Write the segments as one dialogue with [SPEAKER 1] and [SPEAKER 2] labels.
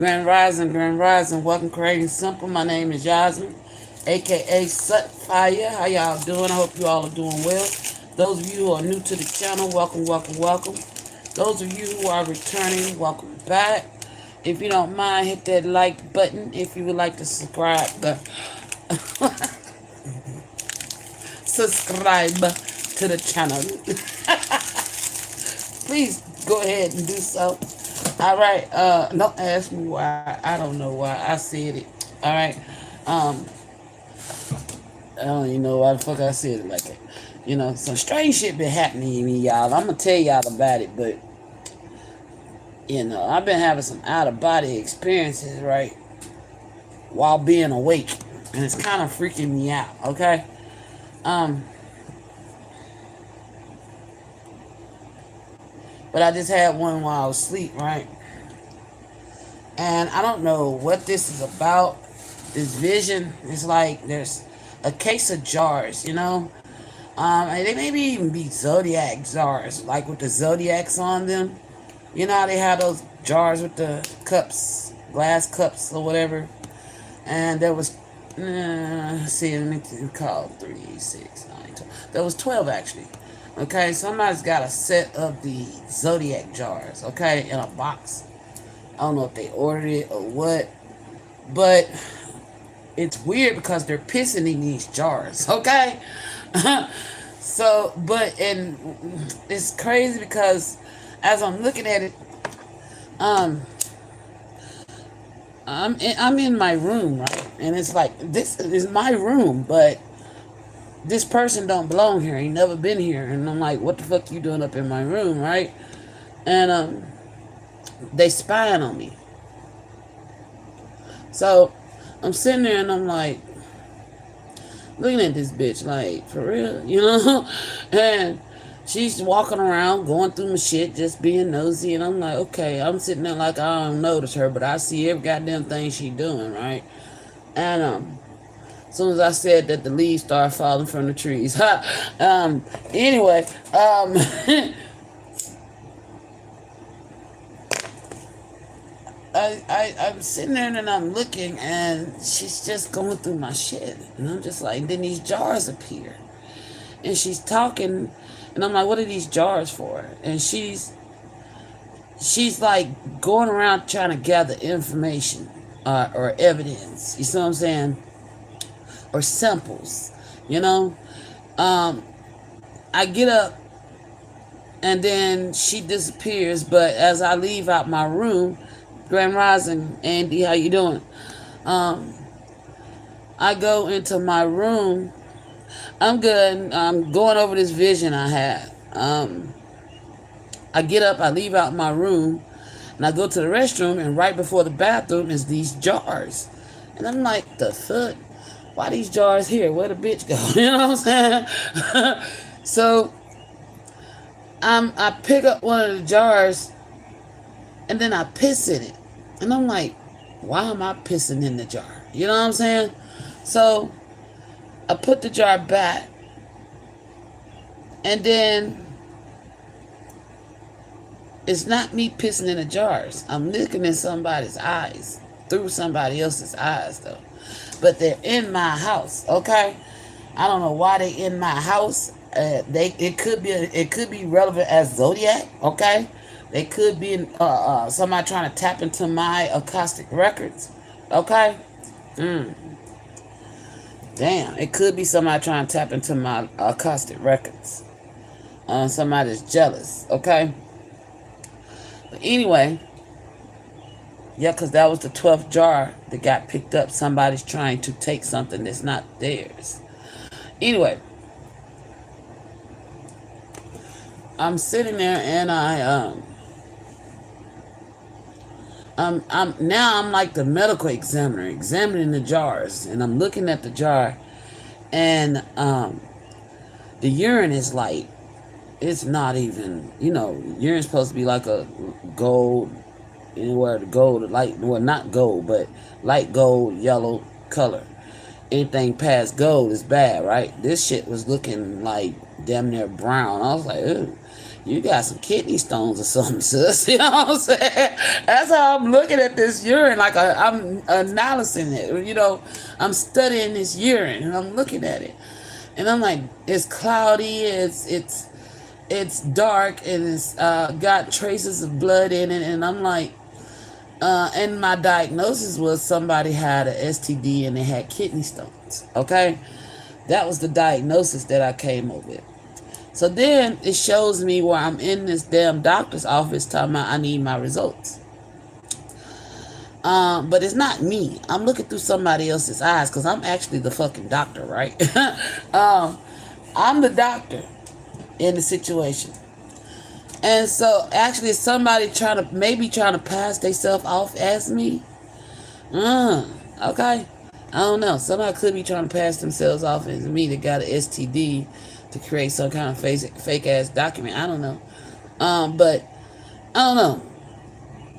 [SPEAKER 1] Grand Rising. Welcome, Creating Simple. My name is Yasmin, aka Sut Fire. How y'all doing? I hope you all are doing well. Those of you who are new to the channel, welcome, welcome, welcome. Those of you who are returning, welcome back. If you don't mind, hit that like button. If you would like to subscribe to the channel, please go ahead and do so. All right. Don't ask me why. I don't know why I said it. All right. Um, I don't even know why the fuck I said it like that. Some strange shit been happening to me, y'all. I'm gonna tell y'all about it, but I've been having some out of body experiences, right, while being awake, and it's kind of freaking me out. Okay. Um, but I just had one while I was asleep, right? And I don't know what this is about. This vision is like there's a case of jars. And they maybe even be zodiac jars, like with the zodiacs on them. You know how they have those jars with the cups, glass cups or whatever. And there was, see, let me call 3, 6, 9, 12. There was 12 actually. Okay, somebody's got a set of the zodiac jars, okay, in a box. I don't know if they ordered it or what, but it's weird because they're pissing in these jars, okay? And it's crazy because as I'm looking at it, um, I'm in my room, right? And it's like, this is my room, but this person don't belong here. He never been here. And I'm like, what the fuck you doing up in my room, right? And they spying on me. So I'm sitting there and I'm like looking at this bitch, like, for real. And she's walking around, going through my shit, just being nosy. And I'm like, okay, I'm sitting there like I don't notice her, but I see every goddamn thing she doing, right? And as soon as I said that, the leaves started falling from the trees. Anyway, I'm sitting there and I'm looking, and she's just going through my shit. And I'm just like, then these jars appear. And she's talking, and I'm like, what are these jars for? And she's like going around trying to gather information or evidence. You see what I'm saying? Or samples, you know? Um, I get up, and then she disappears, but as I leave out my room, Grand Rising, Andy, how you doing? Um, I go into my room. I'm good. I'm going over this vision I had. I get up, I leave out my room, and I go to the restroom, and right before the bathroom is these jars. And I'm like, the fuck? Why these jars here? Where the bitch go? You know what I'm saying? So I pick up one of the jars, and then I piss in it. And I'm like, why am I pissing in the jar? You know what I'm saying? So I put the jar back, and then it's not me pissing in the jars. I'm looking in somebody's eyes, through somebody else's eyes, though. But they're in my house, okay? I don't know why they in my house. It could be relevant as zodiac, okay? They could be somebody trying to tap into my acoustic records, okay? Damn, it could be somebody trying to tap into my acoustic records. Somebody's jealous, okay? But anyway, yeah, because that was the 12th jar that got picked up. Somebody's trying to take something that's not theirs. Anyway, I'm sitting there and I'm like the medical examiner examining the jars, and I'm looking at the jar, and the urine is like, it's not even, urine's supposed to be like a gold, anywhere the gold, light, well, not gold, but light gold, yellow color. Anything past gold is bad, right? This shit was looking like damn near brown. I was like, ooh. you got some kidney stones or something, sis. You know what I'm saying? That's how I'm looking at this urine. Like I'm analyzing it. You know, I'm studying this urine and I'm looking at it, and I'm like, it's cloudy. It's dark and it's got traces of blood in it, and I'm like, and my diagnosis was somebody had an STD and they had kidney stones. Okay, that was the diagnosis that I came up with. So then it shows me where I'm in this damn doctor's office talking about I need my results. But it's not me. I'm looking through somebody else's eyes because I'm actually the fucking doctor, right? I'm the doctor in the situation. And so actually somebody trying to pass themselves off as me. Okay. I don't know. Somebody could be trying to pass themselves off as me that got an STD to create some kind of fake ass document. I don't know. But I don't know.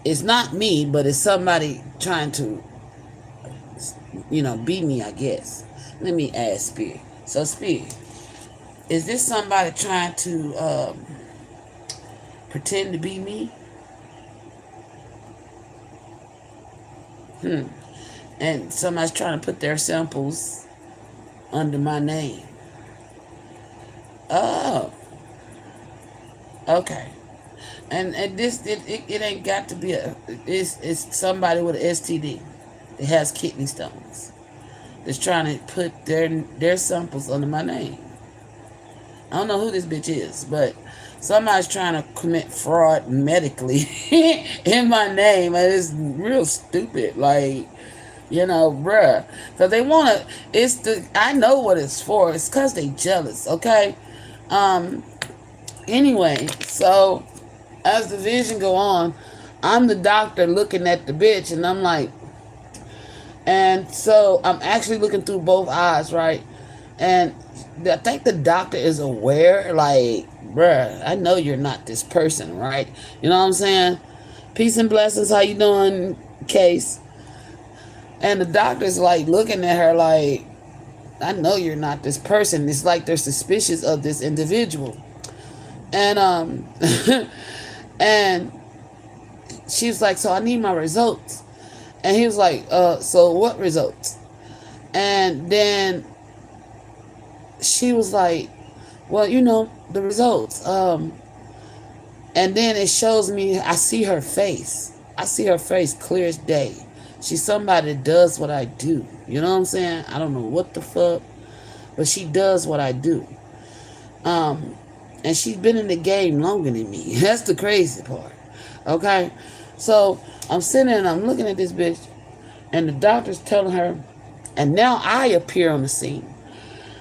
[SPEAKER 1] It's not me, but it's somebody trying to, be me, I guess. Let me ask Spirit. So Spirit, is this somebody trying to pretend to be me? And somebody's trying to put their samples under my name. Oh, okay. And this it ain't got to be it's somebody with an STD that has kidney stones that's trying to put their samples under my name. I don't know who this bitch is, but somebody's trying to commit fraud medically in my name, and it's real stupid. Like, bruh. Because they want to, I know what it's for. It's because they jealous, okay? Anyway, so as the vision go on, I'm the doctor looking at the bitch, and I'm like, and so I'm actually looking through both eyes, right? And I think the doctor is aware, like, bruh, I know you're not this person, right? You know what I'm saying? Peace and blessings, how you doing, Case? And the doctor's like looking at her like, I know you're not this person. It's like they're suspicious of this individual. And and she was like, so I need my results. And he was like, so what results? And then she was like, well, the results. And then it shows me, I see her face. I see her face clear as day. She's somebody that does what I do. You know what I'm saying? I don't know what the fuck, but she does what I do. And she's been in the game longer than me. That's the crazy part. Okay? So I'm sitting and I'm looking at this bitch, and the doctor's telling her, and now I appear on the scene.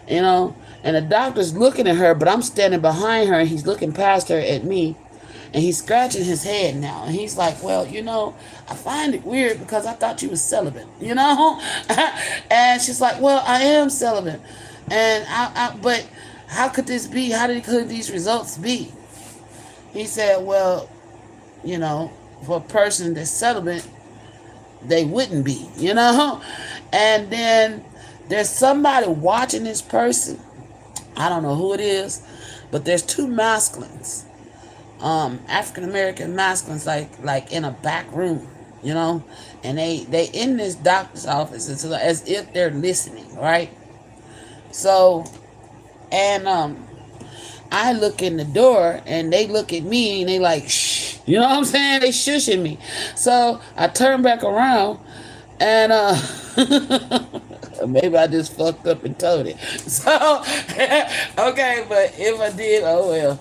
[SPEAKER 1] And the doctor's looking at her, but I'm standing behind her, and he's looking past her at me, and he's scratching his head now. And he's like, well, I find it weird because I thought you was celibate, And she's like, well, I am celibate. And but how could this be? Could these results be? He said, well, for a person that's celibate, they wouldn't be, And then there's somebody watching this person. I don't know who it is, but there's two masculines, African American masculines, like in a back room, and they in this doctor's office, it's as if they're listening, right? So, and I look in the door, and they look at me, and they like, shh, you know what I'm saying? They shushing me. So I turn back around, and maybe I just fucked up and told it. So, okay, but if I did, oh well.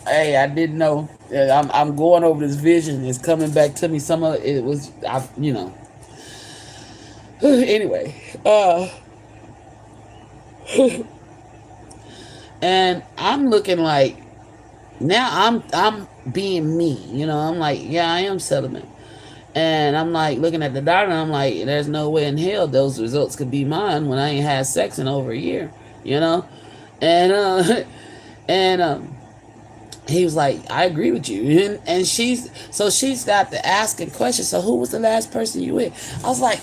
[SPEAKER 1] Hey, I didn't know. I'm going over this vision. It's coming back to me. Some of it was, Anyway, and I'm looking like, now I'm being me. I'm like, yeah, I am celibate. And I'm like looking at the doctor, and I'm like, there's no way in hell those results could be mine when I ain't had sex in over a year, And and he was like, I agree with you. And she's got the asking question. So who was the last person you with? I was like,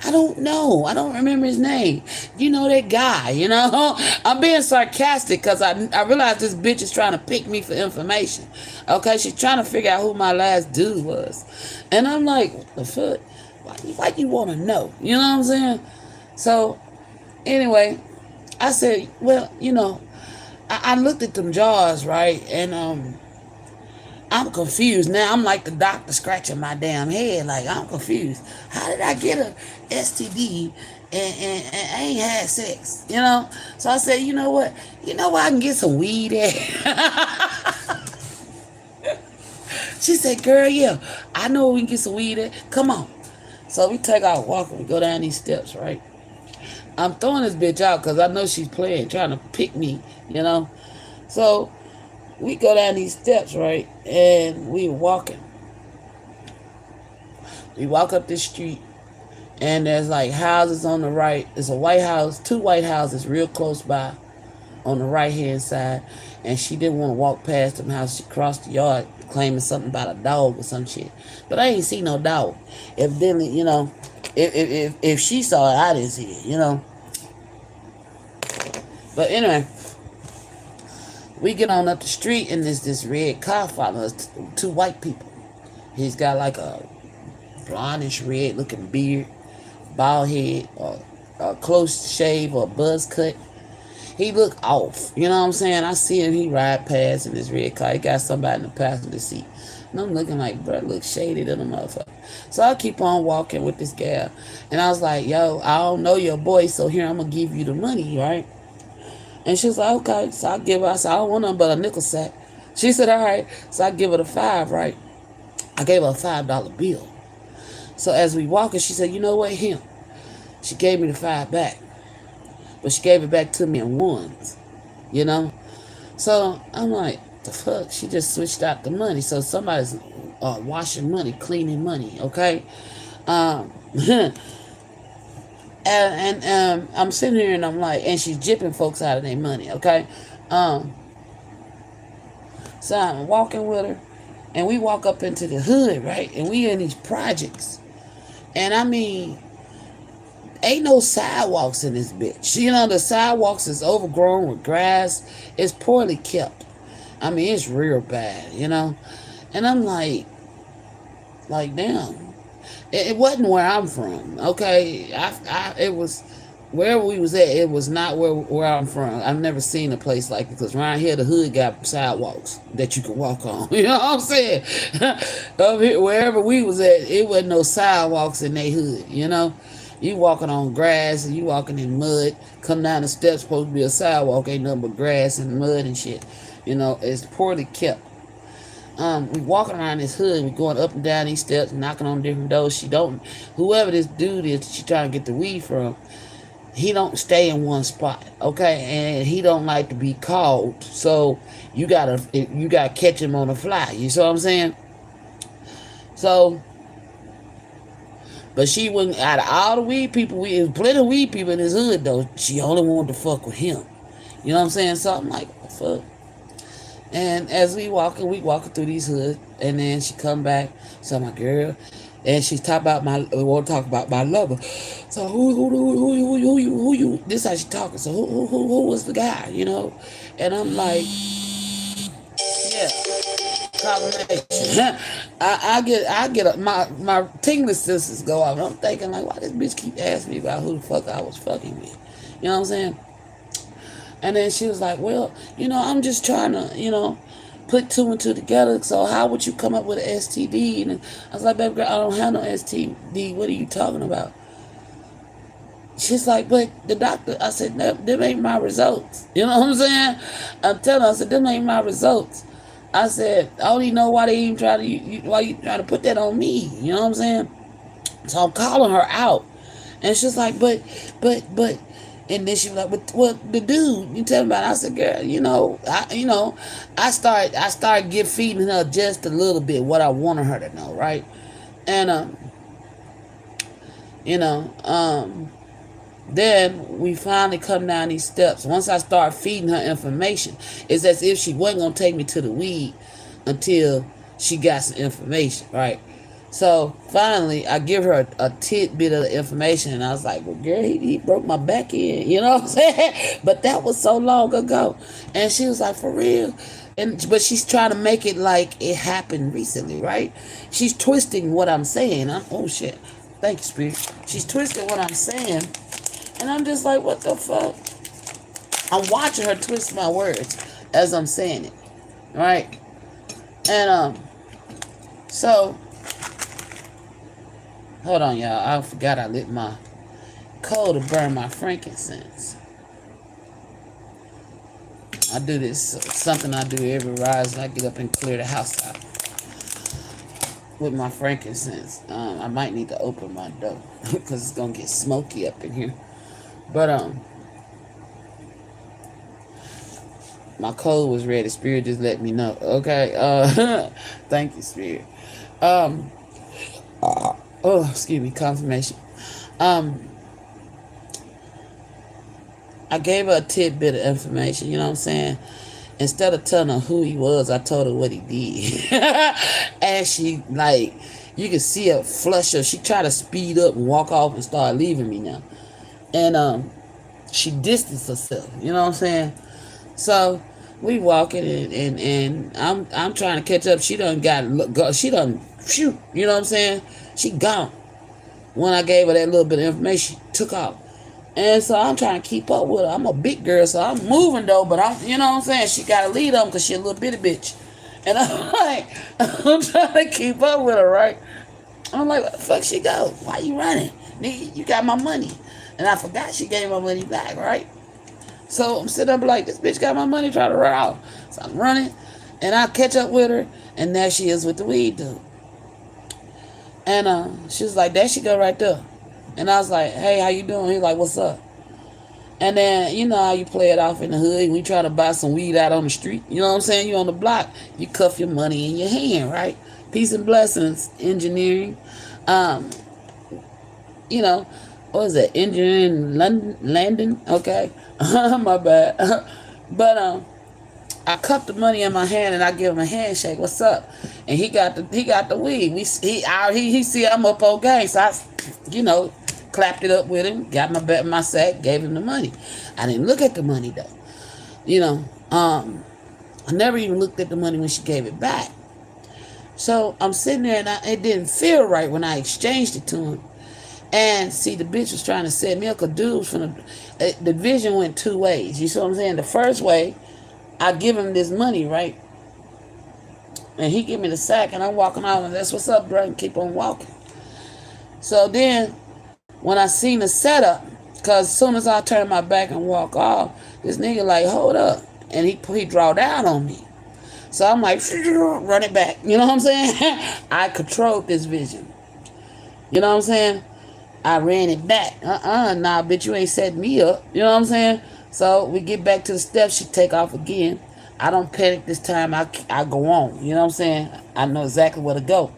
[SPEAKER 1] I don't know. I don't remember his name. You know that guy, you know? I'm being sarcastic because I realize this bitch is trying to pick me for information. Okay, she's trying to figure out who my last dude was. And I'm like, what the fuck? Why you want to know? You know what I'm saying? So, anyway, I said, well, I looked at them jars, right? And I'm confused now. I'm like the doctor scratching my damn head. Like, I'm confused. How did I get a STD and I ain't had sex? So I said, you know what? You know where I can get some weed at? She said, girl, yeah, I know where we can get some weed at. Come on. So we take our walk and we go down these steps, right? I'm throwing this bitch out because I know she's playing, trying to pick me. So we go down these steps, right? And we walking. We walk up this street, and there's like houses on the right. There's a white house, two white houses real close by on the right-hand side. And she didn't want to walk past them houses. She crossed the yard claiming something about a dog or some shit. But I ain't see no dog. Evidently, if she saw it, I didn't see it. But anyway, we get on up the street, and there's this red car following us, two white people. He's got like a blondish red looking beard, bald head, or a close shave or buzz cut. He look off. You know what I'm saying? I see him, he ride past in his red car. He got somebody in the passenger seat. And I'm looking like, bro, look shady to the motherfucker. So I keep on walking with this gal. And I was like, yo, I don't know your boy, so here, I'm going to give you the money, right? And she was like, okay. So I give her, I said, I don't want nothing but a nickel sack. She said, all right. So I give her the $5, right? I gave her a $5 bill. So as we walking, she said, you know what, him. She gave me the $5 back. But she gave it back to me in ones, So I'm like, the fuck? She just switched out the money. So somebody's washing money, cleaning money, okay? And I'm sitting here and I'm like, and she's jipping folks out of their money, okay? So I'm walking with her, and we walk up into the hood, right? And we in these projects. And I mean, ain't no sidewalks in this bitch. The sidewalks is overgrown with grass. It's poorly kept. I mean, it's real bad, And I'm like, damn. It wasn't where I'm from, okay? It was wherever we was at. It was not where I'm from. I've never seen a place like it, because around here the hood got sidewalks that you can walk on. You know what I'm saying? Up here, wherever we was at, it wasn't no sidewalks in they hood. You walking on grass and you walking in mud. Come down the steps, supposed to be a sidewalk, ain't nothing but grass and mud and shit. It's poorly kept. We walking around this hood, we going up and down these steps, knocking on different doors. Whoever this dude is she trying to get the weed from, he don't stay in one spot, okay? And he don't like to be called. So you gotta catch him on the fly. You see what I'm saying? So, but she wouldn't, out of all the weed people, there's plenty of weed people in this hood, though. She only wanted to fuck with him. You know what I'm saying? So I'm like, what the fuck? And as we walking through these hoods, and then she come back, so my girl, and she talk about we want to talk about my lover. So who you, this how she talking, so who was the guy, And I'm like, yeah. I get my tingling sisters go off. And I'm thinking like, why this bitch keep asking me about who the fuck I was fucking with? You know what I'm saying? And then she was like, well, I'm just trying to, put two and two together. So how would you come up with an STD? And I was like, baby girl, I don't have no STD. What are you talking about? She's like, but the doctor, I said, no, them ain't my results. You know what I'm saying? I'm telling her, I said, them ain't my results. I said, I don't even know why they even why you trying to put that on me. You know what I'm saying? So I'm calling her out. And she's like, but. And then she was like, the dude you tell me about it. I said, girl, I started feeding her just a little bit what I wanted her to know, right? And then we finally come down these steps. Once I start feeding her information, it's as if she wasn't gonna take me to the weed until she got some information, right? So finally, I give her a tidbit of the information, and I was like, "Well, girl, he broke my back in," you know what I'm saying? But that was so long ago, and she was like, "For real." But she's trying to make it like it happened recently, right? She's twisting what I'm saying. Oh shit. Thank you, Spirit. She's twisting what I'm saying, and I'm just like, what the fuck? I'm watching her twist my words as I'm saying it, right? And so hold on, y'all. I forgot I lit my coal to burn my frankincense. I do this, something I do every rise, and I get up and clear the house out with my frankincense. I might need to open my door because it's gonna get smoky up in here. But my coal was ready. Spirit just let me know. Okay. Thank you, Spirit. Um. Oh, excuse me. Confirmation. Um. I gave her a tidbit of information. You know what I'm saying? Instead of telling her who he was, I told her what he did. And she, like, you can see her flush her. She tried to speed up and walk off and start leaving me now. And she distanced herself. You know what I'm saying? So we walking and I'm trying to catch up. She done she done shoot. You know what I'm saying? She gone. When I gave her that little bit of information, she took off. And so I'm trying to keep up with her. I'm a big girl, so I'm moving though, but you know what I'm saying? She got to lead them because she a little bitty bitch. And I'm like, I'm trying to keep up with her, right? I'm like, where the fuck she go? Why you running? Nigga, you got my money. And I forgot she gave my money back, right? So I'm sitting up like, this bitch got my money, trying to run off. So I'm running, and I catch up with her, and there she is with the weed dude. And she was like, there she go right there. And I was like, hey, how you doing? He's like, what's up? And then, you know how you play it off in the hood. We try to buy some weed out on the street. You know what I'm saying? You on the block. You cuff your money in your hand, right? Peace and blessings, engineering. Um, you know, what is that? Engineering Landon? Okay. My bad. But I cup the money in my hand and I give him a handshake. What's up? And he got the weed. He see I'm up on game, so I, you know, clapped it up with him. Got my sack, gave him the money. I didn't look at the money though. You know, I never even looked at the money when she gave it back. So I'm sitting there and it didn't feel right when I exchanged it to him. And see, the bitch was trying to set me up. Cause dudes from the vision went two ways. You see what I'm saying? The first way, I give him this money, right? And he give me the sack, and I'm walking out, and that's what's up, bro, and keep on walking. So then, when I seen the setup, because as soon as I turn my back and walk off, this nigga like, hold up, and he draw down on me. So I'm like, run it back. You know what I'm saying? I controlled this vision. You know what I'm saying? I ran it back. Nah, bitch, you ain't set me up. You know what I'm saying? So we get back to the steps. She take off again. I don't panic this time. I go on. You know what I'm saying? I know exactly where to go.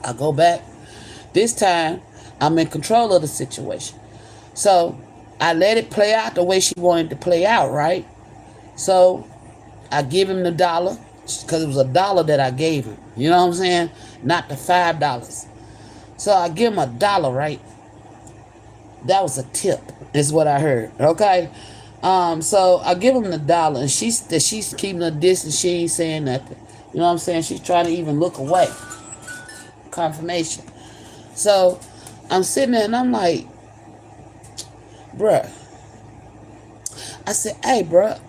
[SPEAKER 1] I go back. This time, I'm in control of the situation. So I let it play out the way she wanted to play out, right? So I give him the $1 because it was $1 that I gave him. You know what I'm saying? Not the $5. So I give him $1, right? That was a tip, is what I heard. Okay. So I give him the $1, and she's keeping her distance. She ain't saying nothing. You know what I'm saying? She's trying to even look away. Confirmation. So I'm sitting there and I'm like, bruh. I said, hey, bruh,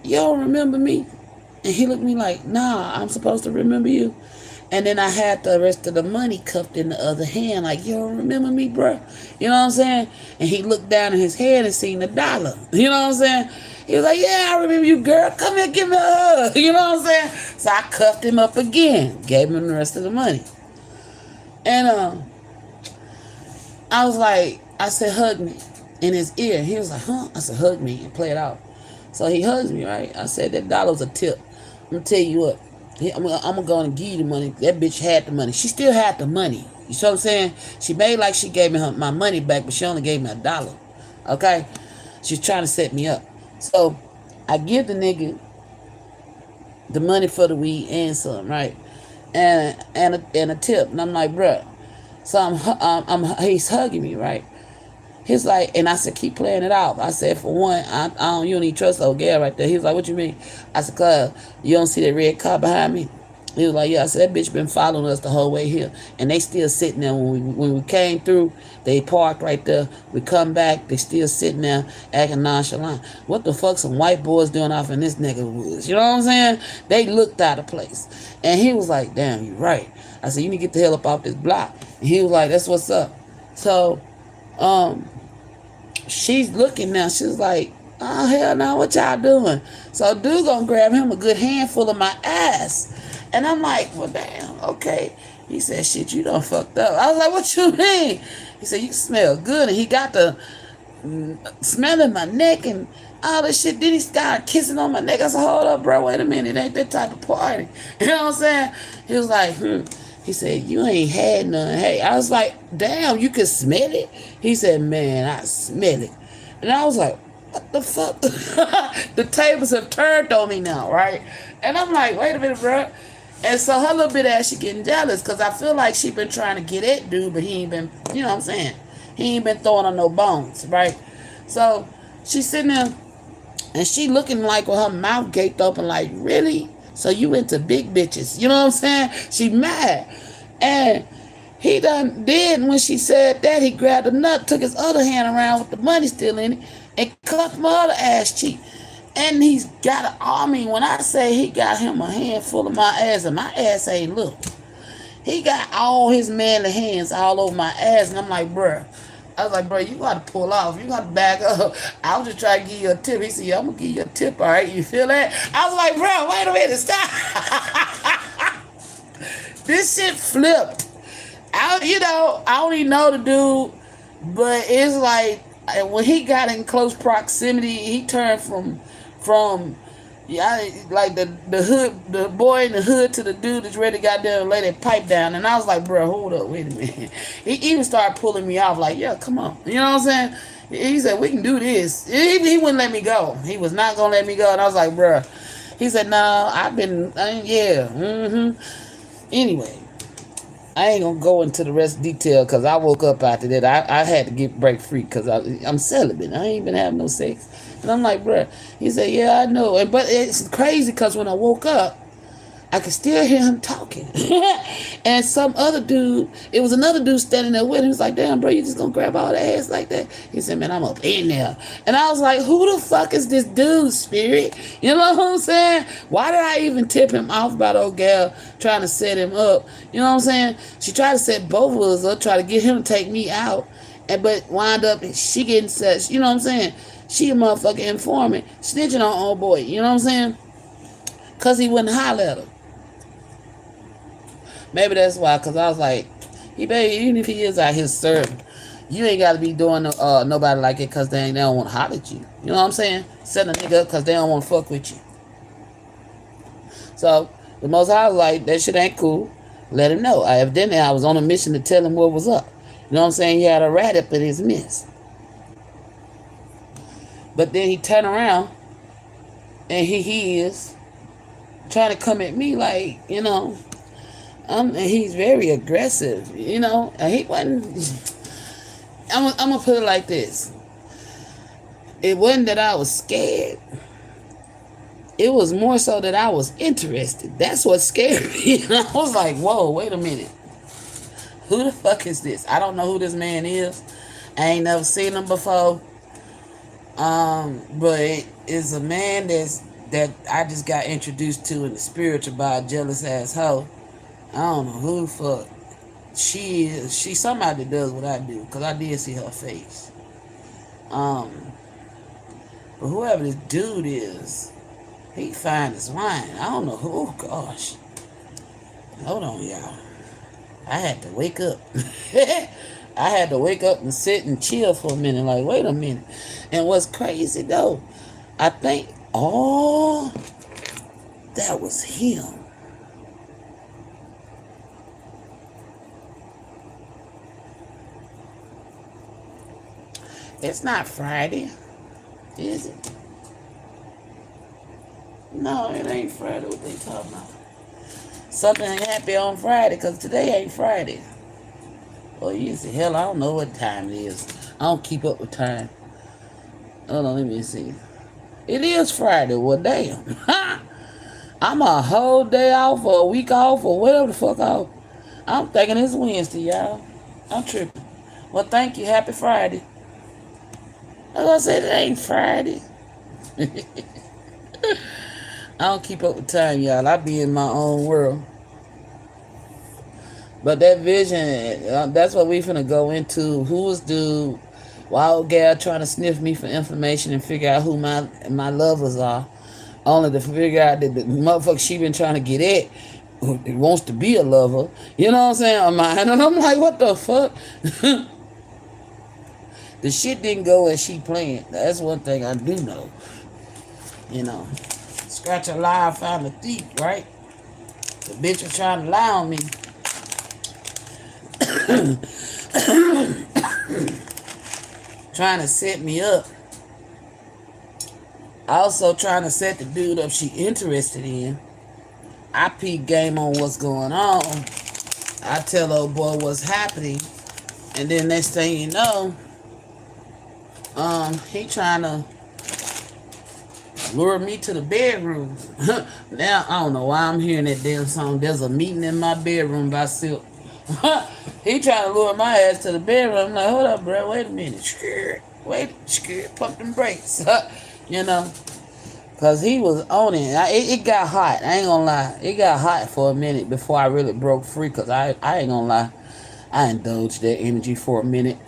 [SPEAKER 1] you don't remember me? And he looked at me like, nah, I'm supposed to remember you. And then I had the rest of the money cuffed in the other hand, like, you don't remember me, bruh? You know what I'm saying? And he looked down in his head and seen the $1. You know what I'm saying? He was like, yeah, I remember you, girl. Come here, give me a hug. You know what I'm saying? So I cuffed him up again, gave him the rest of the money. And I was like, I said, hug me in his ear. He was like, huh? I said, hug me and play it out. So he hugs me, right? I said, that $1's a tip. I'm going to tell you what. I'm going to go and give you the money. That bitch had the money. She still had the money. You see what I'm saying? She made like she gave me my money back, but she only gave me $1. Okay? She's trying to set me up. So I give the nigga the money for the weed and some, right? and a tip. And I'm like, bruh. So he's hugging me, right? He's like, and I said, keep playing it out. I said, for one, you don't even trust the old girl right there. He was like, what you mean? I said, cuz, you don't see that red car behind me? He was like, yeah. I said, that bitch been following us the whole way here. And they still sitting there. When we came through, they parked right there. We come back, they still sitting there acting nonchalant. What the fuck some white boys doing off in this nigga woods? You know what I'm saying? They looked out of place. And he was like, damn, you right. I said, you need to get the hell up off this block. And he was like, that's what's up. So, she's looking now. She's like, oh, hell no, what y'all doing? So dude gonna grab him a good handful of my ass. And I'm like, well, damn, okay. He said, shit, you done fucked up. I was like, what you mean? He said, you smell good. And he got the smelling my neck and all this shit. Then he started kissing on my neck. I said, hold up, bro, wait a minute. It ain't that type of party. You know what I'm saying? He was like, He said, you ain't had none. Hey, I was like, damn, you can smell it? He said, man, I smell it. And I was like, what the fuck? The tables have turned on me now, right? And I'm like, wait a minute, bro. And so her little bit ass, she getting jealous because I feel like she been trying to get at dude, but he ain't been, you know what I'm saying? He ain't been throwing on no bones, right? So she's sitting there and she looking like with her mouth gaped open like, really? So you into big bitches. You know what I'm saying? She mad. And he done did when she said that, he grabbed a nut, took his other hand around with the money still in it, and cuffed my other ass cheek. And he's got an army. When I say he got him a handful of my ass, and my ass ain't little. He got all his manly hands all over my ass. And I'm like, bruh. I was like, bro, you got to pull off. You got to back up. I was just trying to give you a tip. He said, yeah, I'm going to give you a tip, all right? You feel that? I was like, bro, wait a minute. Stop. This shit flipped. I don't even know the dude, but it's like when he got in close proximity, he turned from like the hood, the boy in the hood to the dude that's ready to goddamn lay that pipe down. And I was like, bro, hold up, wait a minute. He even started pulling me off like, yeah, come on. You know what I'm saying? He said, we can do this. He wouldn't let me go. He was not going to let me go. And I was like, bro. He said, no, yeah. Anyway, I ain't going to go into the rest of detail because I woke up after that. I had to break free because I'm celibate. I ain't been having no sex. And I'm like, bruh. He said, yeah, I know. But it's crazy because when I woke up, I could still hear him talking. And some other dude, it was another dude standing there with him. He was like, damn, bro, you just gonna grab all the ass like that? He said, man, I'm up in there. And I was like, who the fuck is this dude, Spirit? You know what I'm saying? Why did I even tip him off by the old gal trying to set him up? You know what I'm saying? She tried to set both of us up, try to get him to take me out. But wind up, she getting such, you know what I'm saying? She a motherfucking informant, snitching on old boy, you know what I'm saying? Because he wouldn't holler at her. Maybe that's why, because I was like, even if he is out here serving, you ain't got to be doing nobody like it because they don't want to holler at you. You know what I'm saying? Setting a nigga up because they don't want to fuck with you. So, the Most High was like, that shit ain't cool. Let him know. Evidently, I was on a mission to tell him what was up. You know what I'm saying? He had a rat up in his midst. But then he turned around and he is trying to come at me like, you know, he's very aggressive, you know. And he wasn't. I'm gonna put it like this. It wasn't that I was scared. It was more so that I was interested. That's what scared me. And I was like, whoa, wait a minute. Who the fuck is this? I don't know who this man is. I ain't never seen him before. But it's a man that I just got introduced to in the spiritual by a jealous ass hoe. I don't know who the fuck she is. She's somebody that does what I do, because I did see her face. But whoever this dude is, he fine as wine. I don't know who. Oh, gosh. Hold on, y'all. I had to wake up. I had to wake up and sit and chill for a minute. Like, wait a minute. And what's crazy, though, I think all that was him. It's not Friday, is it? No, it ain't Friday. What they talking about? something happy on Friday because today ain't Friday. Oh, you say, hell, I don't know what time it is. I don't keep up with time. Hold on, let me see. It is Friday. Well, damn. I'm a whole day off or a week off or whatever the fuck off. I'm thinking it's Wednesday, y'all. I'm tripping. Well, thank you. Happy Friday. As I said, it ain't Friday. I don't keep up with time, y'all. I be in my own world. But that vision, that's what we finna go into. Who was dude? Wild gal trying to sniff me for information and figure out who my lovers are. Only to figure out that the motherfucker she been trying to get at who wants to be a lover. You know what I'm saying? And I'm like, what the fuck? The shit didn't go as she planned. That's one thing I do know. You know. Scratch a lie, found a thief, right? The bitch was trying to lie on me. Trying to set me up. Also trying to set the dude up she interested in. I peep game on what's going on. I tell old boy what's happening. And then next thing you know, he trying to lure me to the bedroom. Now, I don't know why I'm hearing that damn song. There's a meeting in my bedroom by Silk. He trying to lure my ass to the bedroom. I'm like, hold up, bro. Wait a minute. Scared. Pump them brakes. You know. Because he was on it. It got hot. I ain't going to lie. It got hot for a minute before I really broke free. Because I ain't going to lie. I indulged that energy for a minute.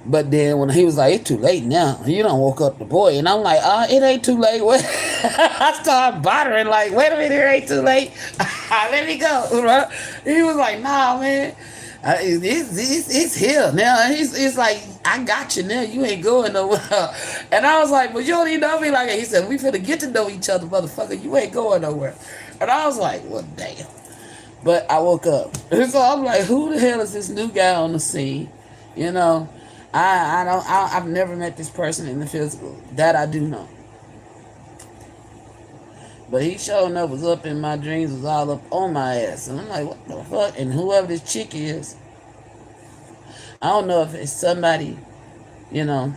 [SPEAKER 1] But then when he was like, it's too late now. You done woke up the boy. And I'm like, it ain't too late. I started bothering like, wait a minute, it ain't too late. Let me go. He was like, nah, man. It's here now. It's like, I got you now. You ain't going nowhere. And I was like, but you don't even know me like that. He said, we finna get to know each other, motherfucker. You ain't going nowhere. And I was like, well, damn. But I woke up. And so I'm like, who the hell is this new guy on the scene? You know? I've never met this person in the physical. That I do know. But he showing up was up in my dreams, was all up on my ass. And I'm like, what the fuck? And whoever this chick is, I don't know if it's somebody, you know,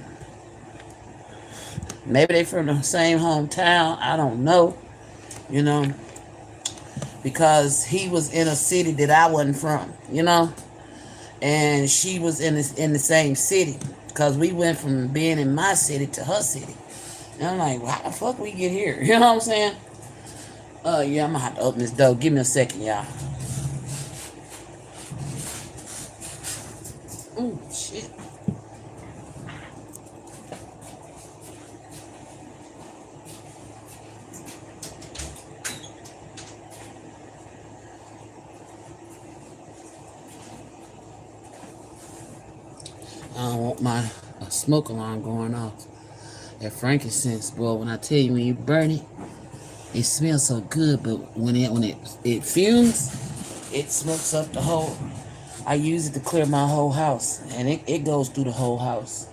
[SPEAKER 1] maybe they from the same hometown. I don't know, you know, because he was in a city that I wasn't from, you know. And she was in the same city because we went from being in my city to her city. And I'm like, well, how the fuck we get here? You know what I'm saying? Yeah, I'm gonna have to open this door. Give me a second, y'all. Ooh, shit. I don't want my smoke alarm going off. That frankincense, boy, when I tell you, when you burn it, it smells so good, but when it fumes, it smokes up the whole. I use it to clear my whole house, and it goes through the whole house.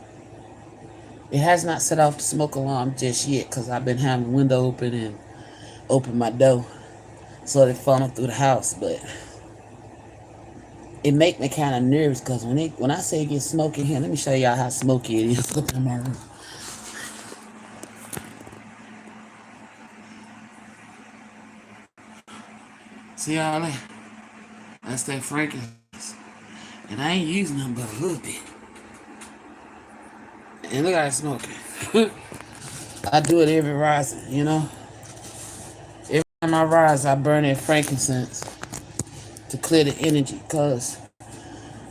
[SPEAKER 1] It has not set off the smoke alarm just yet, because I've been having the window open and open my door so it funnel through the house, but it make me kind of nervous because when I say it gets smoky here, let me show y'all how smoky it is. Look in my room. See all that? That's that frankincense. And I ain't using nothing but a little bit. And look how it's smoking. I do it every rising, you know? Every time I rise, I burn that frankincense to clear the energy because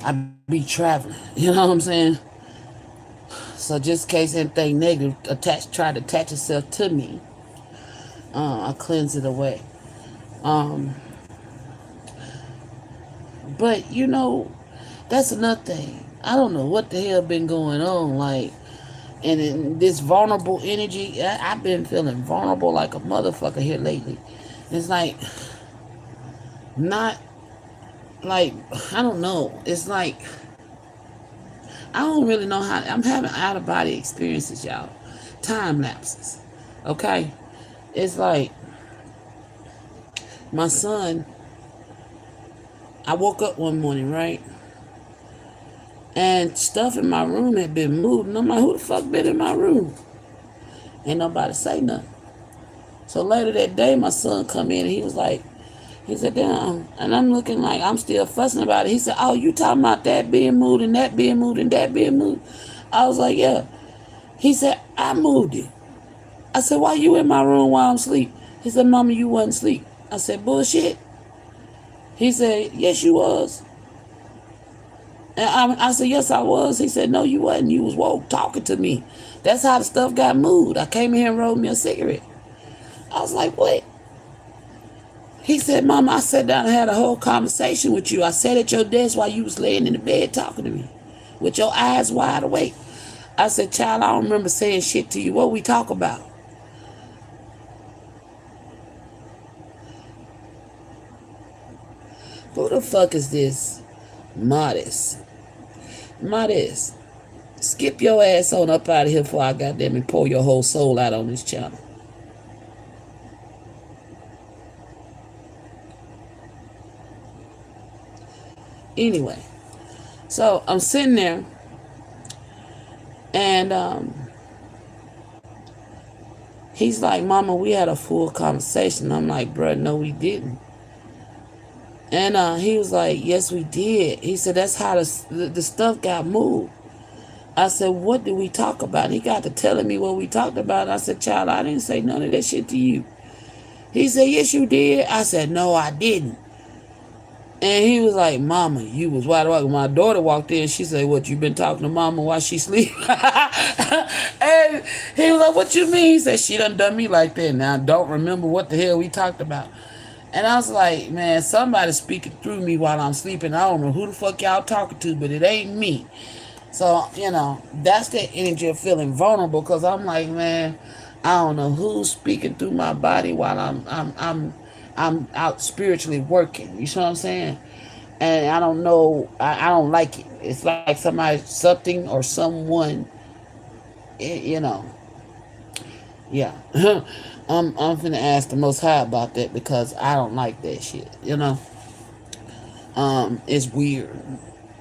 [SPEAKER 1] I be traveling. You know what I'm saying? So just in case anything negative try to attach itself to me, I cleanse it away. But you know, that's another thing. I don't know what the hell been going on. Like, and in this vulnerable energy, I've been feeling vulnerable like a motherfucker here lately. It's like, not like, I don't know. It's like, I don't really know how. I'm having out of body experiences, y'all. Time lapses. Okay? It's like, my son I woke up one morning, right? And stuff in my room had been moved. And I'm like, who the fuck been in my room? Ain't nobody say nothing. So later that day, my son come in and he was like, he said, damn. And I'm looking like I'm still fussing about it. He said, oh, you talking about that being moved and that being moved and that being moved? I was like, yeah. He said, I moved it. I said, why you in my room while I'm asleep? He said, mama, you wasn't asleep. I said, bullshit. He said, yes, you was. And I said, yes, I was. He said, no, you wasn't. You was woke talking to me. That's how the stuff got moved. I came in here and rolled me a cigarette. I was like, what? He said, Mama, I sat down and had a whole conversation with you. I sat at your desk while you was laying in the bed talking to me with your eyes wide awake. I said, child, I don't remember saying shit to you. What we talk about? Who the fuck is this? Modest. Modest. Skip your ass on up out of here before I goddamn and pour your whole soul out on this channel. Anyway, so I'm sitting there and he's like, Mama, we had a full conversation. I'm like, bruh, no, we didn't. And he was like, yes, we did. He said, that's how the stuff got moved. I said, what did we talk about? And he got to telling me what we talked about. I said, child, I didn't say none of that shit to you. He said, yes, you did. I said, no, I didn't. And he was like, Mama, you was wide awake. My daughter walked in. She said, what, you been talking to Mama while she sleep? And he was like, what you mean? He said, she done me like that. Now, I don't remember what the hell we talked about. And I was like, man, somebody speaking through me while I'm sleeping. I don't know who the fuck y'all talking to, but it ain't me. So, that's the energy of feeling vulnerable, because I'm like, man, I don't know who's speaking through my body while I'm out spiritually working. You know what I'm saying? And I don't know. I don't like it. It's like somebody, something, or someone. You know. Yeah. I'm finna ask the Most High about that, because I don't like that shit. It's weird.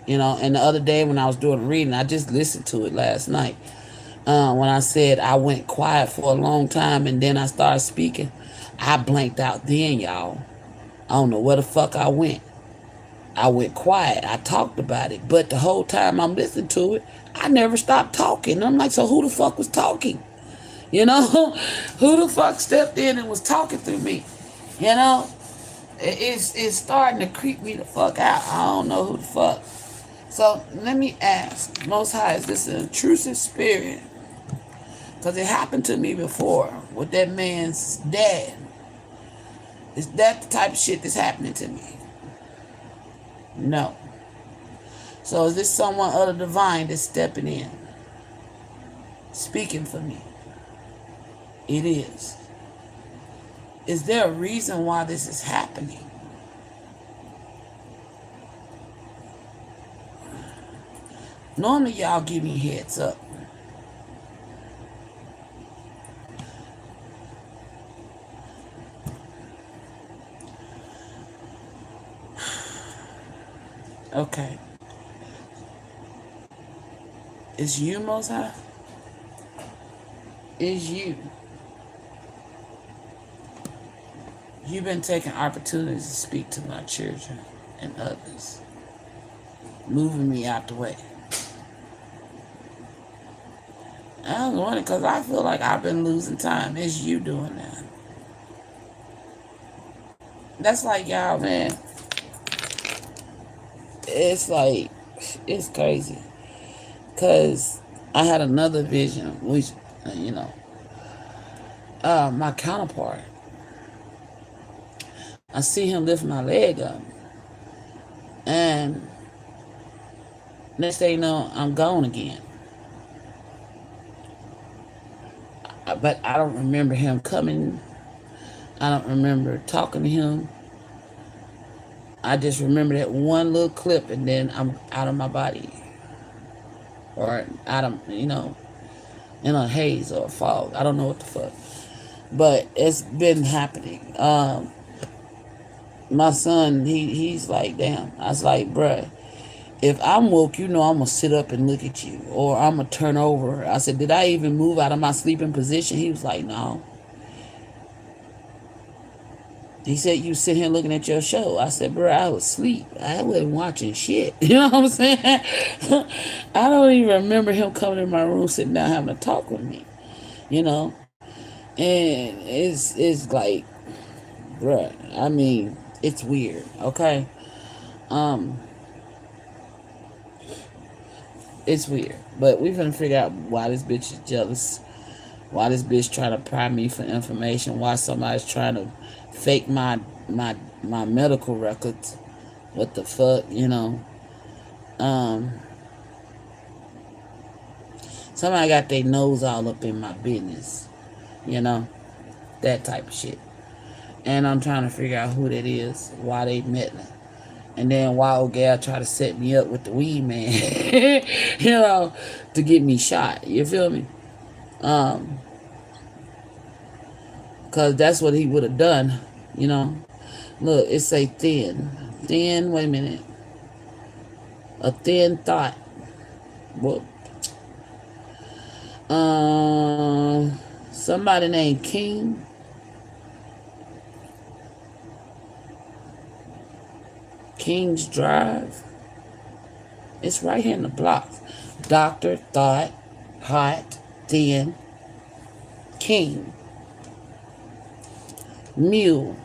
[SPEAKER 1] And the other day when I was doing the reading, I just listened to it last night. When I said I went quiet for a long time and then I started speaking, I blanked out then, y'all. I don't know where the fuck I went. I went quiet. I talked about it. But the whole time I'm listening to it, I never stopped talking. And I'm like, so who the fuck was talking? Who the fuck stepped in and was talking through me? It's starting to creep me the fuck out. I don't know who the fuck. So let me ask, Most High, is this an intrusive spirit? Because it happened to me before with that man's dad. Is that the type of shit that's happening to me? No. So is this someone other divine that's stepping in, speaking for me? It is. Is there a reason why this is happening? Normally y'all give me heads up. Okay. It's you, Most High? It's you. You've been taking opportunities to speak to my children and others, moving me out the way. I was wondering, because I feel like I've been losing time. It's you doing that. That's like, y'all, man. It's like, it's crazy. Because I had another vision, which, my counterpart. I see him lift my leg up. And next thing you know, I'm gone again. But I don't remember him coming. I don't remember talking to him. I just remember that one little clip, and then I'm out of my body. Or out of, in a haze or a fog. I don't know what the fuck. But it's been happening. My son, he's like, damn. I was like, bruh, if I'm woke, you know I'm gonna sit up and look at you, or I'm gonna turn over. I said, did I even move out of my sleeping position? He was like, no. He said, you sit here looking at your show. I said, bro, I was asleep. I wasn't watching shit. You know what I'm saying? I don't even remember him coming in my room, sitting down, having a talk with me. You know? And it's like, bruh, I mean, it's weird, okay? Um, it's weird. But we finna figure out why this bitch is jealous. Why this bitch trying to pry me for information. Why somebody's trying to fake my my medical records. What the fuck, you know? Um, Somebody got their nose all up in my business, you know, that type of shit. And I'm trying to figure out who that is, why they meddling. And then why old gal try to set me up with the weed man, you know, to get me shot. You feel me? Um, Cause that's what he would have done, you know. Look, it say thin. Thin, wait a minute. A thin thought. What? Somebody named King. King's Drive. It's right here in the blocks. Doctor, Thought, Hot, Thin, King, Mule.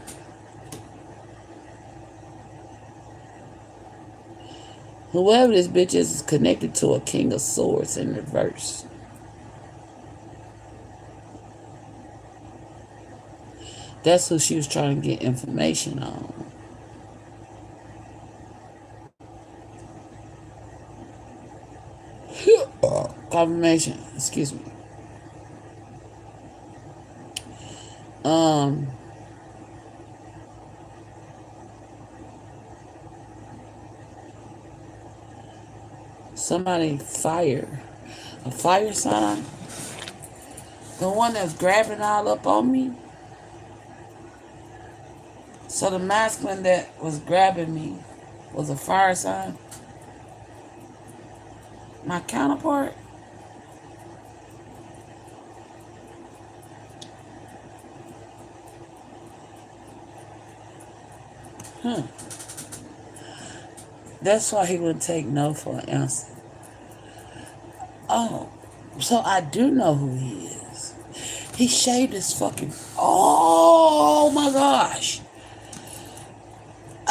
[SPEAKER 1] Whoever this bitch is connected to a King of Swords in reverse. That's who she was trying to get information on. Confirmation. Excuse me. Um, Somebody fire. A fire sign? The one that's grabbing all up on me? So the masculine that was grabbing me was a fire sign? My counterpart? Hmm. That's why he wouldn't take no for an answer. Oh, so I do know who he is. He shaved his fucking. Oh my gosh.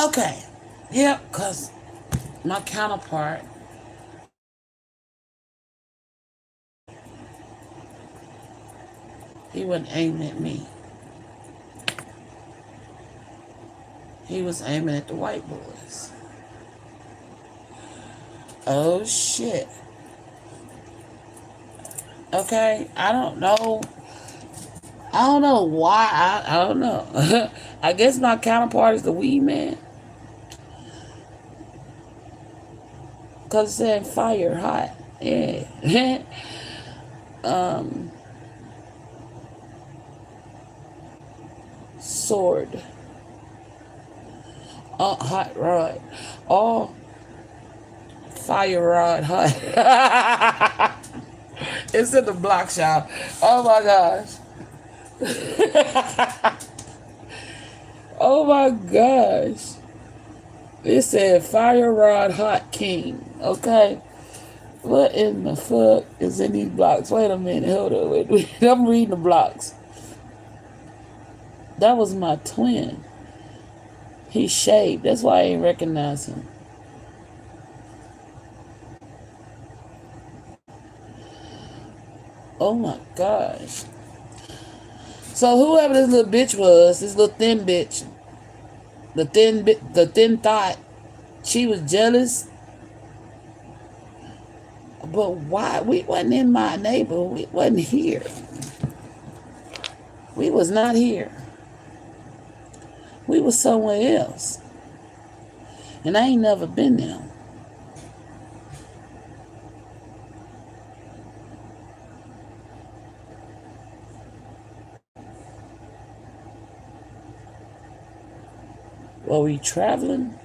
[SPEAKER 1] Okay. Yep, because my counterpart, he wasn't aiming at me. He was aiming at the white boys. Oh shit. Okay, I don't know. I don't know why. I don't know. I guess my counterpart is the weed man. Because it said fire hot. Yeah. um, Sword. Hot rod. Oh, fire rod hot. It's in the block shop. Oh my gosh. Oh my gosh. It said Fire Rod Hot King. Okay. What in the fuck is in these blocks? Wait a minute. Hold on. Wait. I'm reading the blocks. That was my twin. He shaved. That's why I ain't recognize him. Oh my gosh. So whoever this little bitch was, this little thin bitch, the thin thought, she was jealous. But why? We wasn't in my neighborhood. We wasn't here. We was not here. We was somewhere else. And I ain't never been there. Are we traveling?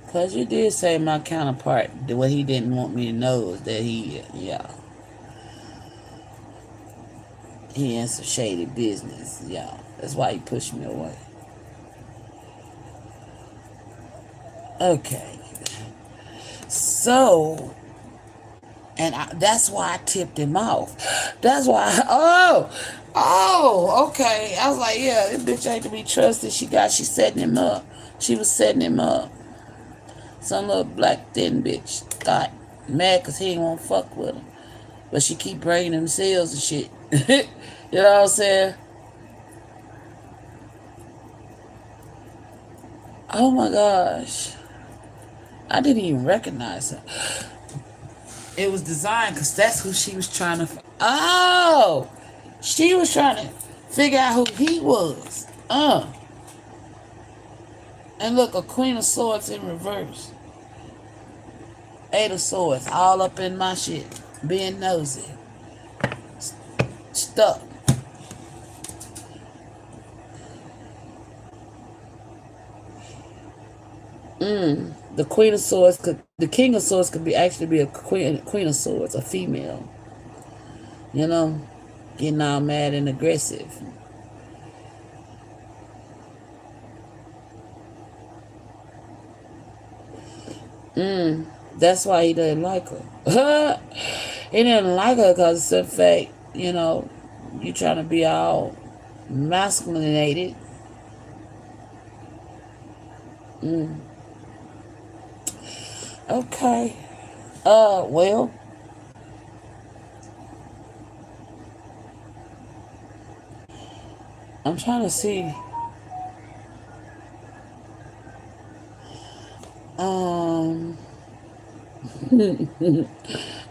[SPEAKER 1] Because you did say my counterpart, what he didn't want me to know is that he in some shady business. Yeah, that's why he pushed me away. Okay. So, that's why I tipped him off. That's why, okay. I was like, yeah, this bitch ain't to be trusted. She setting him up. She was setting him up. Some little black thin bitch got mad because he ain't want to fuck with him. But she keep bringing him sales and shit. You know what I'm saying? Oh my gosh. I didn't even recognize her. It was designed because that's who she was trying to. Oh! She was trying to figure out who he was. And look, a Queen of Swords in reverse. Eight of Swords all up in my shit. Being nosy. Stuck. The Queen of Swords the King of Swords could actually be a Queen of Swords, a female. You know? Getting all mad and aggressive. That's why he didn't like her. He didn't like her because of the fact, you trying to be all masculinated. Okay. Well, I'm trying to see. Um,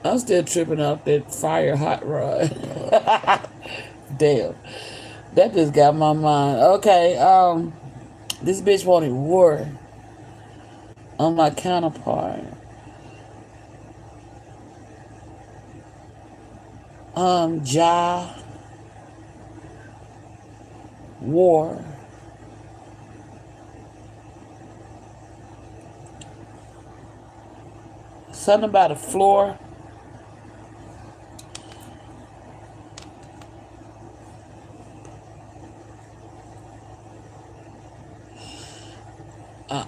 [SPEAKER 1] I'm still tripping off that fire hot rod. Damn. That just got my mind. Okay, this bitch wanted war on my counterpart. Ja, war. Something about the floor.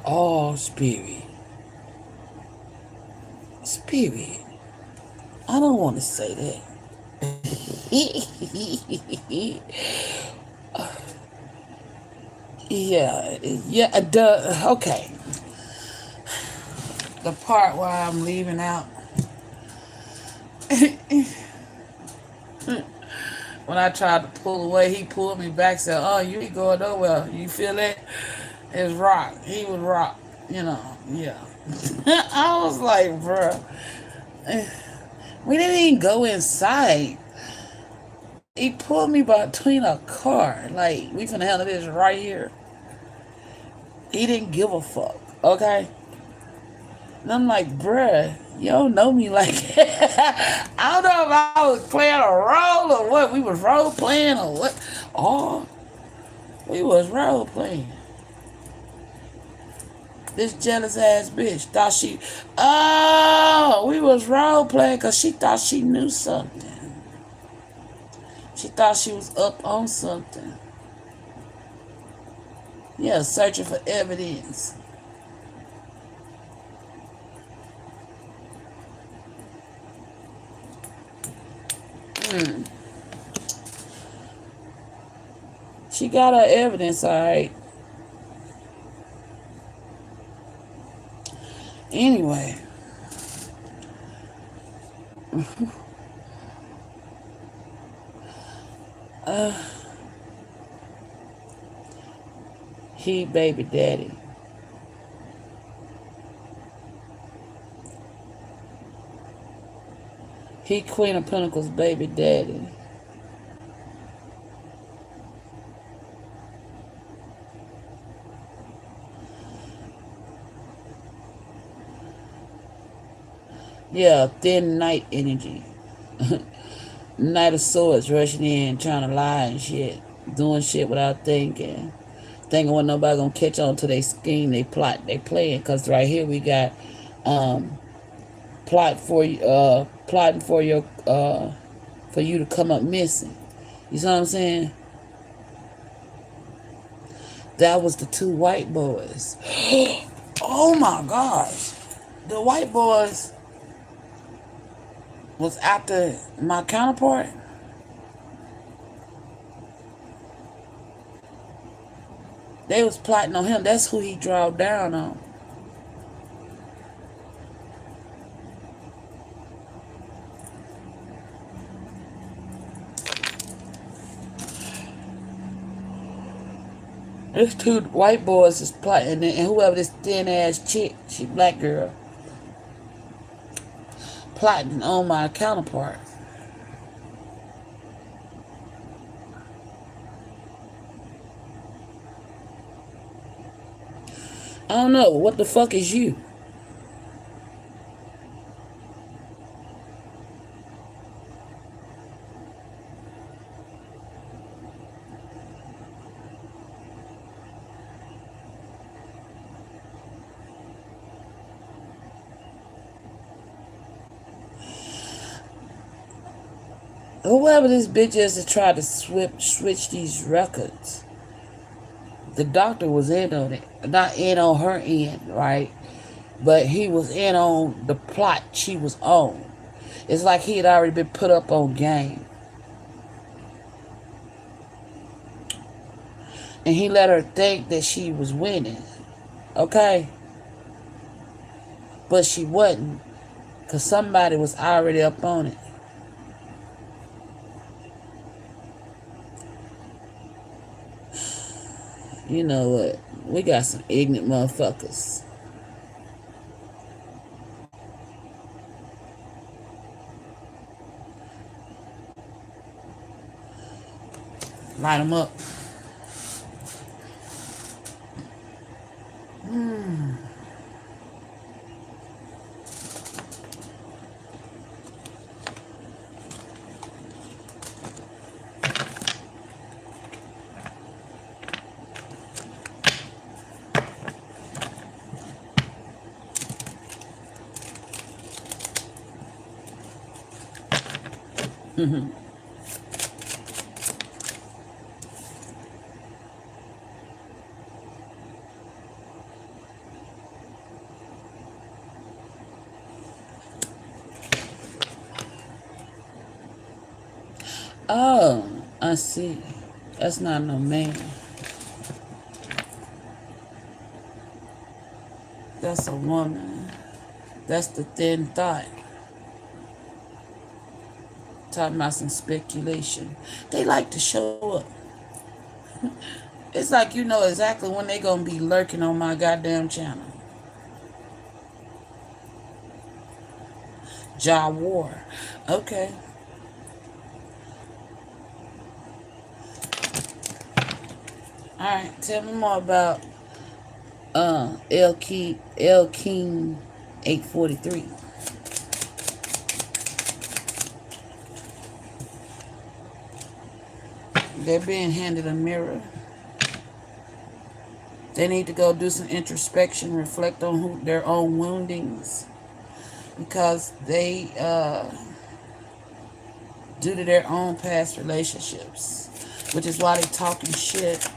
[SPEAKER 1] Oh, spirit. Spirit. I don't want to say that. Okay. The part where I'm leaving out. When I tried to pull away, he pulled me back, said, oh, you ain't going nowhere. You feel that? It's rock. He was rock. Yeah. I was like, bruh. We didn't even go inside. He pulled me between a car. Like, we finna handle this right here. He didn't give a fuck. Okay? And I'm like, bruh, you don't know me like that. I don't know if I was playing a role or what. We was role playing or what. Oh, we was role playing. This jealous ass bitch thought we was role playing because she thought she knew something. She thought she was up on something. Yeah, searching for evidence. She got her evidence, all right. Anyway. He baby daddy. He Queen of Pentacles baby daddy. Yeah, thin night energy. Knight of Swords rushing in, trying to lie and shit. Doing shit without thinking. Thinking when nobody gonna catch on to their scheme, they plot, they playing. Cause right here we got um plotting for you to come up missing. You see what I'm saying? That was the two white boys. Oh my gosh. The white boys was after my counterpart. They was plotting on him. That's who he drove down on. These two white boys is plotting, and whoever this thin ass chick, she black girl, plotting on my counterpart. I don't know. What the fuck is you? Whoever this bitch is that tried to switch these records, the doctor was in on it. Not in on her end, right? But he was in on the plot she was on. It's like he had already been put up on game. And he let her think that she was winning. Okay? But she wasn't. Because somebody was already up on it. You know what? We got some ignorant motherfuckers. Light them up. Oh, I see. That's not no man. That's a woman. That's the thin thought. Talking about some speculation. They like to show up. It's like you know exactly when they gonna be lurking on my goddamn channel. Ja War. Okay. Alright, tell me more about L King 843. They're being handed a mirror. They need to go do some introspection, reflect on their own woundings, because they, due to their own past relationships, which is why they talking shit.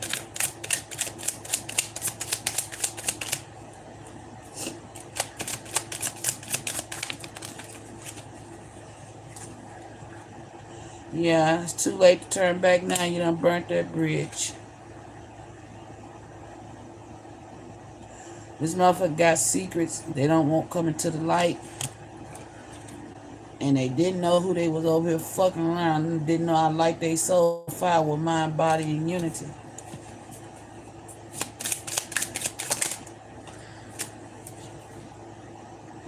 [SPEAKER 1] Yeah, it's too late to turn back now. You done burnt that bridge. This motherfucker got secrets they don't want coming to the light. And they didn't know who they was over here fucking around. And didn't know I like they soul fire with mind, body, and unity.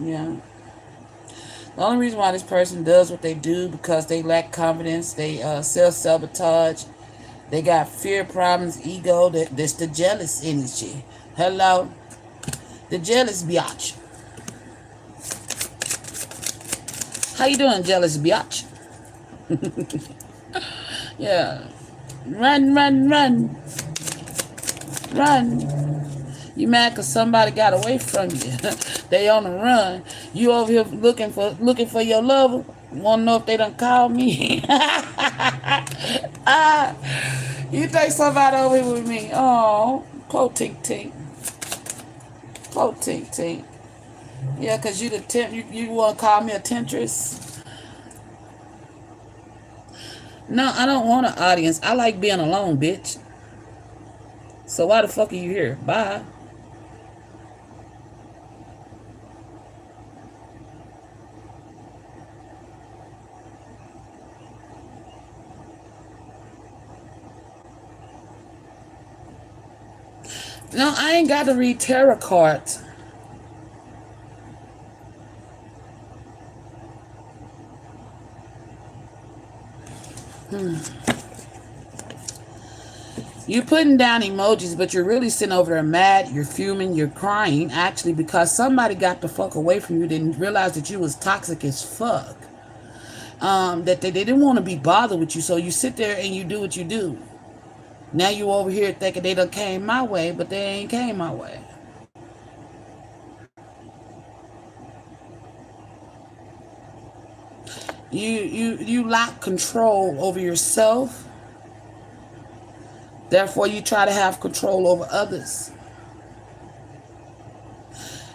[SPEAKER 1] Yeah. The only reason why this person does what they do because they lack confidence, they self-sabotage, they got fear problems, ego, that's the jealous energy. Hello? The jealous biatch. How you doing, jealous biatch? Yeah. Run, run, run, run. You mad because somebody got away from you. They on the run. You over here looking for your lover. Want to know if they done called me? You think somebody over here with me? Oh, po tink tink. Po tink tink. Yeah, because you want to call me a temptress? No, I don't want an audience. I like being alone, bitch. So why the fuck are you here? Bye. No, I ain't got to read tarot cards. You're putting down emojis, but you're really sitting over there mad, you're fuming, you're crying, actually, because somebody got the fuck away from you, didn't realize that you was toxic as fuck. That they didn't want to be bothered with you, so you sit there and you do what you do. Now you over here thinking they done came my way, but they ain't came my way. You lack control over yourself. Therefore, you try to have control over others.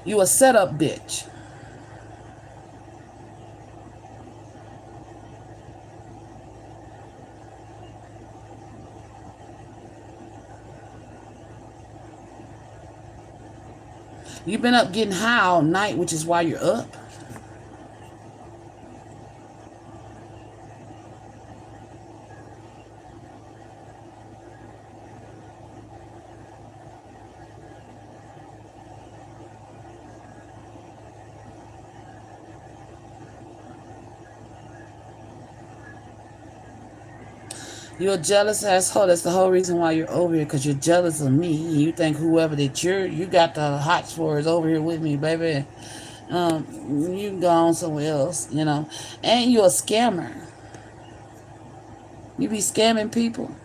[SPEAKER 1] You a setup bitch. You've been up getting high all night, which is why you're up. You're a jealous asshole. That's the whole reason why you're over here, because you're jealous of me. You think whoever that you got the hots for is over here with me, baby. You can go on somewhere else, you know. And you're a scammer. You be scamming people.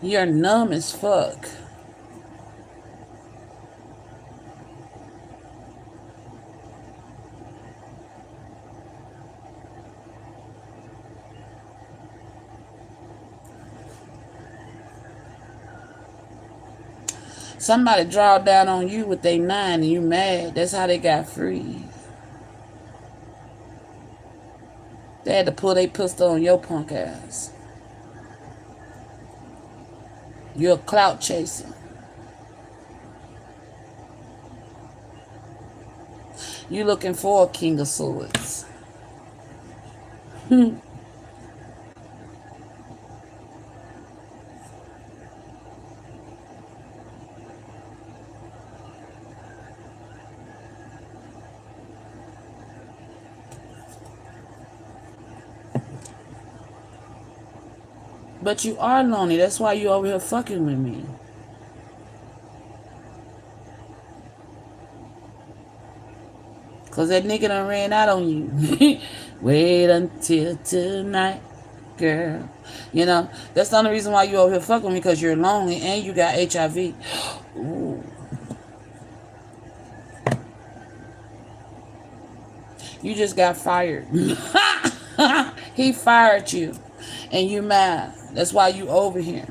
[SPEAKER 1] You're numb as fuck. Somebody draw down on you with their 9 and you mad. That's how they got free. They had to pull their pistol on your punk ass. You're a clout chaser. You looking for a king of swords. But you are lonely. That's why you over here fucking with me. Because that nigga done ran out on you. Wait until tonight, girl. You know, that's the only reason why you over here fucking with me, because you're lonely and you got HIV. Ooh. You just got fired. He fired you. And you mad. That's why you over here.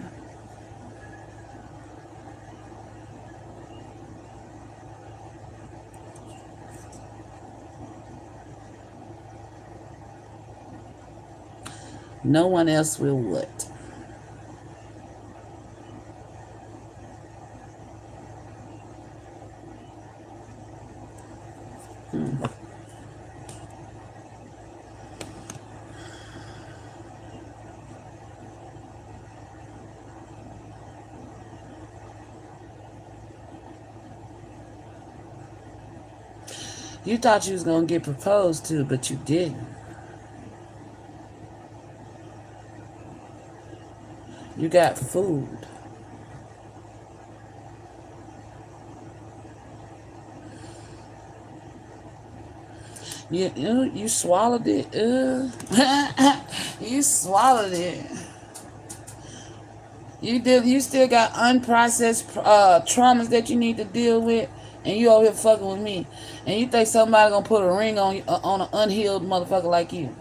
[SPEAKER 1] No one else will what? You thought you was going to get proposed to, but you didn't. You got food. You swallowed it. You swallowed it. You still got unprocessed traumas that you need to deal with, and you over here fucking with me, and you think somebody gonna put a ring on you, on an unhealed motherfucker like you?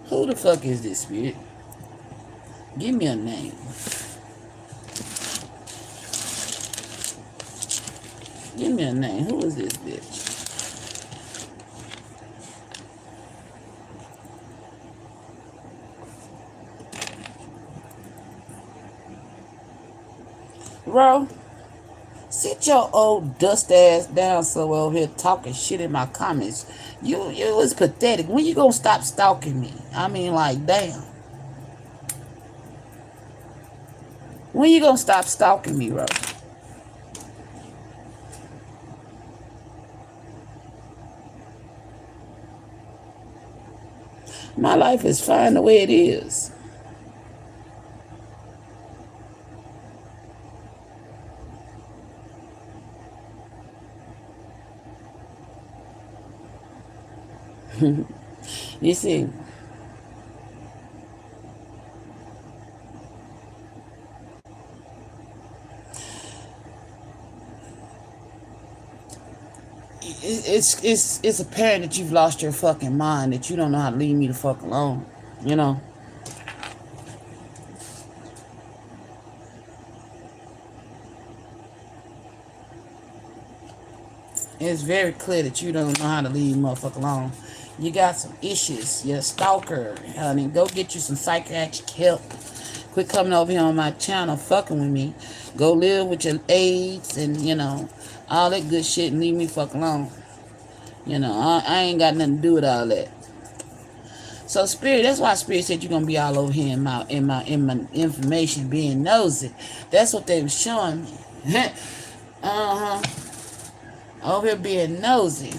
[SPEAKER 1] Who the fuck is this spirit? Give me a name. Give me a name. Who is this bitch? Bro, sit your old dust ass down somewhere over here talking shit in my comments. You was pathetic. When you gonna stop stalking me? I mean, like, damn. When you gonna stop stalking me, bro? My life is fine the way it is. You see, it's apparent that you've lost your fucking mind, that you don't know how to leave me the fuck alone. You know. It's very clear that you don't know how to leave motherfucker alone. You got some issues. You're a stalker, honey. Go get you some psychiatric help. Quit coming over here on my channel fucking with me. Go live with your AIDS and, all that good shit and leave me fuck alone. I ain't got nothing to do with all that. So Spirit, that's why Spirit said you're gonna be all over here in my information, being nosy. That's what they was showing me. Uh-huh. Over here being nosy.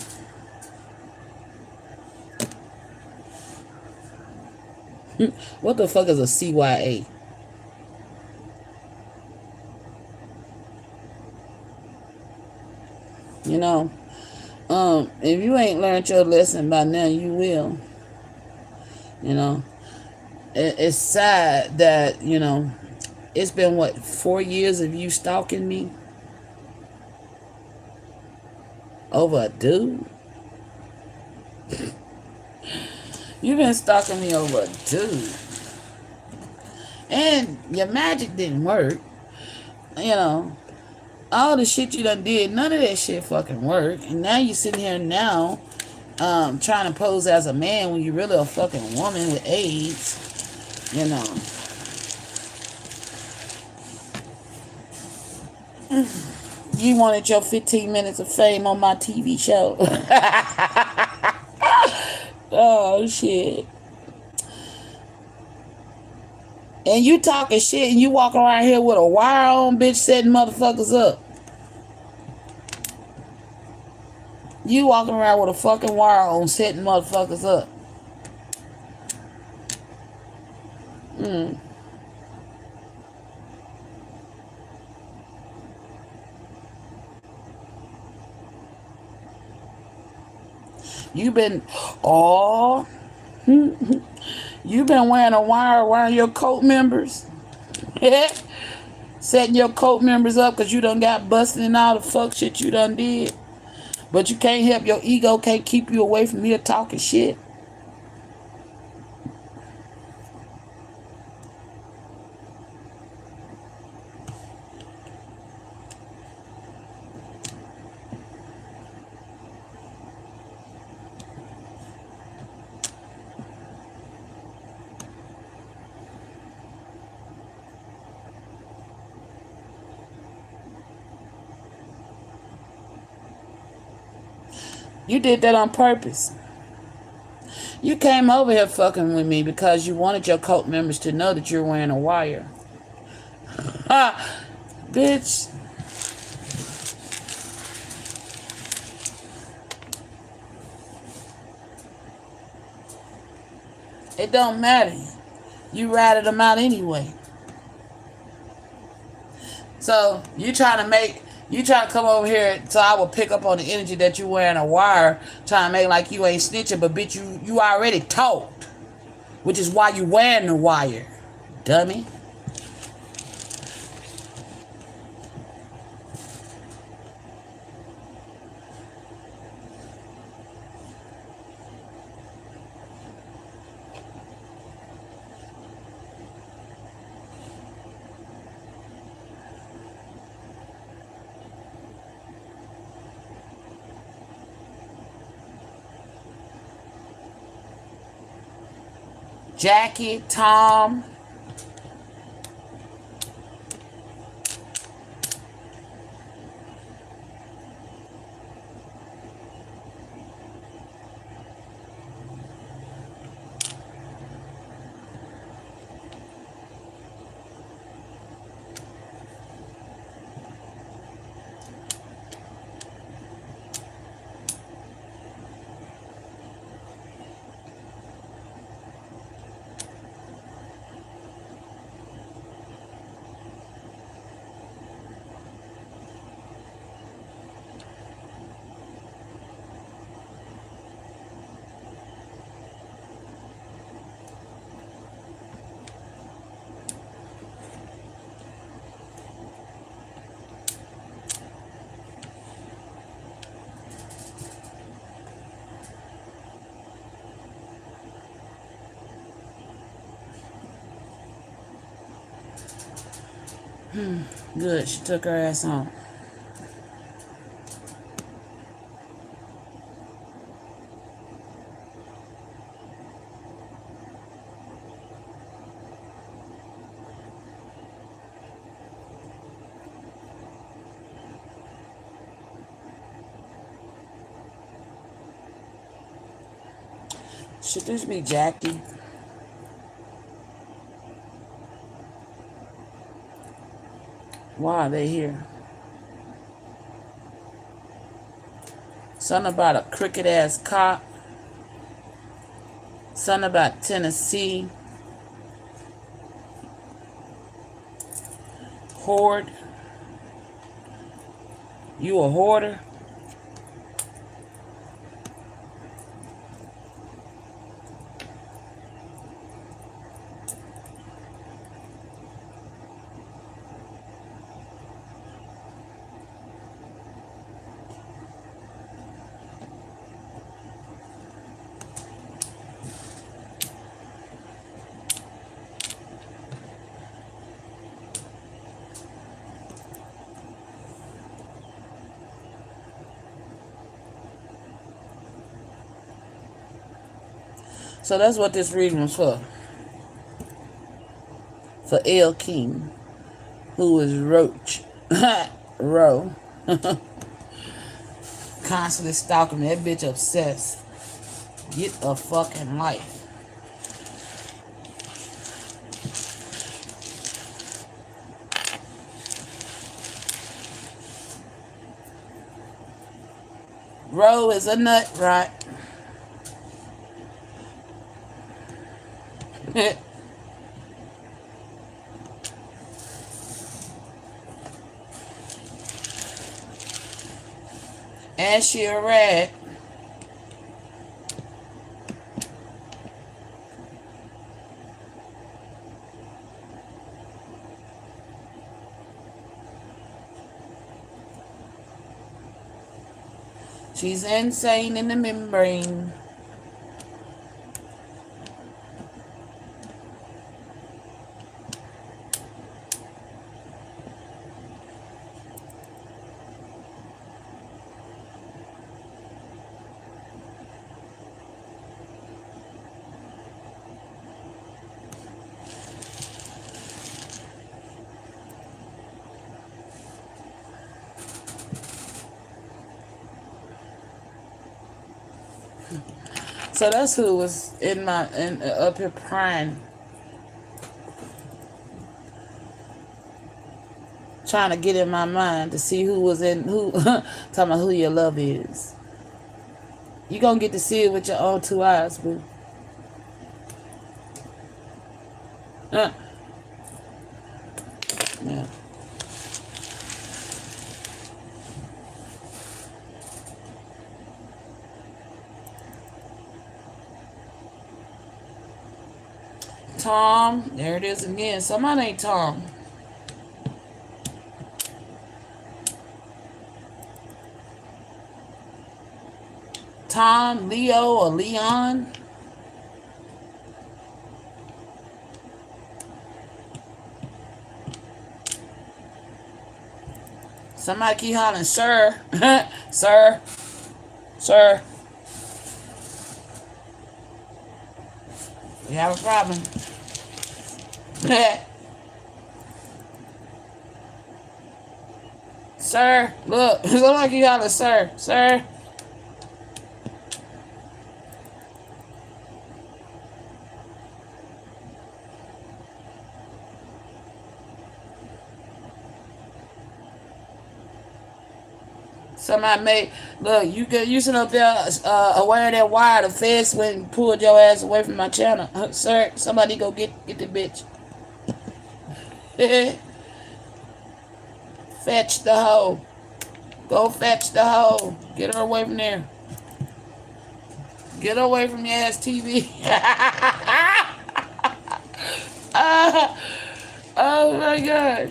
[SPEAKER 1] What the fuck is a CYA? If you ain't learned your lesson by now, you will. It's sad that, it's been, 4 years of you stalking me? Over a dude? You've been stalking me over a dude. And your magic didn't work. All the shit you done did, none of that shit fucking worked. And now you sitting here now trying to pose as a man when you're really a fucking woman with AIDS. You wanted your 15 minutes of fame on my TV show. Oh, shit. And you talking shit and you walking around here with a wire on, bitch, setting motherfuckers up. You walking around with a fucking wire on, setting motherfuckers up. You've been, you've been wearing a wire around your cult members. Setting your cult members up because you done got busted and all the fuck shit you done did. But you can't help your ego, can't keep you away from here talking shit. You did that on purpose. You came over here fucking with me because you wanted your cult members to know that you're wearing a wire. Ha! Bitch. It don't matter. You ratted them out anyway. So you trying to come over here so I will pick up on the energy that you wearing a wire, trying to make like you ain't snitching, but bitch, you already talked, which is why you wearing the wire, dummy. Jackie, Tom. Good, she took her ass home. Should this be Jackie? Why are they here? Something about a crooked ass cop. Something about Tennessee. Hoard. You a hoarder? So that's what this reading was for. For L. King, who is Roach. Roe. Constantly stalking me. That bitch obsessed. Get a fucking life. Roe is a nut, right? And she a rat. She's insane in the membrane. So that's who was up here prying, trying to get in my mind to see who was in who. Talking about who your love is. You gonna get to see it with your own two eyes, boo. Yeah. Tom, there it is again. Somebody ain't Tom. Tom, Leo, or Leon. Somebody keep hollering, sir, sir, sir. We have a problem. Sir, look, somebody keep hollering, sir, sir. Somebody made look. You sit up there aware of that wire. The feds went and pulled your ass away from my channel, sir. Somebody go get the bitch. Fetch the hoe. Go fetch the hoe. Get her away from there. Get her away from your ass TV. Oh my gosh.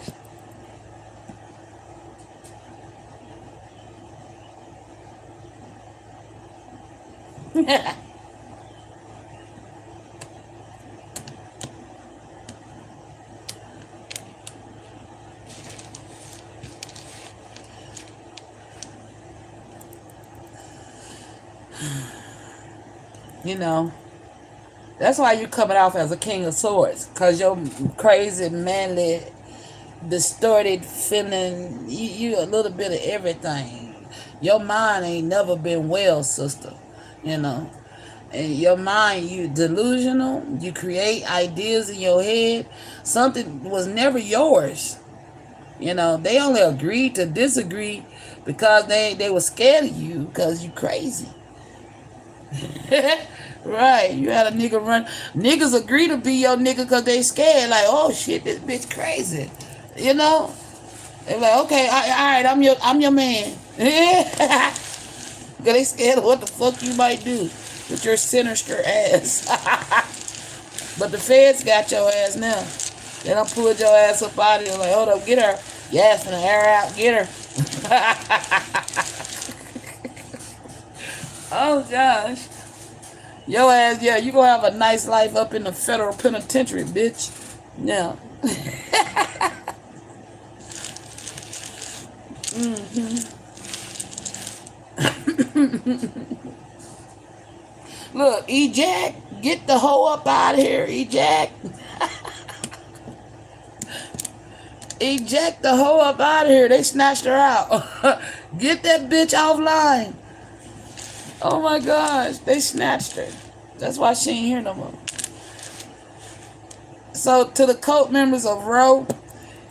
[SPEAKER 1] You know, that's why you coming off as a king of swords, cause your crazy, manly, distorted feeling. You a little bit of everything. Your mind ain't never been well, sister. You know, and your mind, you delusional. You create ideas in your head. Something was never yours. You know, they only agreed to disagree because they were scared of you because you crazy. Right, you had a nigga run. Niggas agree to be your nigga because they scared. Like, oh shit, this bitch crazy. You know, they're like, okay, all right, I'm your man. Because they scared of what the fuck you might do with your sinister ass. But the feds got your ass now. They done pulled your ass up out of here. Like, hold up, get her. Yeah, finna air out, get her. Oh gosh. Your ass, yeah, you gonna have a nice life up in the federal penitentiary, bitch. Yeah. Look, eject, get the hoe up out of here, eject. Eject the hoe up out of here. They snatched her out. Get that bitch offline. Oh my gosh, they snatched her. That's why she ain't here no more. So to the cult members of Roe,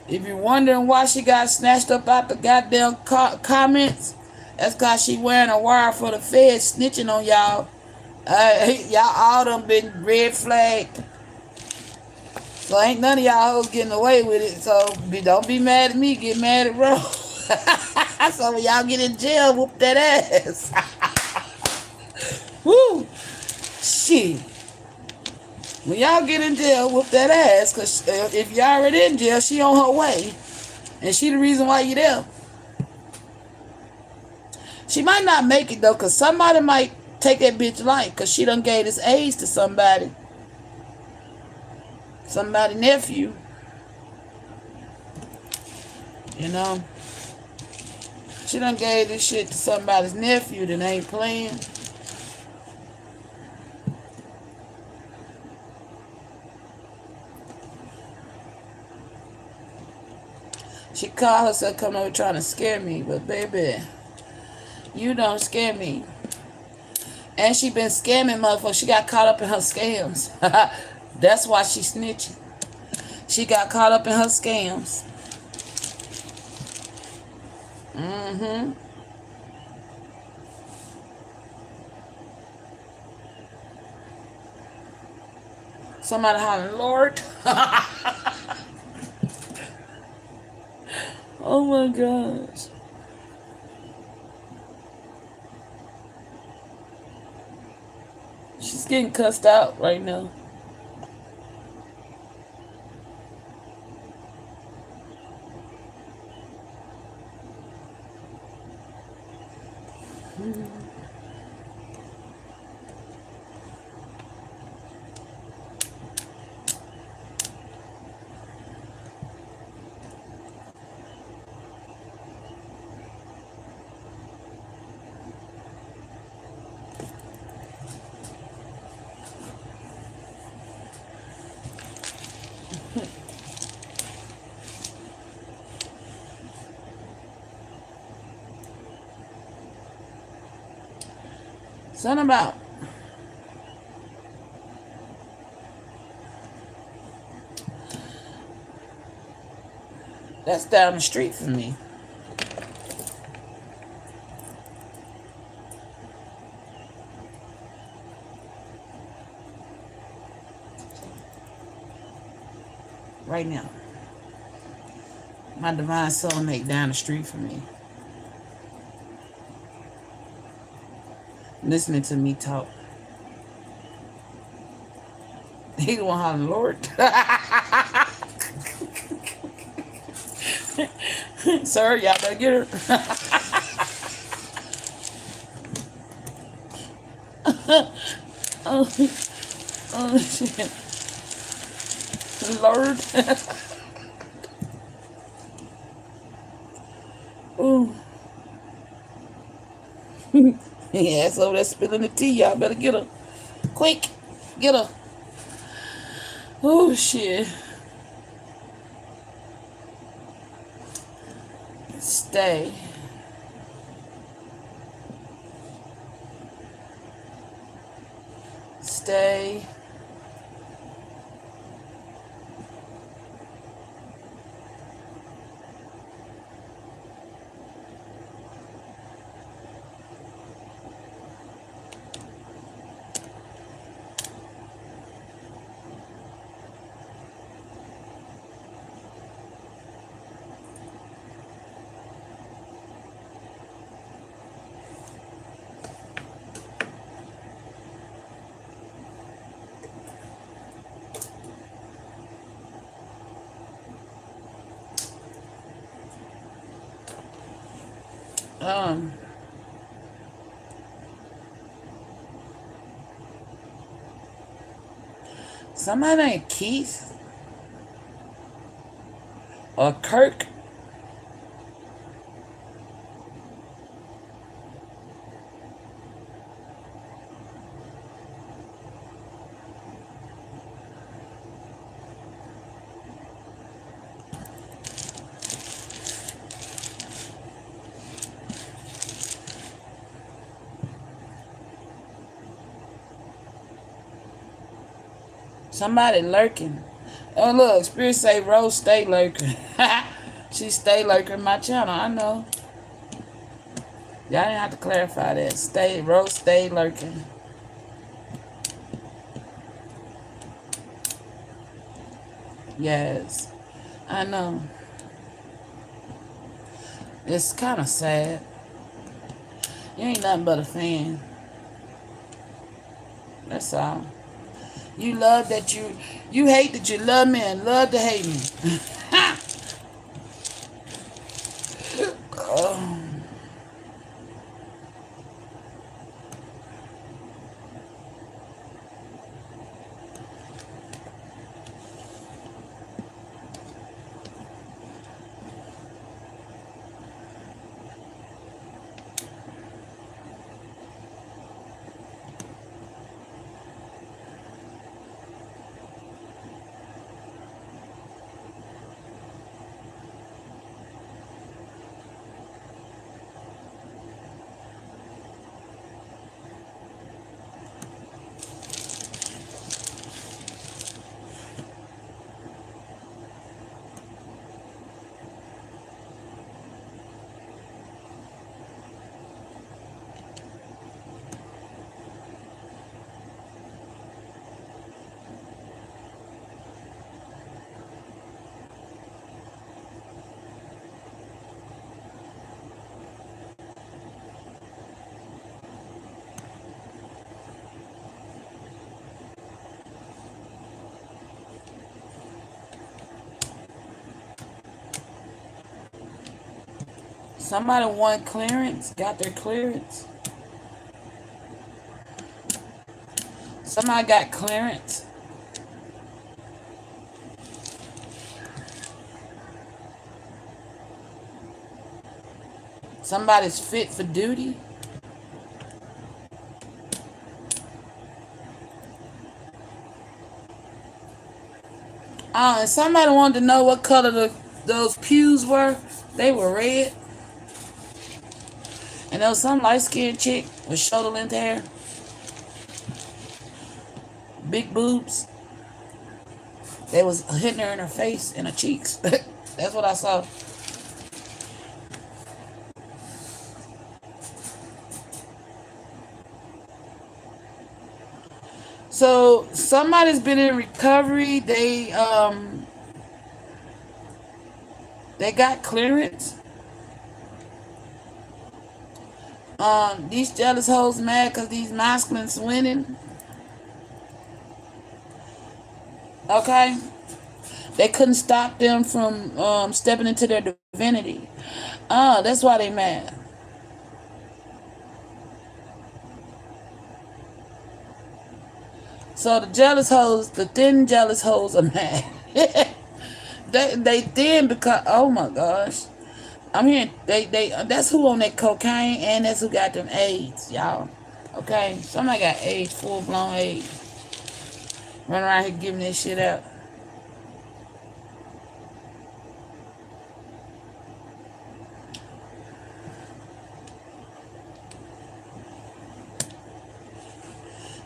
[SPEAKER 1] if you're wondering why she got snatched up out the goddamn comments, that's cause she wearing a wire for the feds snitching on y'all. Y'all all done been red flagged. So ain't none of y'all hoes getting away with it. So don't be mad at me, get mad at Roe. So when y'all get in jail, whoop that ass. Woo! Shit. When y'all get in jail, whoop that ass. Because if you already in jail, she on her way. And she the reason why you there. She might not make it, though, because somebody might take that bitch life. Because she done gave this AIDS to somebody. Somebody nephew. You know? She done gave this shit to somebody's nephew that ain't playing. She called herself coming over trying to scare me, but baby, you don't scare me. And she been scamming motherfuckers. She got caught up in her scams. That's why she snitching. She got caught up in her scams. Mm-hmm. Somebody hollering, Lord. Oh my gosh. She's getting cussed out right now. Something about that's down the street from me. Right now. My divine soulmate down the street from me. Listening to me talk. He the one hollering, Lord. Sir, y'all better get her. Oh, oh shit. Lord. Oh. Yeah, so that's spilling the tea. Y'all better get her. Quick. Get her. Oh shit. Stay. Stay. Um, Somebody named Keith or Kirk. Somebody lurking. Oh look, Spirit say Rose stay lurking. She stay lurking my channel. I know. Y'all didn't have to clarify that. Rose stay lurking. Yes. I know. It's kind of sad. You ain't nothing but a fan. That's all. You love that you hate that you love me and love to hate me. Oh. Somebody won clearance, got their clearance. Somebody got clearance. Somebody's fit for duty. And somebody wanted to know what color those pews were. They were red. And there was some light-skinned chick with shoulder-length hair. Big boobs. They was hitting her in her face and her cheeks. That's what I saw. So somebody's been in recovery. They got clearance. These jealous hoes mad because these masculines winning. Okay? They couldn't stop them from stepping into their divinity. That's why they mad. So the jealous hoes, the thin jealous hoes are mad. they thin because, oh my gosh. I'm hearing that's who on that cocaine and that's who got them AIDS, y'all. Okay? Somebody got AIDS, full blown AIDS. Run around here giving this shit out.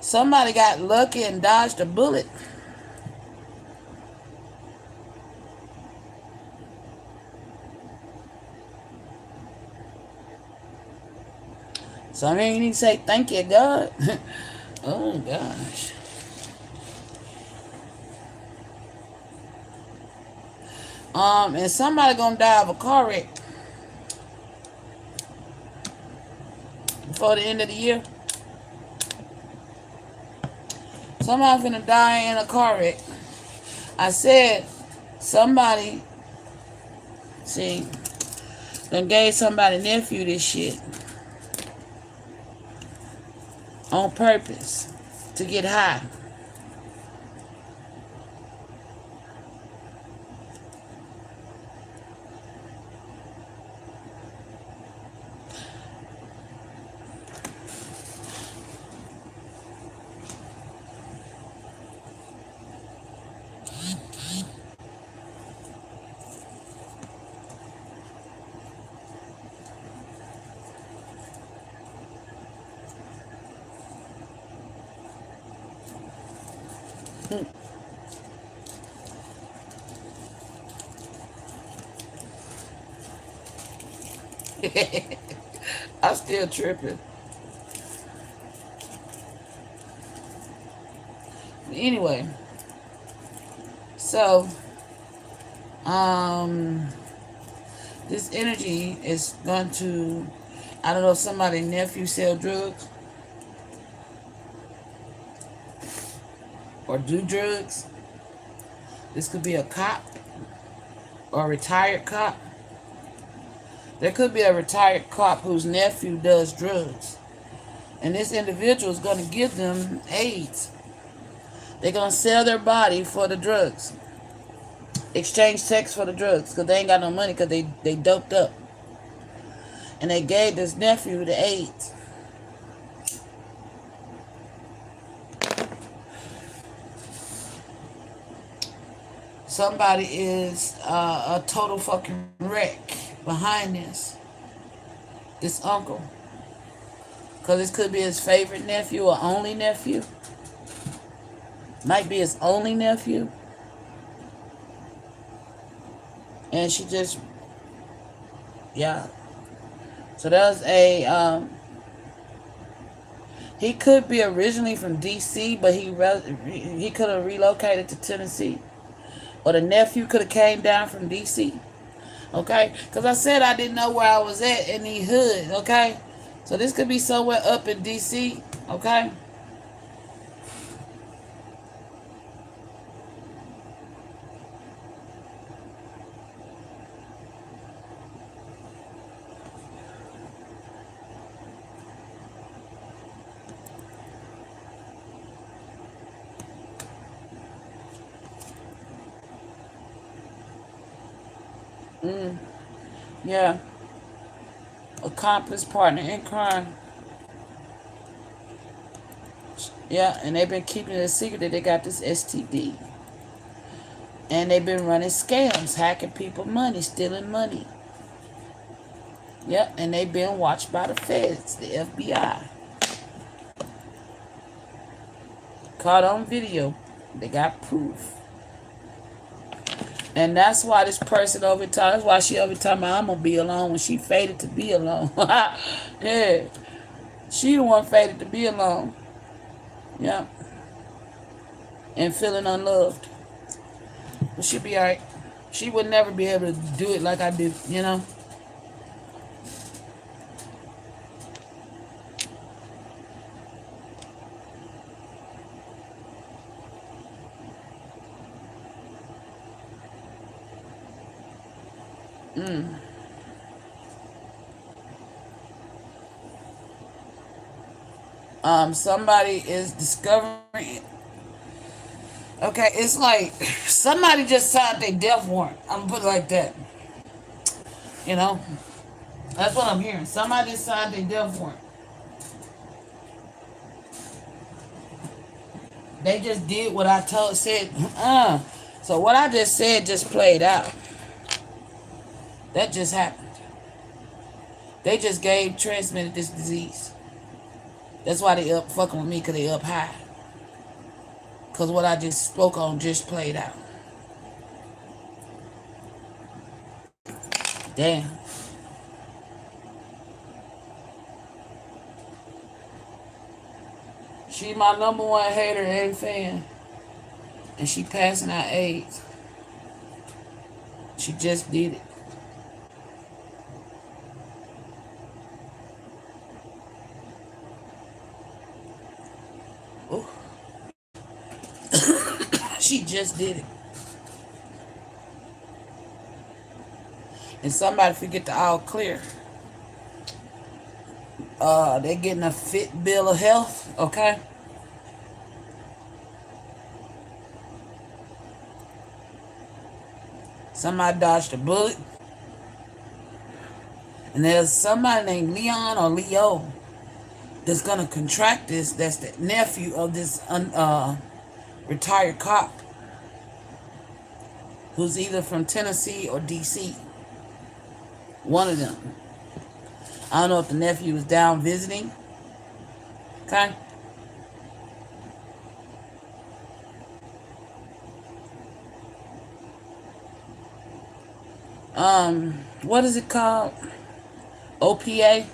[SPEAKER 1] Somebody got lucky and dodged a bullet. So I mean, you need to say thank you, God. Oh gosh. And somebody gonna die of a car wreck before the end of the year. Somebody's gonna die in a car wreck. I said somebody, see, done gave somebody nephew this shit on purpose to get high. I'm still tripping. Anyway, so this energy is going to, I don't know if somebody's nephew sell drugs or do drugs. This could be a cop or a retired cop. There could be a retired cop whose nephew does drugs. And this individual is going to give them AIDS. They're going to sell their body for the drugs. Exchange sex for the drugs because they ain't got no money because they doped up. And they gave this nephew the AIDS. Somebody is a total fucking wreck behind this. This uncle. Because this could be his favorite nephew or only nephew. Might be his only nephew. And she just, yeah. So that was he could be originally from D.C., but he could have relocated to Tennessee. Or the nephew could have came down from D.C. Okay? Because I said I didn't know where I was at in the hood. Okay? So this could be somewhere up in D.C. Okay? Yeah. Accomplice partner in crime. Yeah, and they've been keeping it a secret that they got this STD. And they've been running scams, hacking people money, stealing money. Yep, and they've been watched by the feds, the FBI. Caught on video. They got proof. And that's why this person over time, that's why she over time, I'm going to be alone when she faded to be alone. Yeah. She the one faded to be alone. Yeah. And feeling unloved. But she'll be alright. She would never be able to do it like I do, you know? Somebody is discovering. Okay, it's like somebody just signed their death warrant. I'm gonna put it like that. You know, that's what I'm hearing. Somebody signed their death warrant. They just did what I said. So what I just said just played out. That just happened. They just transmitted this disease. That's why they up fucking with me, because they up high. Because what I just spoke on just played out. Damn. She my number one hater and fan. And she passing out AIDS. She just did it. Ooh. She just did it. And somebody forget the all clear. They getting a fit bill of health, okay? Somebody dodged a bullet. And there's somebody named Leon or Leo that's gonna contract this. That's the nephew of this retired cop who's either from Tennessee or DC. One of them. I don't know if the nephew was down visiting. Okay. What is it called? OPA?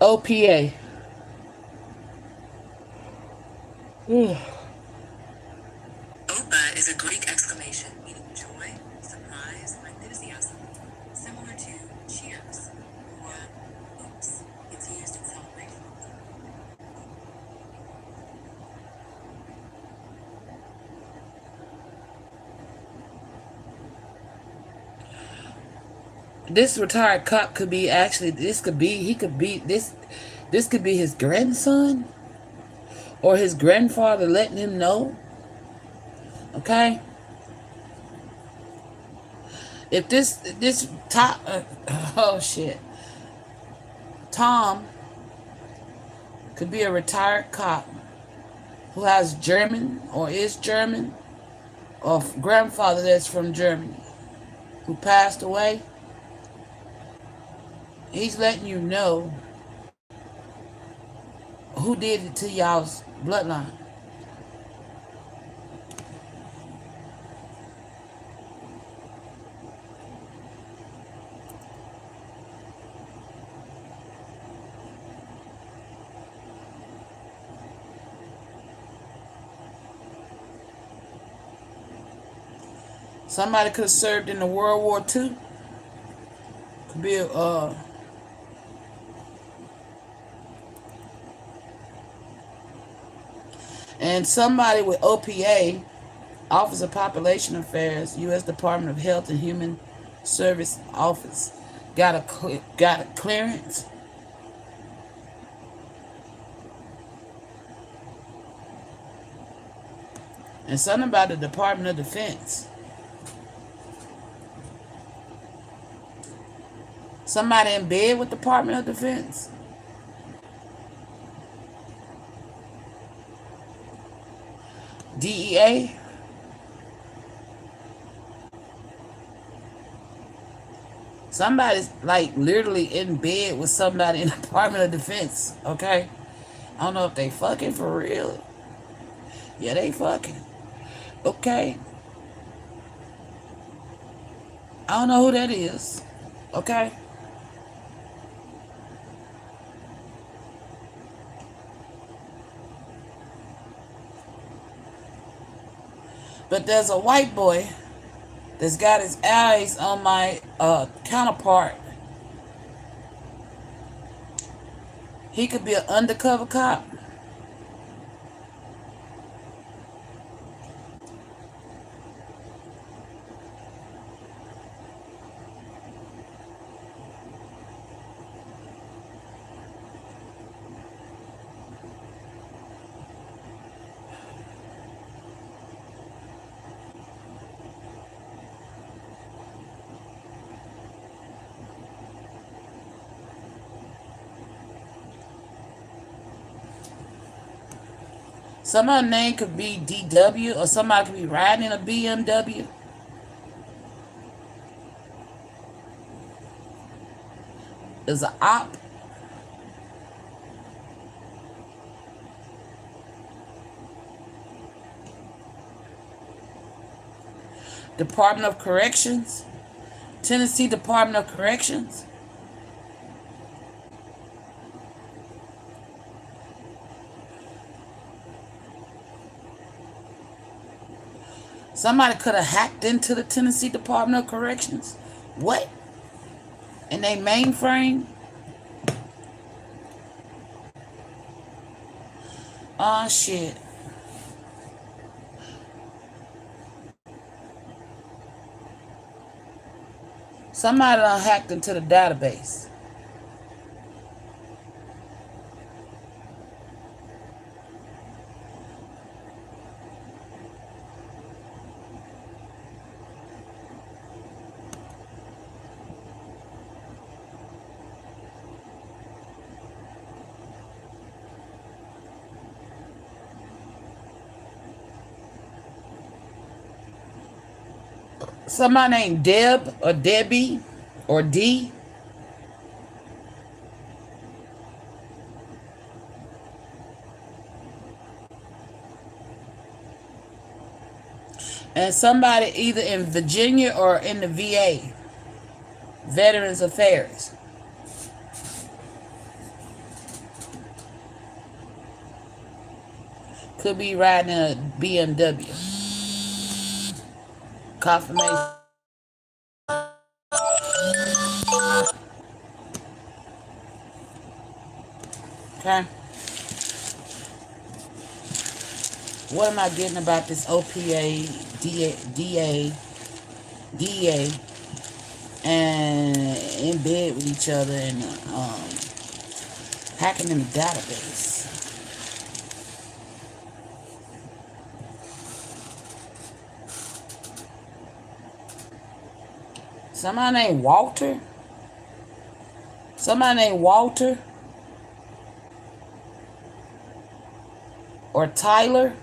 [SPEAKER 1] OPA. Opa is a Greek exclamation meaning joy, surprise, or enthusiasm, similar to cheers or oops. It's used in celebration. This retired cop could be actually, this could be his grandson or his grandfather letting him know. Okay? If this top, oh shit, Tom could be a retired cop who has German or is German or grandfather that's from Germany who passed away. He's letting you know who did it to y'all's bloodline. Somebody could have served in the World War II. Could be and somebody with OPA Office of Population Affairs, U.S. Department of Health and Human Service Office. Got a clearance. And something about the Department of Defense. Somebody in bed with the Department of Defense. DEA. Somebody's like literally in bed with somebody in the Department of Defense. Okay? I don't know if they fucking for real. Yeah, they fucking. Okay. I don't know who that is. Okay? But there's a white boy that's got his eyes on my counterpart. He could be an undercover cop. Somebody's name could be DW, or somebody could be riding in a BMW. There's an op. Department of Corrections. Tennessee Department of Corrections. Somebody could have hacked into the Tennessee Department of Corrections. What? In their mainframe? Oh, shit. Somebody done hacked into the database. Somebody named Deb or Debbie or D. And somebody either in Virginia or in the VA, Veterans Affairs. Could be riding in a BMW. Confirmation. Okay. What am I getting about this OPA, DA, and in bed with each other and hacking in the database? Somebody named Walter? Somebody named Walter? Or Tyler?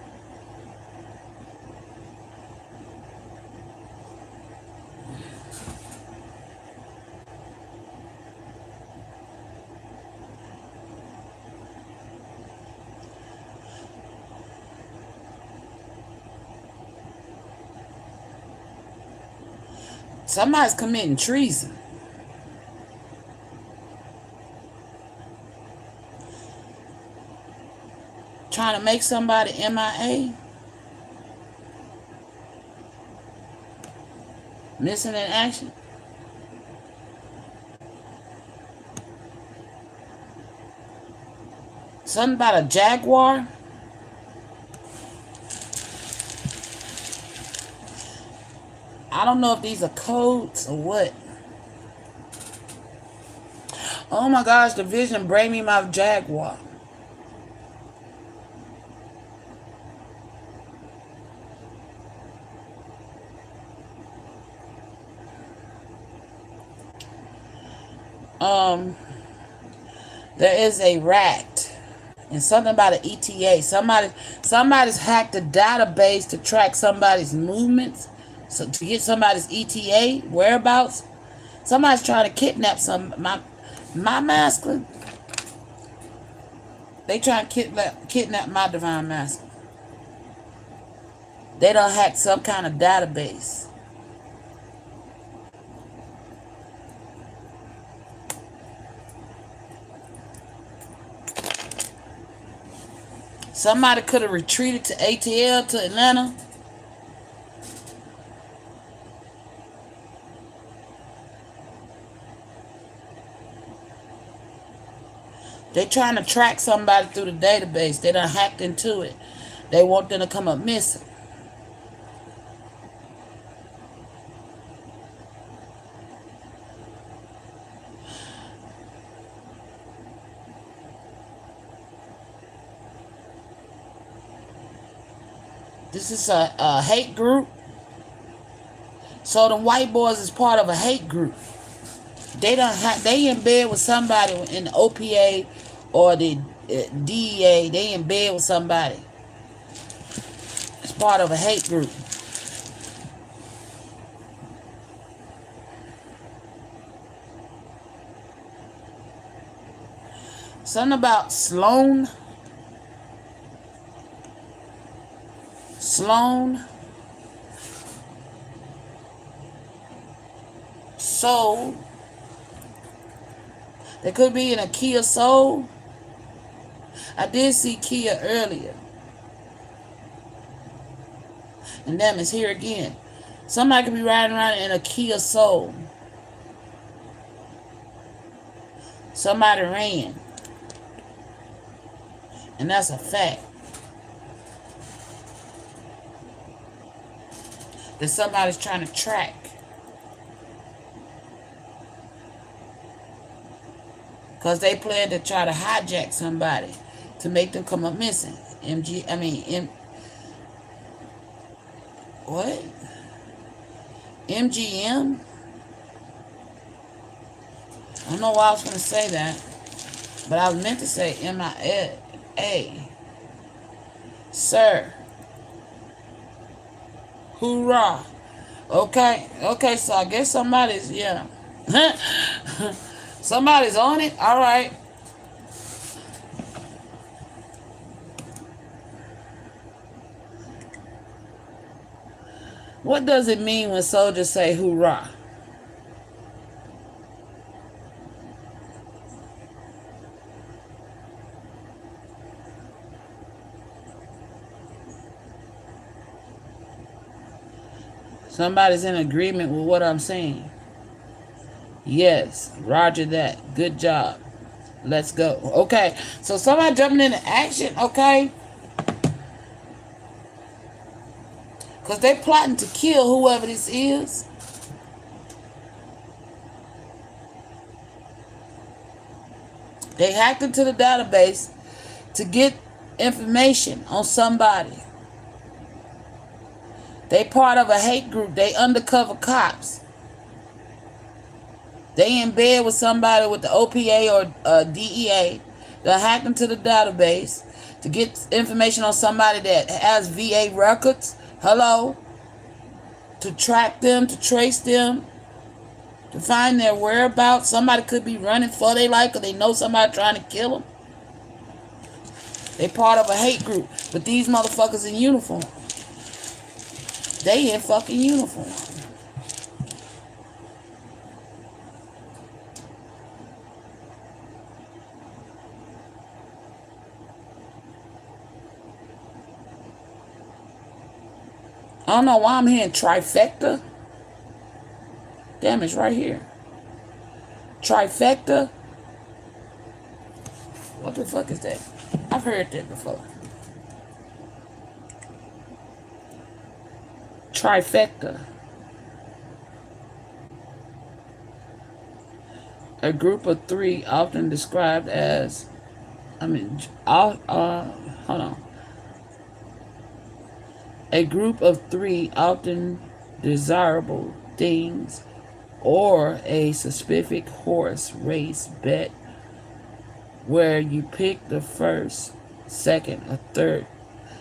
[SPEAKER 1] Somebody's committing treason. Trying to make somebody MIA. Missing in action. Something about a Jaguar. don't know if these are codes or what. Oh my gosh, the vision, bring me my Jaguar. There is a rat and something about an ETA. Somebody's hacked the database to track somebody's movements, so to get somebody's ETA whereabouts. Somebody's trying to kidnap my masculine. They trying to kidnap my divine masculine. They done hacked some kind of database. Somebody could have retreated to ATL, to Atlanta. They trying to track somebody through the database. They done hacked into it. They want them to come up missing. This is a hate group. So the white boys is part of a hate group. They in bed with somebody in the OPA or the DEA. They in bed with somebody. It's part of a hate group. Something about Sloan. Soul. There could be in a Kia Soul. I did see Kia earlier. And them is here again. Somebody could be riding around in a Kia Soul. Somebody ran. And that's a fact. That somebody's trying to track. Because they plan to try to hijack somebody to make them come up missing. What? MGM? I don't know why I was going to say that. But I was meant to say MIA. Sir. Hoorah. Okay, so I guess somebody's, yeah. Somebody's on it? All right. What does it mean when soldiers say hoorah? Somebody's in agreement with what I'm saying. Yes, roger that. Good job. Let's go. Okay, so somebody jumping into action, okay? Because they plotting to kill whoever this is. They hacked into the database to get information on somebody. They part of a hate group. They undercover cops. They in bed with somebody with the OPA or DEA. They hacked into the database to get information on somebody that has VA records. Hello? To track them, to trace them, to find their whereabouts. Somebody could be running for their life because they know somebody trying to kill them. They part of a hate group. But these motherfuckers in uniform. They in fucking uniform. I don't know why I'm hearing trifecta. Damn, it's right here. Trifecta. What the fuck is that? I've heard that before. Trifecta. A group of three, often described as, hold on. A group of three, often desirable things, or a specific horse race bet where you pick the first, second, or third.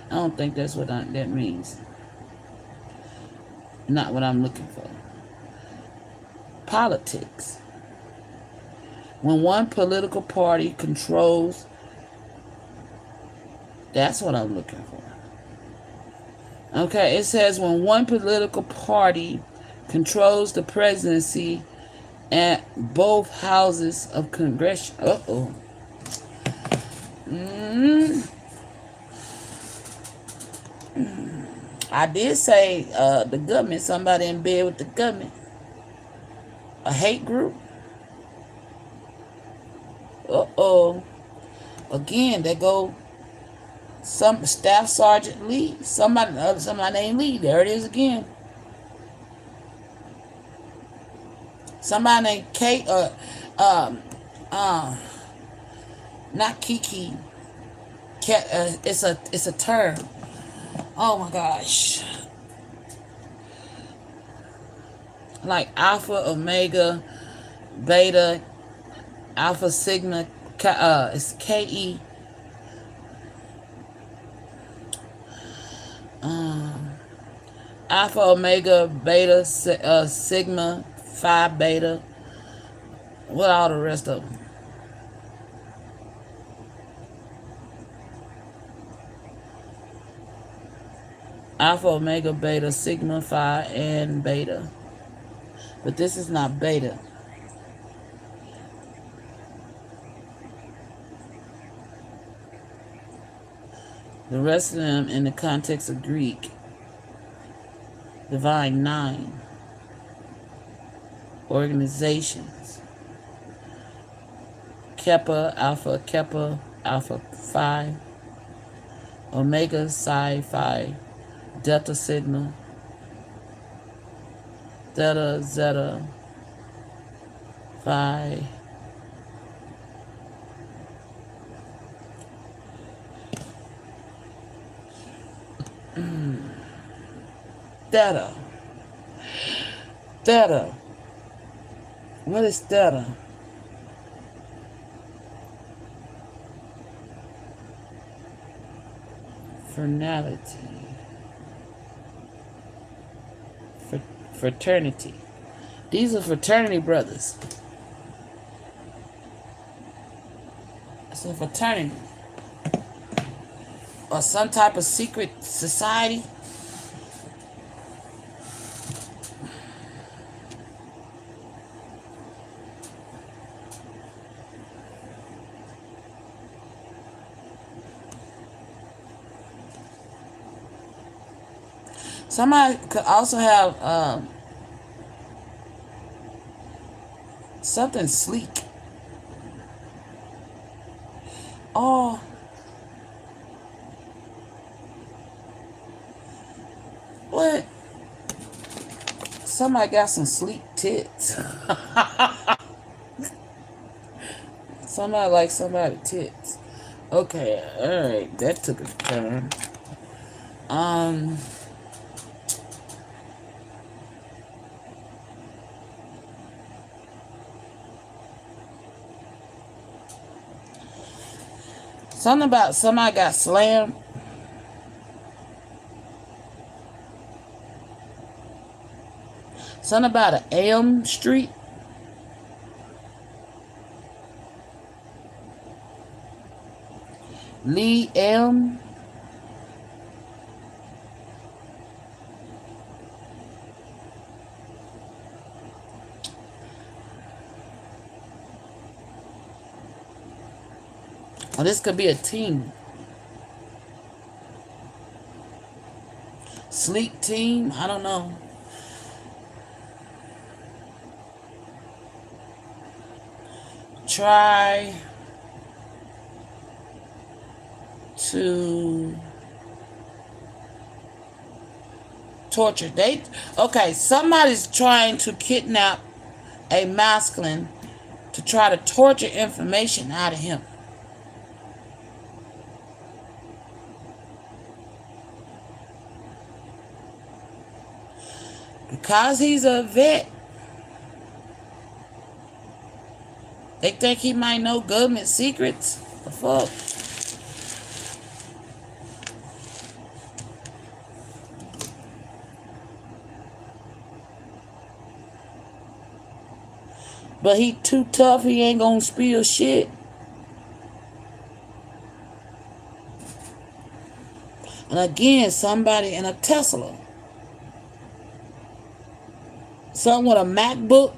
[SPEAKER 1] I don't think that's what that means. Not what I'm looking for. Politics. When one political party controls, that's what I'm looking for. Okay, it says when one political party controls the presidency at both houses of Congress. I did say the government, somebody in bed with the government. A hate group. Again, they go some Staff Sergeant Lee. Somebody named Lee. There it is again. Somebody named Kate not Kiki. It's a term. Oh my gosh. Like Alpha, Omega, Beta, Alpha, Sigma, it's KE. Alpha, Omega, Beta, Sigma, Phi, Beta. What all the rest of them? Alpha, Omega, Beta, Sigma, Phi, and Beta. But this is not Beta. The rest of them in the context of Greek. Divine Nine. Organizations. Kappa, Alpha, Phi. Omega, Psi, Phi. Delta, Sigma. Theta, Zeta. Phi. Theta. Theta. What is theta? Fraternity. Fraternity. These are fraternity brothers. It's a fraternity. Or some type of secret society. Somebody could also have something sleek. Oh, what? Somebody got some sleek tits. Somebody like somebody tits. Okay, alright, that took a turn. Something about somebody got slammed. Something about an Elm Street. Lee Elm. Oh, this could be a team. Sleek team? I don't know. Try to torture. Okay, somebody's trying to kidnap a masculine to try to torture information out of him. Because he's a vet, they think he might know government secrets. The fuck? But he too tough, he ain't gonna spill shit. And again, somebody in a Tesla, someone with a MacBook,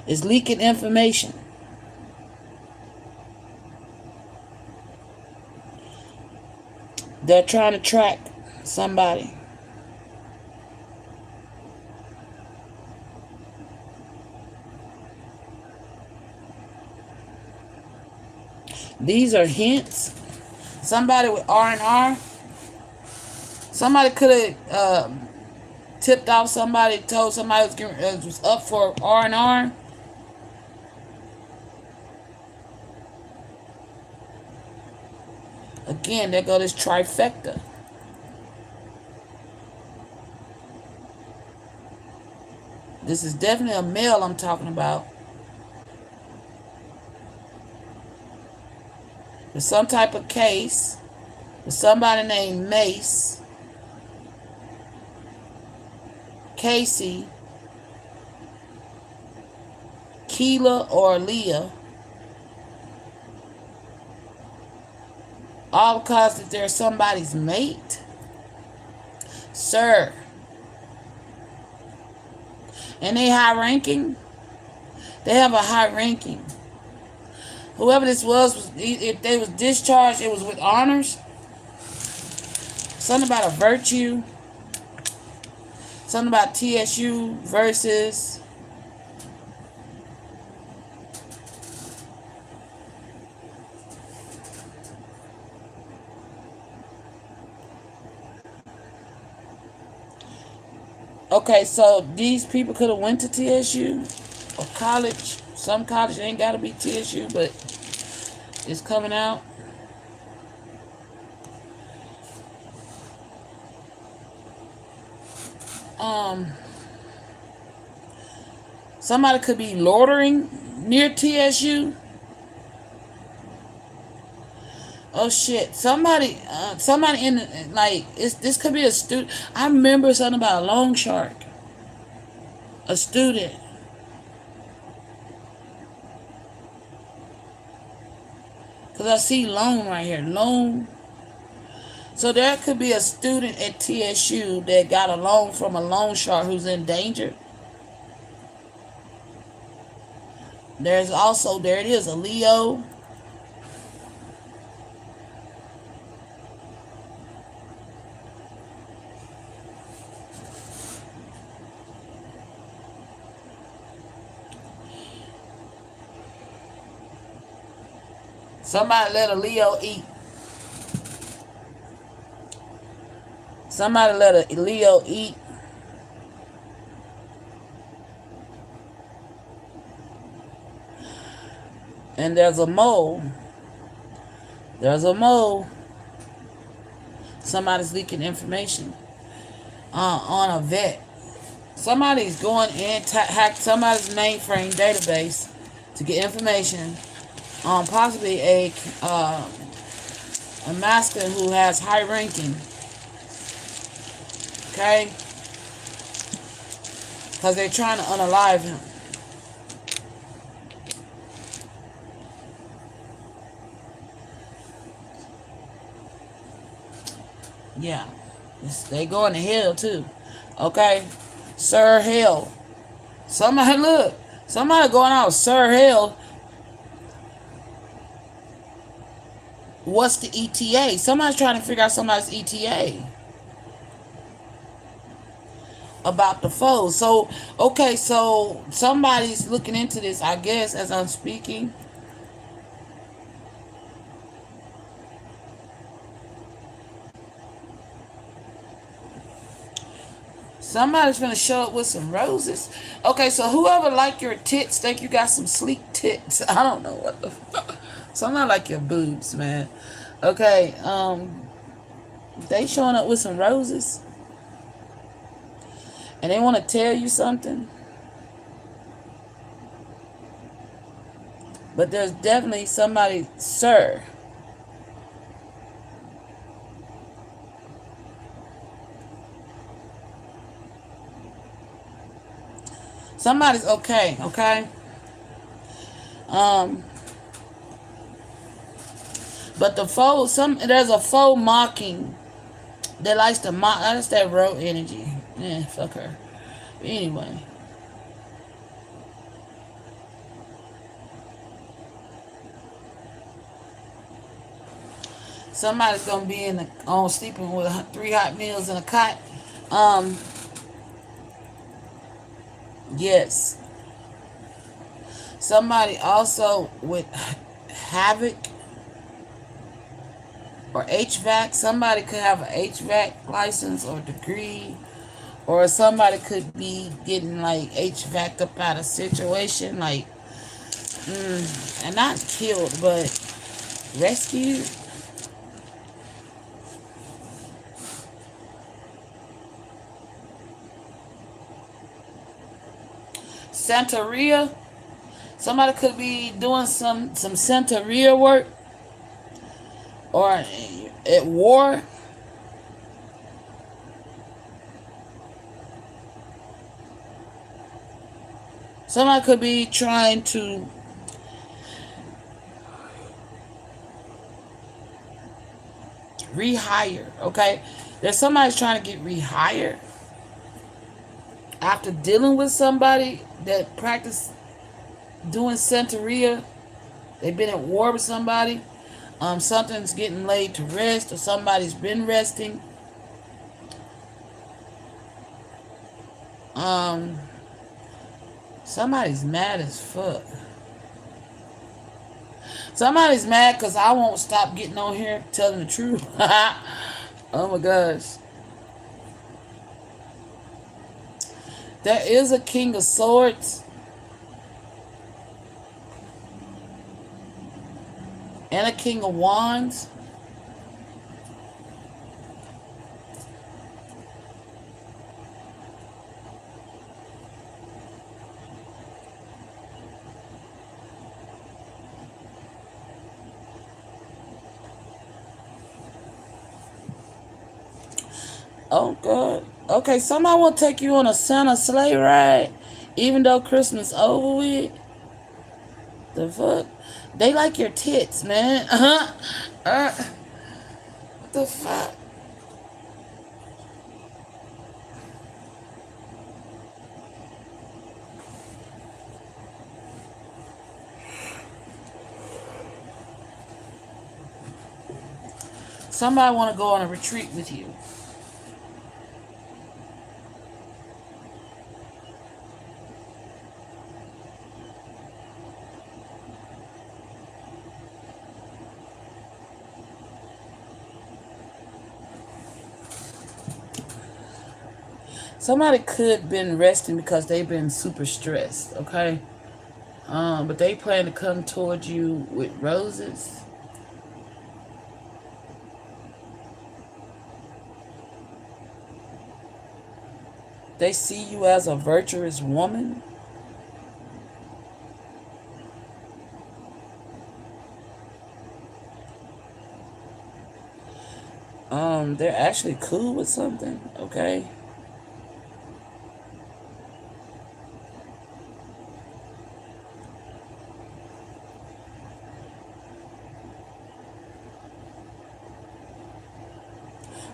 [SPEAKER 1] is leaking information. They're trying to track somebody. These are hints. Somebody with R&R. Somebody could have tipped off somebody, told somebody was up for R&R. Again, there go this trifecta. This is definitely a male I'm talking about. There's some type of case with somebody named Mace, Casey, Keela or Leah, all because that they're somebody's mate. Sir. And they high ranking. They have a high ranking. Whoever this was, if they was discharged, it was with honors. Something about a virtue. Something about TSU versus. Okay, so these people could have went to TSU or college. Some college ain't got to be TSU, but it's coming out. Somebody could be loitering near TSU. Oh shit! Somebody in like this could be a student. I remember something about a loan shark. A student. Cause I see loan right here. Loan. So there could be a student at TSU that got a loan from a loan shark who's in danger. There's also, there it is, a Leo. Somebody let a Leo eat. Somebody let a Leo eat. And there's a mole. There's a mole. Somebody's leaking information on a vet. Somebody's going in, hack somebody's mainframe database to get information on possibly a masculine who has high ranking. Okay? Because they're trying to unalive him. Yeah. They going to hell too. Okay? Sir Hell. Somebody look. Somebody going out, Sir Hell. What's the ETA? Somebody's trying to figure out somebody's ETA. About the foes. So, okay, so somebody's looking into this, I guess, as I'm speaking. Somebody's gonna show up with some roses. Okay, so whoever like your tits think you got some sleek tits. I don't know what the fuck. Somebody like your boobs, man. Okay, they showing up with some roses and they want to tell you something. But there's definitely somebody, sir. Somebody's okay, okay? Um, but the faux, there's a faux mocking that likes to mock. That's that road energy. Yeah, fuck her. But anyway. Somebody's gonna be on sleeping with 3 hot meals in a cot. Um, yes. Somebody also with havoc or HVAC. Somebody could have an HVAC license or degree, or somebody could be getting like HVAC'd up out of situation, like, and not killed, but rescued. Santeria. Somebody could be doing some Santeria work, or at war. Somebody could be trying to rehire. Okay, there's somebody's trying to get rehired after dealing with somebody that practiced doing Santeria. They've been at war with somebody. Something's getting laid to rest, or somebody's been resting. Somebody's mad as fuck. Somebody's mad because I won't stop getting on here telling the truth. Oh my gosh. There is a King of Swords and a King of Wands. Oh God. Okay, somebody will take you on a Santa sleigh ride, even though Christmas over with. The fuck? They like your tits, man. What the fuck? Somebody want to go on a retreat with you. Somebody could been resting because they've been super stressed, okay? But they plan to come towards you with roses. They see you as a virtuous woman. They're actually cool with something, okay?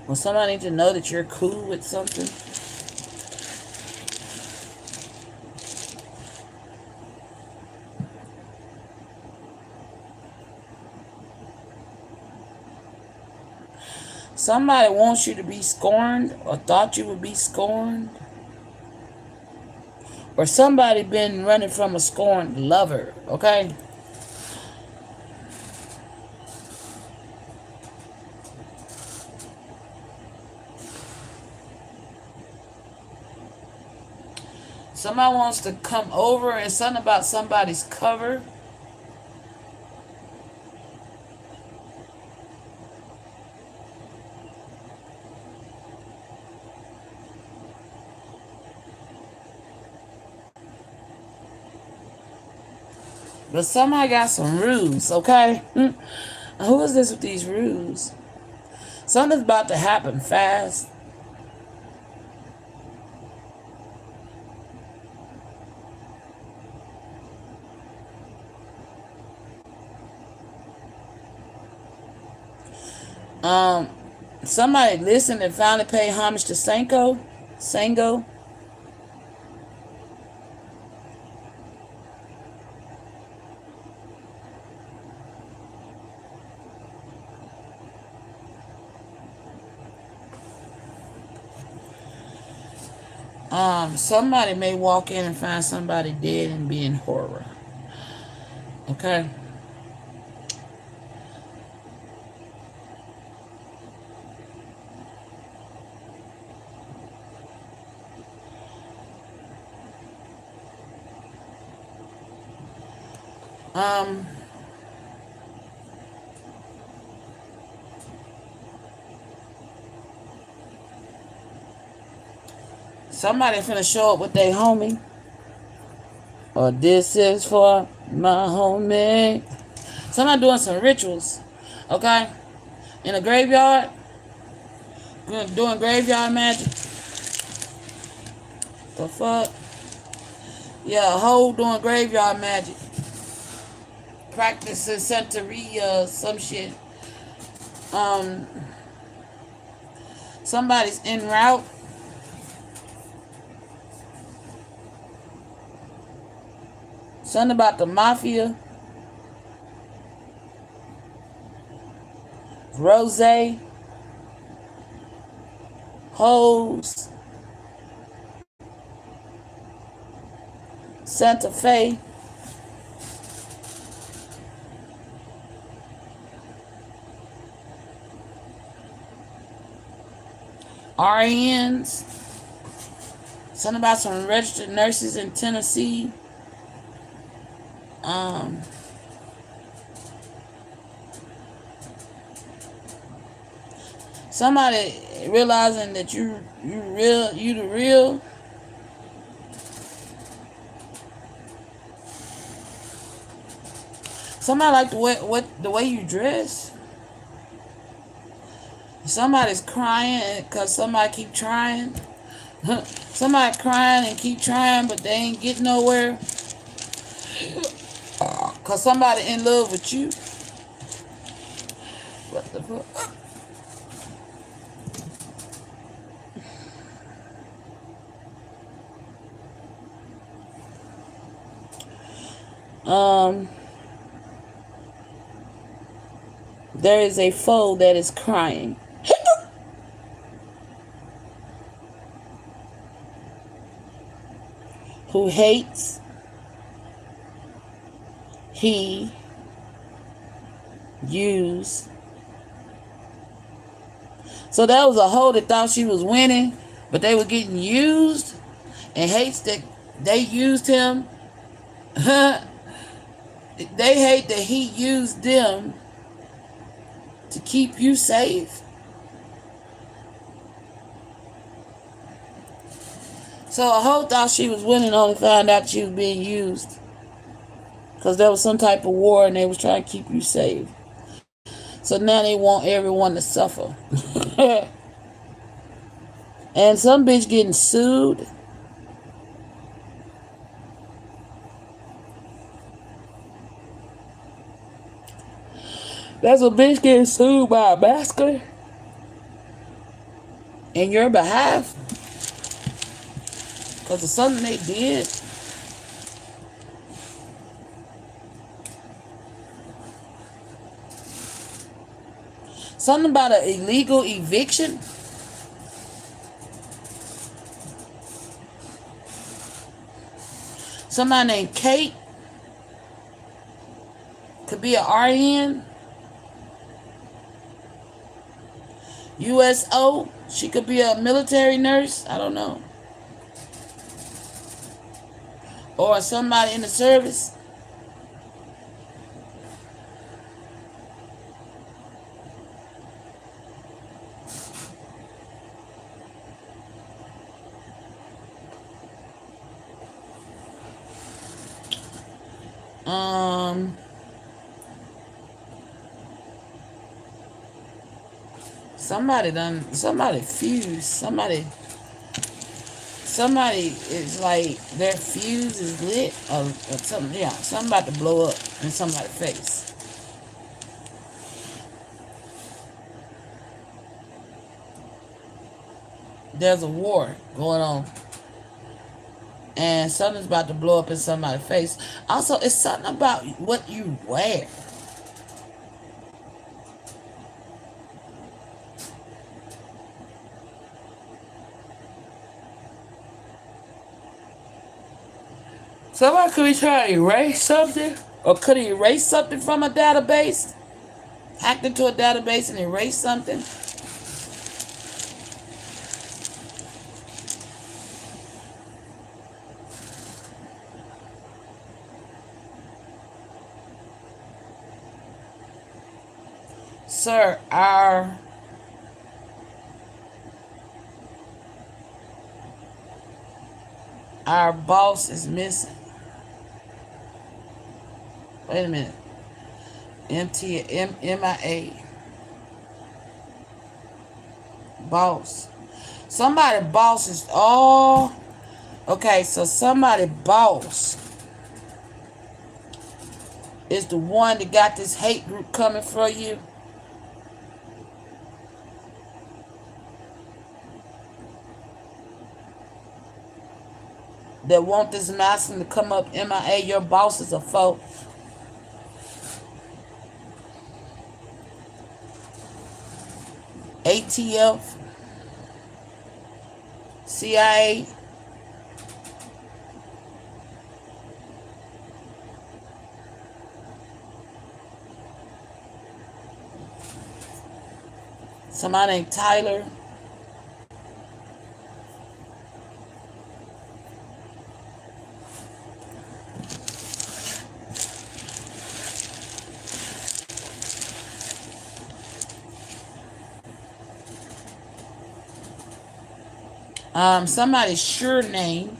[SPEAKER 1] Well, somebody needs to know that you're cool with something. Somebody wants you to be scorned or thought you would be scorned. Or somebody been running from a scorned lover, okay? Somebody wants to come over and something about somebody's cover. But somebody got some rules, okay? Who is this with these rules? Something's about to happen fast. Somebody listened and finally paid homage to Sango. Somebody may walk in and find somebody dead and be in horror. Okay? Somebody finna show up with their homie. Or this is for my homie. Somebody doing some rituals. Okay? In a graveyard. Doing graveyard magic. The fuck? Yeah, a hoe doing graveyard magic. Practicing Santeria, some shit. Somebody's en route. Something about the mafia. Rose. Hoes. Santa Fe. RNs. Something about some registered nurses in Tennessee. Somebody realizing that you the real. Somebody like the way you dress. Somebody's crying because somebody keep trying. Somebody crying and keep trying, but they ain't getting nowhere. Because somebody in love with you. What the fuck? There is a foe that is crying. Who hates, he, use. So that was a hoe that thought she was winning, but they were getting used, and hates that they used him. They hate that he used them to keep you safe. So a hoe thought she was winning, only found out she was being used. Because there was some type of war and they was trying to keep you safe. So now they want everyone to suffer. And some bitch getting sued. That's a bitch getting sued by a masculine in your behalf. Because of something they did. Something about an illegal eviction. Somebody named Kate. Could be an RN. USO. She could be a military nurse. I don't know. or somebody in the service. Um, somebody fused. Somebody is like their fuse is lit or something. Yeah, something about to blow up in somebody's face. There's a war going on, and something's about to blow up in somebody's face. Also, it's something about what you wear. Somebody could be trying to erase something, or could erase something from a database, hacked into a database and erase something. Sir, our boss is missing. Wait a minute. MIA. Boss. Somebody boss is okay, so somebody boss is the one that got this hate group coming for you. That want this masculine to come up MIA. Your boss is a foe. ATF, CIA. Somebody named Tyler. Somebody's sure name.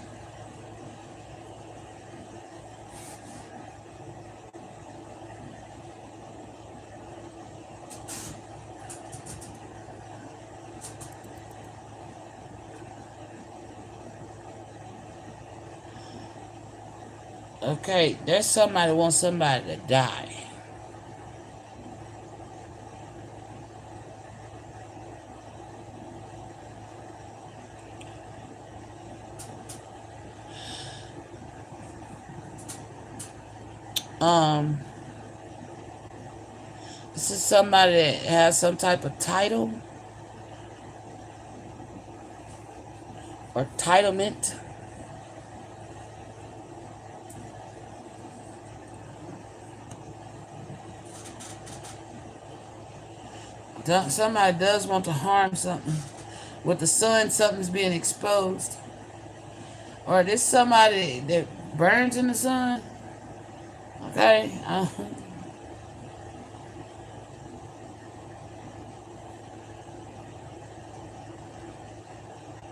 [SPEAKER 1] Okay, there's somebody who wants somebody to die. This is somebody that has some type of title or titlement. Somebody does want to harm something. With the sun, something's being exposed. Or this somebody that burns in the sun. Okay.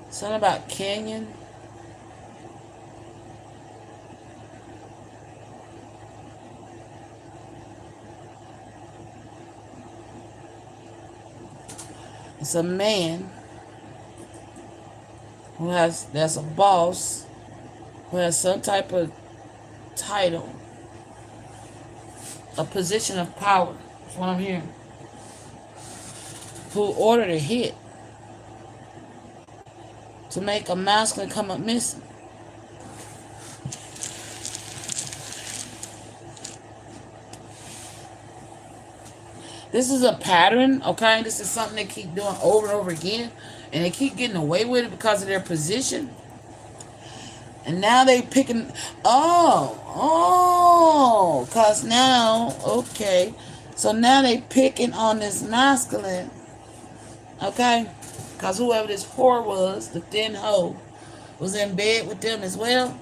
[SPEAKER 1] Something about Canyon. It's a man that's a boss who has some type of title, a position of power. That's what I'm hearing. Who ordered a hit to make a masculine come up missing. This is a pattern, okay? This is something they keep doing over and over again. And they keep getting away with it because of their position. And now they picking, because now, okay. So now they picking on this masculine, okay? Because whoever this whore was, the thin hoe, was in bed with them as well.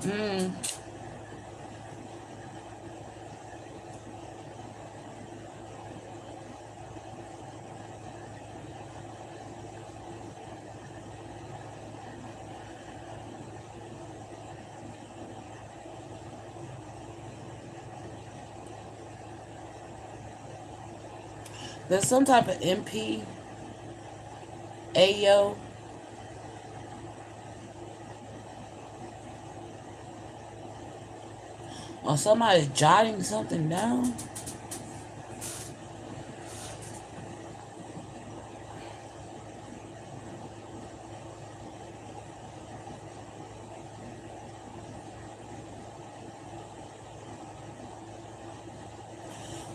[SPEAKER 1] There's some type of MP, AO, or somebody's jotting something down.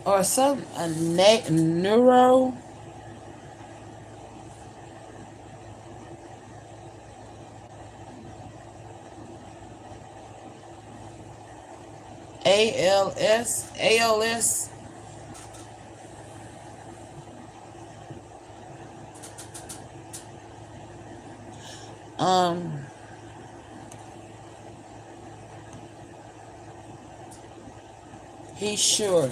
[SPEAKER 1] Or some neuro. ALS. Um, he's sure.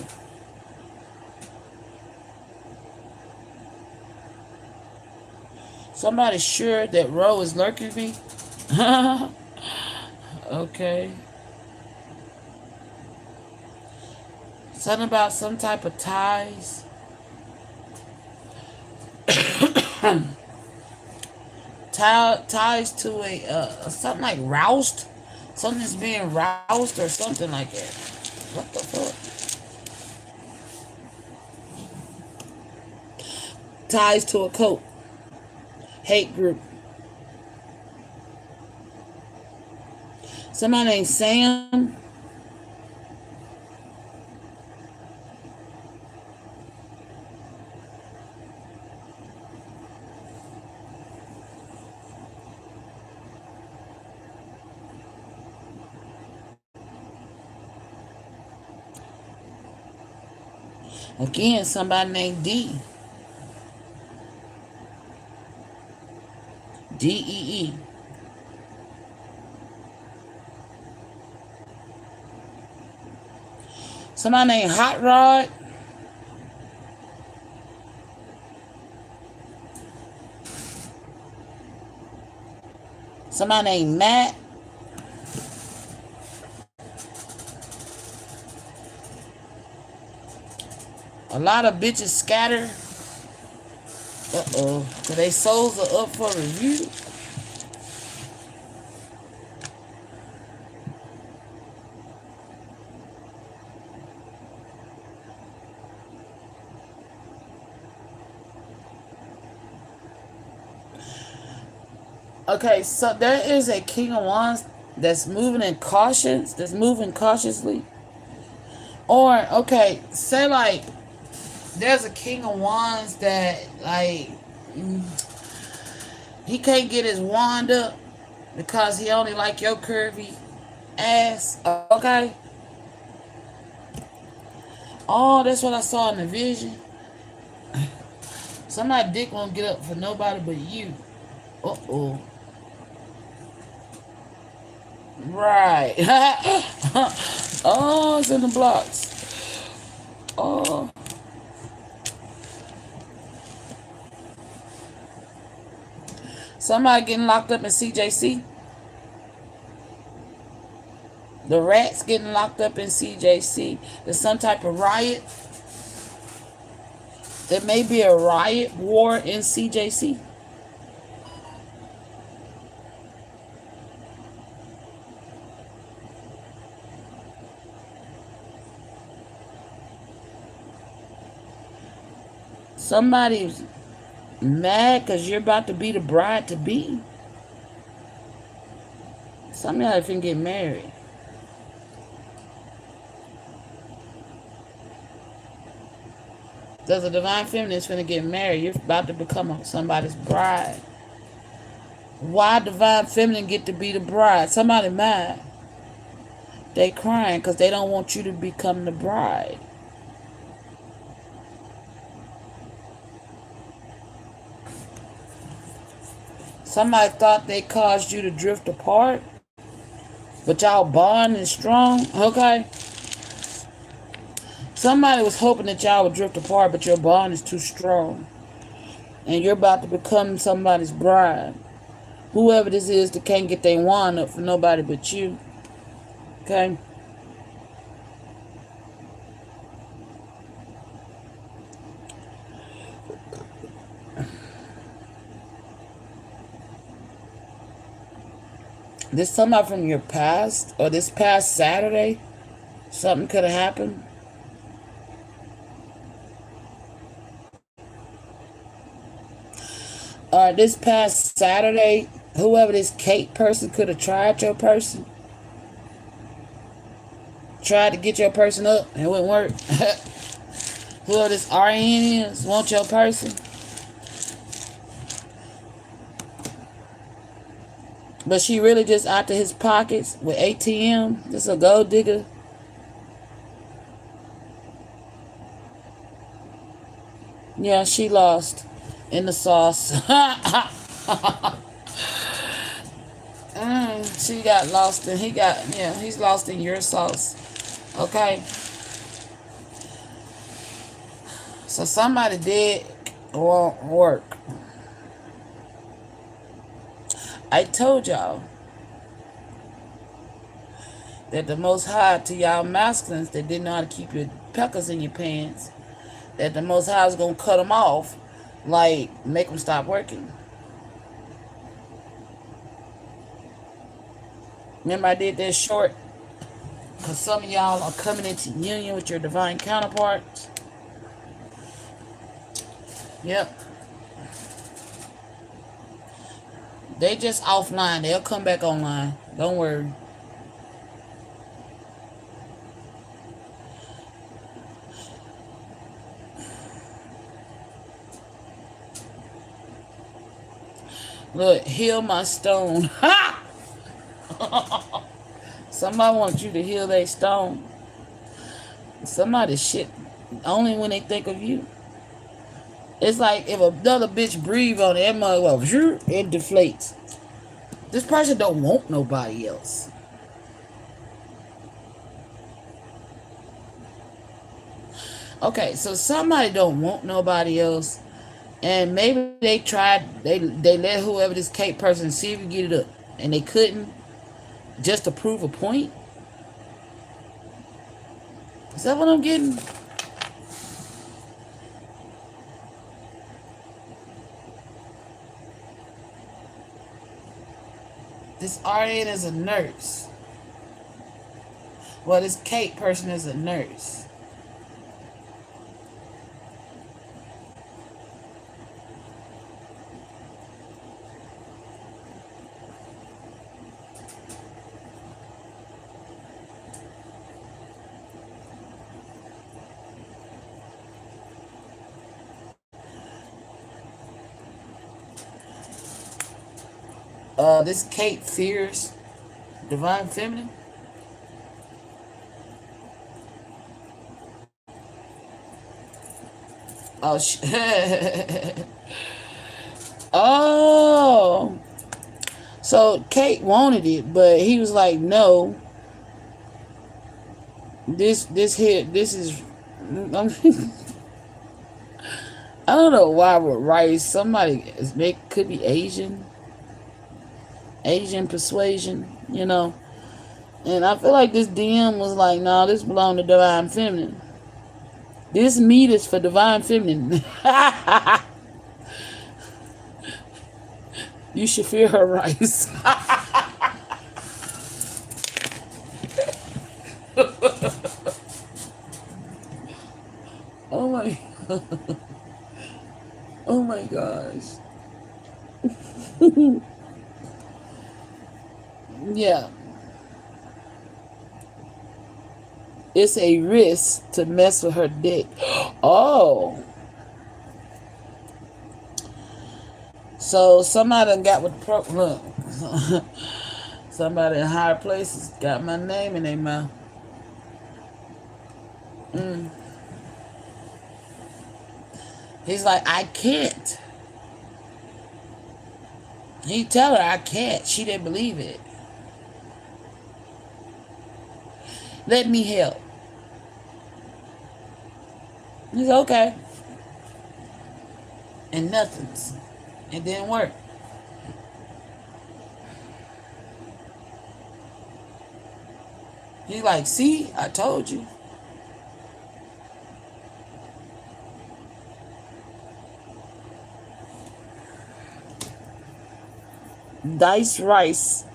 [SPEAKER 1] Somebody's sure that Roe is lurking me. Okay. Something about some type of ties. Ties to a something like roused. Something's being roused or something like that. What the fuck? Ties to a cult. Hate group. Somebody named Sam. Again, somebody named D. DEE. Somebody named Hot Rod. Somebody named Matt. A lot of bitches scatter. Uh-oh. So they souls are up for review. Okay, so there is a King of Wands that's moving in cautions, that's moving cautiously. Or, okay, say like there's a King of Wands that like he can't get his wand up because he only like your curvy ass. Okay. Oh, that's what I saw in the vision. Somebody dick won't get up for nobody but you. Uh-oh. Right. Oh, it's in the blocks. Oh. Somebody getting locked up in CJC. The rats getting locked up in CJC. There's some type of riot. There may be a riot war in CJC. Somebody's mad because you're about to be the bride to be. Some of y'all finna get married. There's a divine feminine that's finna get married. You're about to become somebody's bride. Why divine feminine get to be the bride? Somebody mad. They crying because they don't want you to become the bride. Somebody thought they caused you to drift apart, but y'all bond is strong. Okay. Somebody was hoping that y'all would drift apart, but your bond is too strong. And you're about to become somebody's bride. Whoever this is that can't get their wand up for nobody but you. Okay? This somebody from your past or this past Saturday? Something could have happened. Or this past Saturday, whoever this Kate person could have tried your person. Tried to get your person up and it wouldn't work. Whoever this RN is, want your person. But she really just out to his pockets with ATM. Just a gold digger. Yeah, she lost in the sauce. She got lost and he's lost in your sauce. Okay. So somebody did won't work. I told y'all that the Most High to y'all masculines that didn't know how to keep your peckers in your pants, that the Most High is going to cut them off, like make them stop working. Remember I did that short? Because some of y'all are coming into union with your divine counterparts. Yep. They just offline. They'll come back online. Don't worry. Look, heal my stone. Ha! Somebody wants you to heal their stone. Somebody shit. Only when they think of you. It's like if another bitch breathe on it, that mother, it deflates. This person don't want nobody else. Okay, so somebody don't want nobody else, and maybe they tried. They let whoever this Kate person see if you get it up, and they couldn't, just to prove a point. Is that what I'm getting? This RN is a nurse. Well, this Kate person is a nurse. This Kate fears divine feminine. Oh, oh. So Kate wanted it, but he was like, "No. This is." I don't know why with rice. Somebody could be Asian persuasion, you know. And I feel like this DM was like, "No, this belongs to divine feminine. This meat is for divine feminine." You should fear her rice. Oh my, oh my gosh. Yeah. It's a risk to mess with her dick. Oh. So somebody done got with the look. Somebody in higher places got my name in their mouth. He's like, I can't. He tell her I can't. She didn't believe it. Let me help. He's okay. And nothing's. It didn't work. He like, see, I told you. Diced rice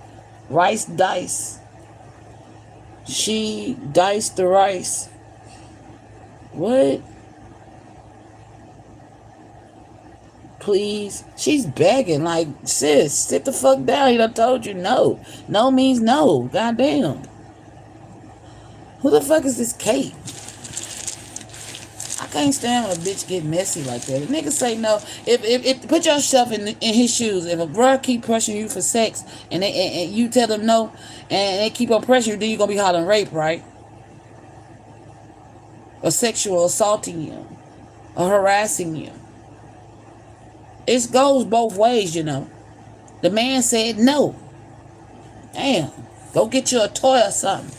[SPEAKER 1] Rice dice. She diced the rice. What? Please. She's begging. Like, sis, sit the fuck down. He done told you no. No means no. Goddamn. Who the fuck is this Kate? I can't stand when a bitch get messy like that. If niggas say no, if put yourself in his shoes. If a bro keep pressuring you for sex and you tell them no and they keep on pressuring you, then you gonna be hollering rape, right? Or sexual assaulting you or harassing you. It goes both ways, you know. The man said no. Damn. Go get you a toy or something.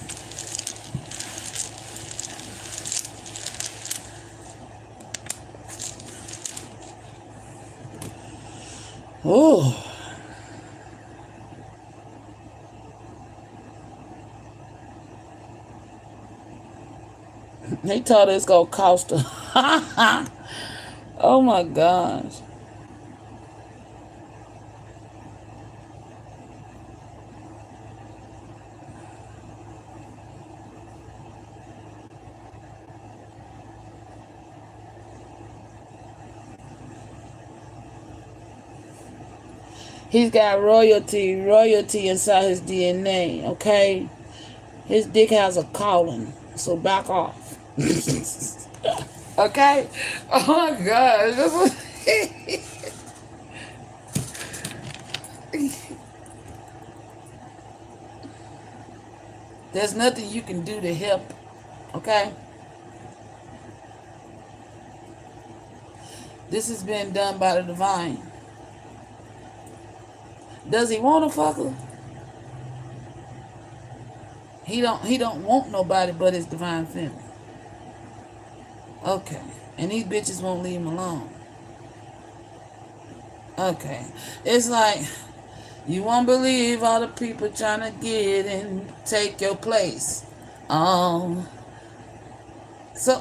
[SPEAKER 1] Oh. They told us it's gonna cost her. Oh my gosh. He's got royalty inside his DNA, okay? His dick has a calling, so back off. Okay? Oh my gosh. There's nothing you can do to help, okay? This has been done by the divine. Does he want to fuck her? He don't want nobody but his divine feminine. Okay. And these bitches won't leave him alone. Okay. It's like, you won't believe all the people trying to get and take your place. So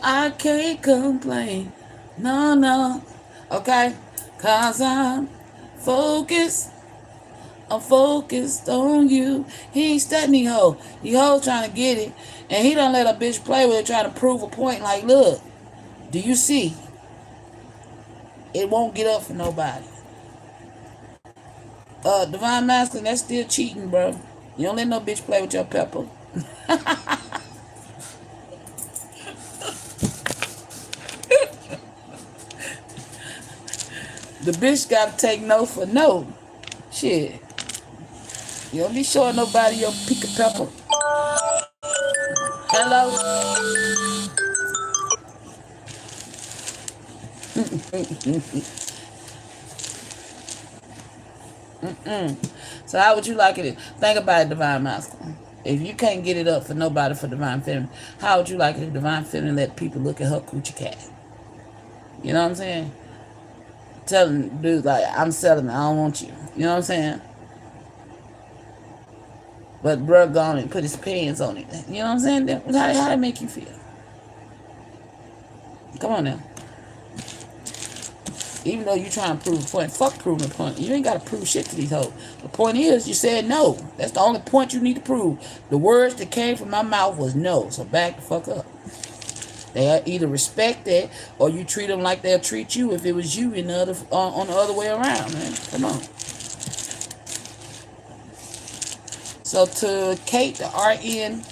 [SPEAKER 1] I can't complain. No. Okay? Cause I'm focused on you. He ain't studying hoe. The hoe trying to get it. And he don't let a bitch play with it, trying to prove a point. Like, look, do you see? It won't get up for nobody. Divine Masculine, that's still cheating, bro. You don't let no bitch play with your pepper. The bitch gotta take no for no. Shit. You don't be showing nobody your pick of pepper. Hello? So how would you like it? Think about it, Divine Masculine. If you can't get it up for nobody for Divine Feminine, how would you like it if Divine Feminine let people look at her coochie cat? You know what I'm saying? Telling dude like, I'm selling it, I don't want you. You know what I'm saying? But bruh gone and put his pants on it. You know what I'm saying? How that make you feel? Come on now. Even though you're trying to prove a point, fuck proving a point. You ain't got to prove shit to these hoes. The point is, you said no. That's the only point you need to prove. The words that came from my mouth was no. So back the fuck up. They either respect that or you treat them like they'll treat you if it was you in the other, on the other way around, man. Come on. So to Kate, the RN,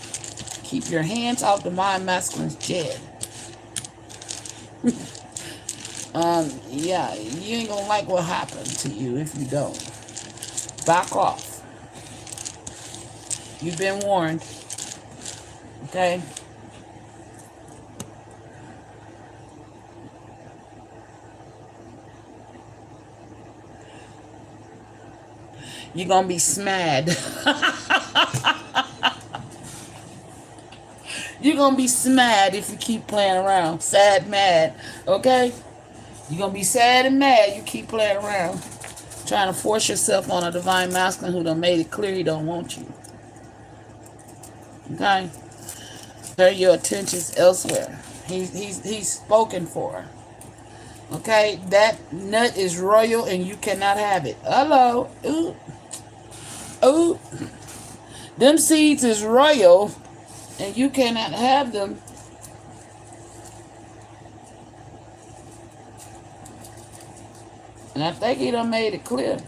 [SPEAKER 1] keep your hands off the Divine Masculine's jet. Yeah, you ain't gonna like what happened to you if you don't. Back off. You've been warned. Okay? You're gonna be smad. You're gonna be smad if you keep playing around. Sad, mad. Okay? You're gonna be sad and mad you keep playing around. Trying to force yourself on a Divine Masculine who done made it clear he don't want you. Okay? Turn your attentions elsewhere. He's spoken for. Okay? That nut is royal and you cannot have it. Hello. Ooh. Ooh. Them seeds is royal, and you cannot have them. And I think he done made it clear.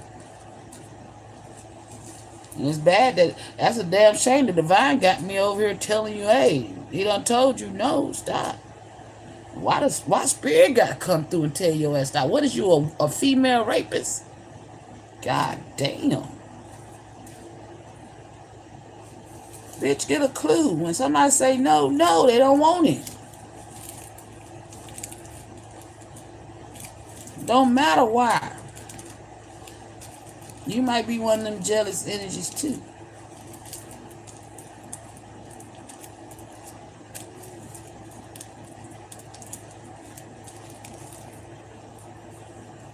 [SPEAKER 1] And it's bad that's a damn shame. The divine got me over here telling you, hey, he done told you no, stop. Why spirit gotta come through and tell your ass stop? What is you, a female rapist? God damn. Bitch, get a clue. When somebody say no, no, they don't want it. Don't matter why. You might be one of them jealous energies too.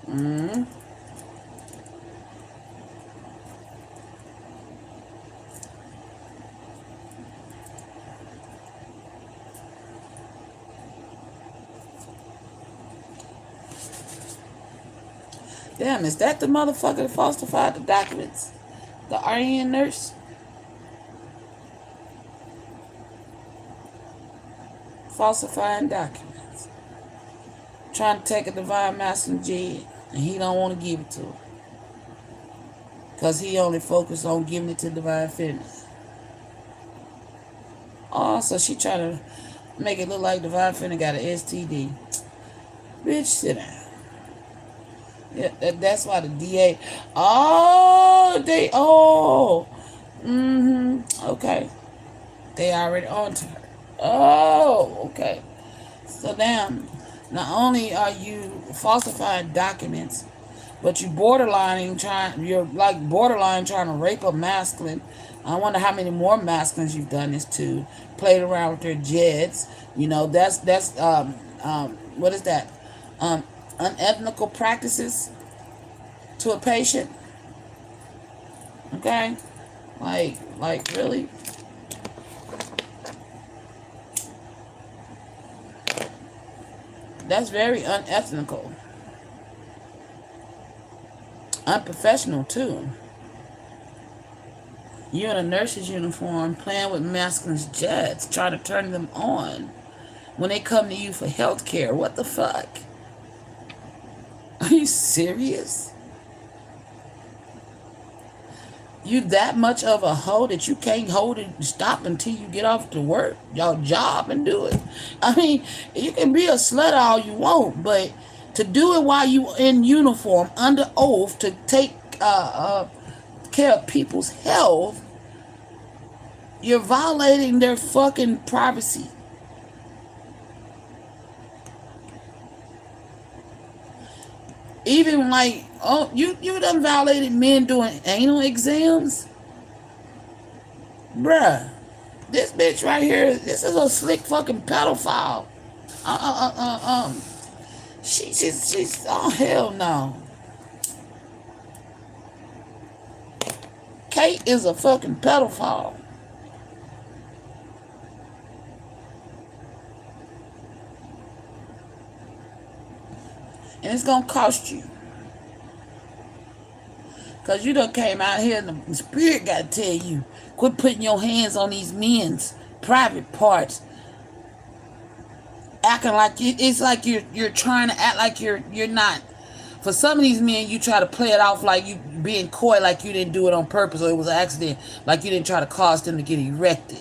[SPEAKER 1] Mm-hmm. Damn, is that the motherfucker that falsified the documents? The RN nurse? Falsifying documents. Trying to take a divine masculine Jed, and he don't want to give it to her. Because he only focused on giving it to divine feminine. Oh, so she trying to make it look like divine feminine got an STD. Bitch, sit down. Yeah, that's why the DA. Okay. They already on to her. Oh, okay. So now, not only are you falsifying documents, but you're borderline trying to rape a masculine. I wonder how many more masculines you've done this to. Played around with their jets. You know, that's what is that? Unethical practices to a patient. Okay? Like really? That's very unethical. Unprofessional too. You in a nurse's uniform playing with masculine's jets, trying to turn them on when they come to you for health care. What the fuck? Are you serious? You that much of a hoe that you can't hold it, stop until you get off to work, your job, and do it. I mean, you can be a slut all you want, but to do it while you in uniform, under oath, to take care of people's health, you're violating their fucking privacy. Even like, oh, you done violated men doing anal exams? Bruh, this bitch right here, this is a slick fucking pedophile. She's, oh hell no. Kate is a fucking pedophile. And it's gonna cost you. Because you done came out here and the spirit got to tell you, quit putting your hands on these men's private parts. Acting like it's like you're trying to act like you're not. For some of these men, you try to play it off like you being coy, like you didn't do it on purpose or it was an accident, like you didn't try to cause them to get erected.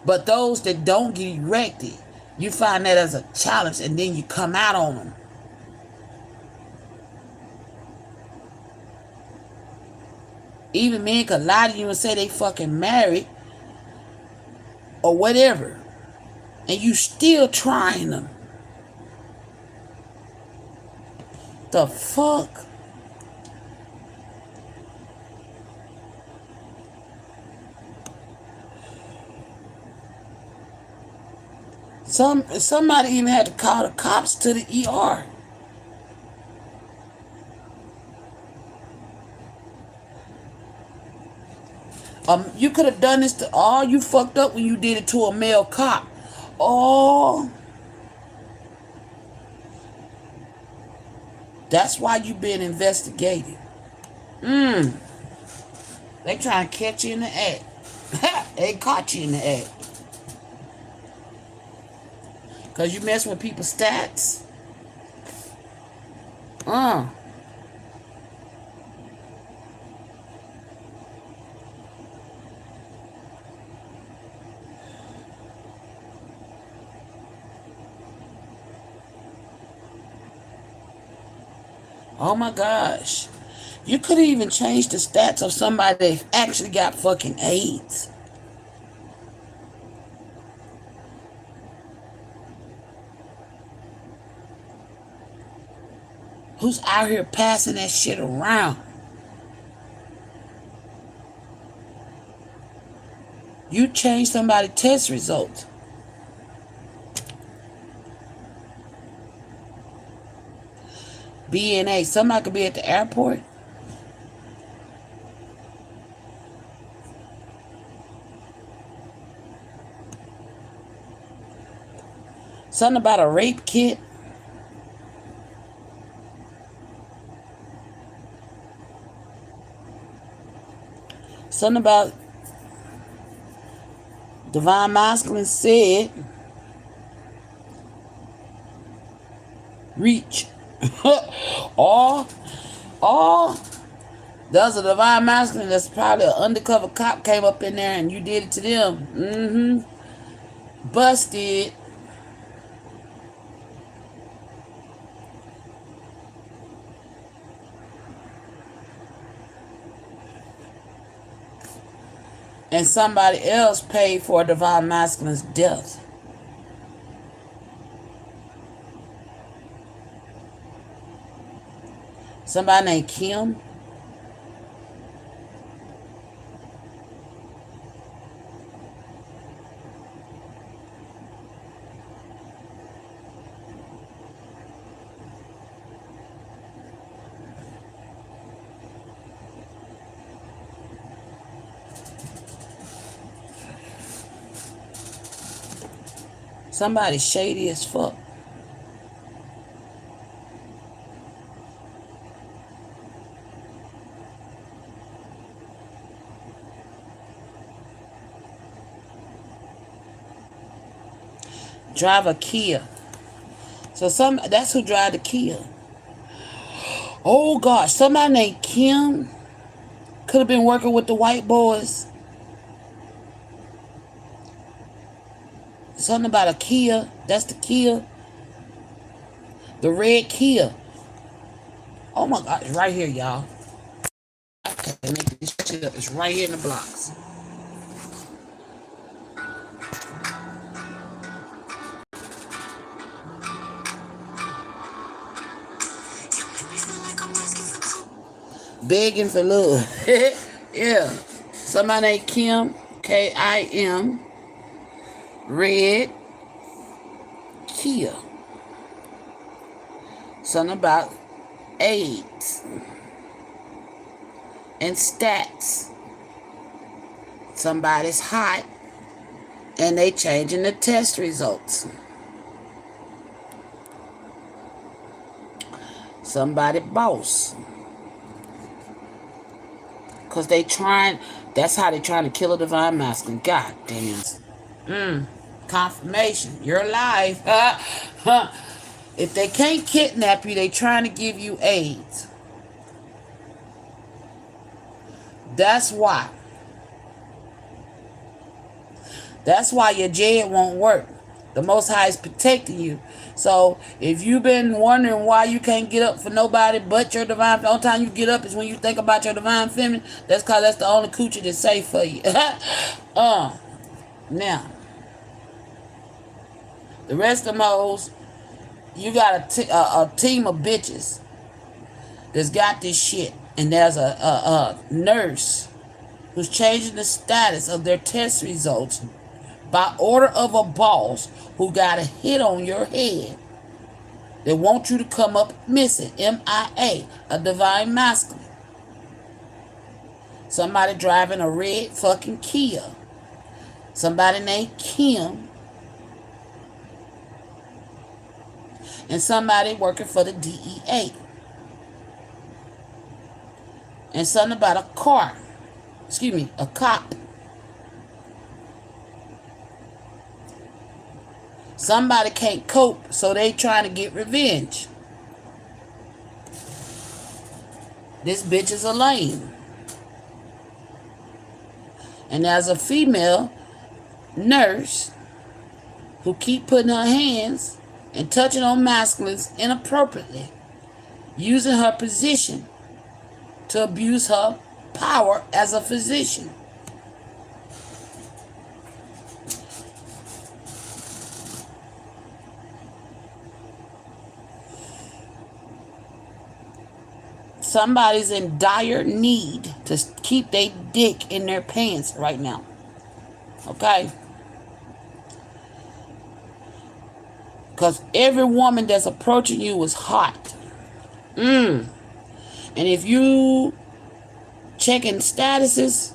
[SPEAKER 1] But those that don't get erected, you find that as a challenge and then you come out on them. Even men could lie to you and say they fucking married or whatever, and you still trying them. The fuck? Somebody even had to call the cops to the ER. You could have done this to all you fucked up when you did it to a male cop. Oh, that's why you been investigated. They trying to catch you in the act. They caught you in the act. Because you mess with people's stats. Uh. Oh my gosh. You could even change the stats of somebody that actually got fucking AIDS. Who's out here passing that shit around? You change somebody's test results. BNA. Somebody could be at the airport. Something about a rape kit. Something about Divine Masculine said, reach. or there's a Divine Masculine that's probably an undercover cop came up in there and you did it to them. Mm-hmm. Busted. And somebody else paid for a Divine Masculine's death. Somebody named Kim. Somebody shady as fuck. Drive a Kia. So that's who drive the Kia. Oh gosh, somebody named Kim could have been working with the white boys. Something about a Kia. That's the Kia. The red Kia. Oh my God, it's right here, y'all. I can't make this shit up. It's right here in the blocks. Begging for love. Yeah. Somebody named Kim. Kim. Red Kia. Something about AIDS and stats. Somebody's hot and they changing the test results. Somebody boss. Because that's how they trying to kill a Divine Masculine. God damn. Confirmation. You're alive. If they can't kidnap you, they trying to give you AIDS. That's why. That's why your JED won't work. The Most High is protecting you. So if you've been wondering why you can't get up for nobody but your divine, the only time you get up is when you think about your divine feminine. That's because that's the only coochie that's safe for you. Now, the rest of them hoes, you got a team of bitches that's got this shit, and there's a nurse who's changing the status of their test results by order of a boss who got a hit on your head. They want you to come up missing. MIA, a Divine Masculine. Somebody driving a red fucking Kia. Somebody named Kim. And somebody working for the DEA. And something about a car. excuse me, a cop. Somebody can't cope, so they trying to get revenge. This bitch is a lame. And as a female nurse who keep putting her hands and touching on masculines inappropriately, using her position to abuse her power as a physician. Somebody's in dire need to keep their dick in their pants right now. Okay? Because every woman that's approaching you is hot. And if you checking statuses,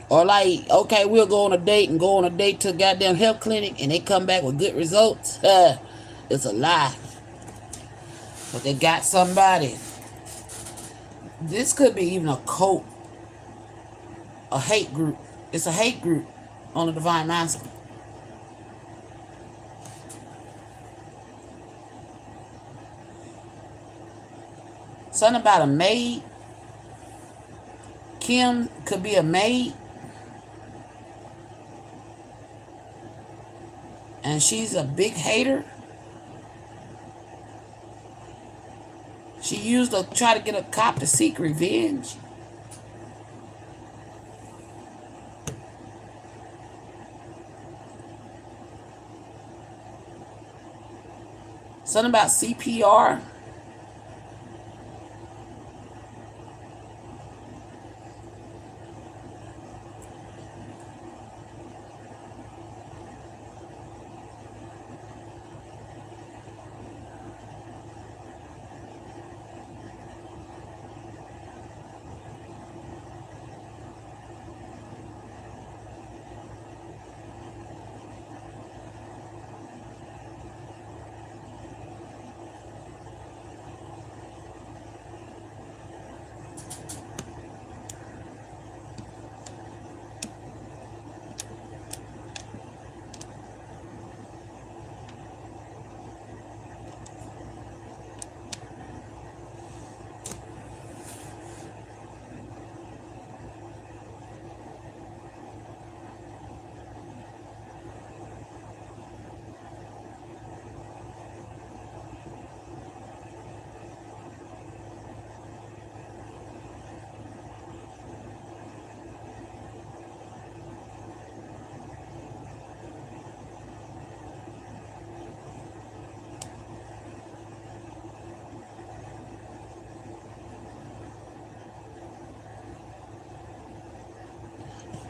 [SPEAKER 1] or like, okay, we'll go on a date and go on a date to a goddamn health clinic and they come back with good results, it's a lie. But they got somebody. This could be even a cult, a hate group. It's a hate group on the Divine Masculine. Something about a maid. Kim could be a maid. And she's a big hater. She used to try to get a cop to seek revenge. Something about CPR.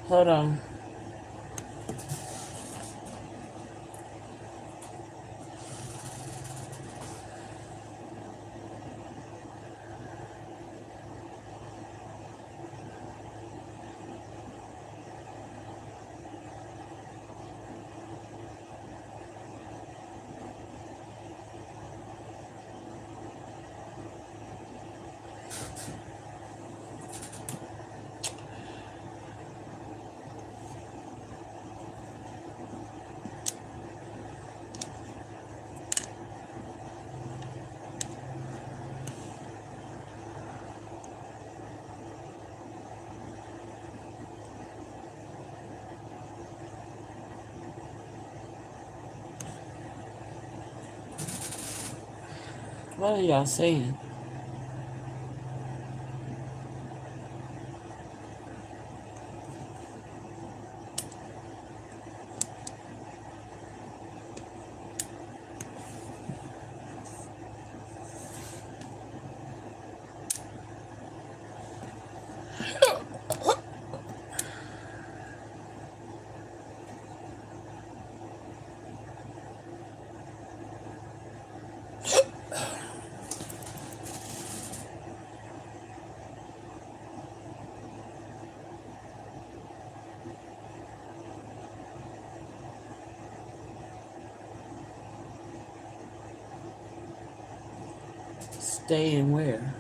[SPEAKER 1] Hold on. What are y'all saying? Staying where?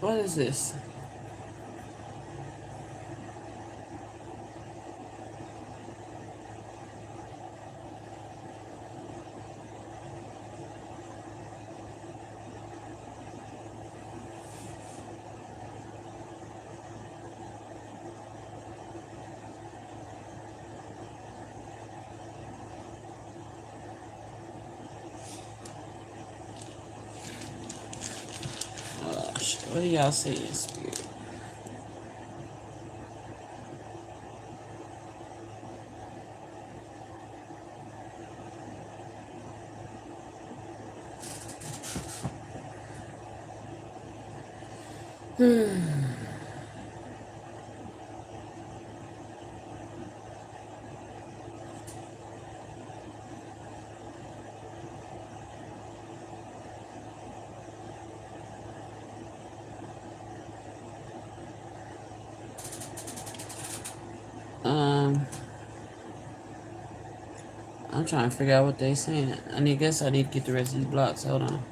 [SPEAKER 1] What is this? What do y'all see in spirit? Um, I'm trying to figure out what they saying. Guess I need to get the rest of these blocks. Hold on.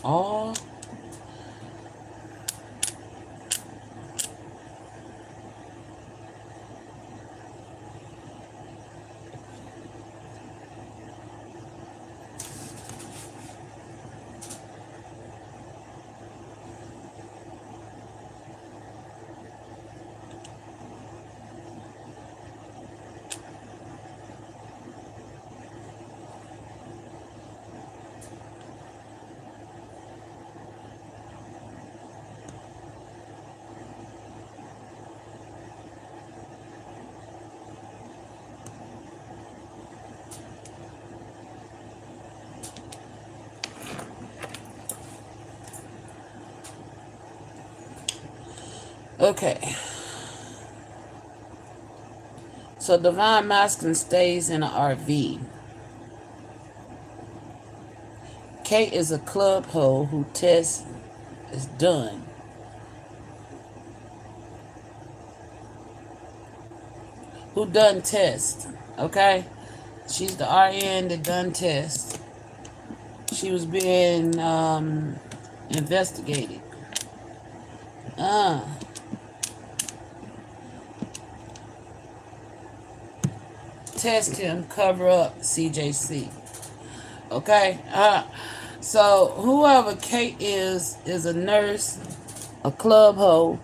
[SPEAKER 1] Oh, okay. So Divine Masculine stays in an RV. Kate is a club hoe who test is done. Who done test? Okay, she's the RN that done test. She was being investigated. Uh, Test him, cover up CJC. Okay? So whoever Kate is a nurse, a club hoe,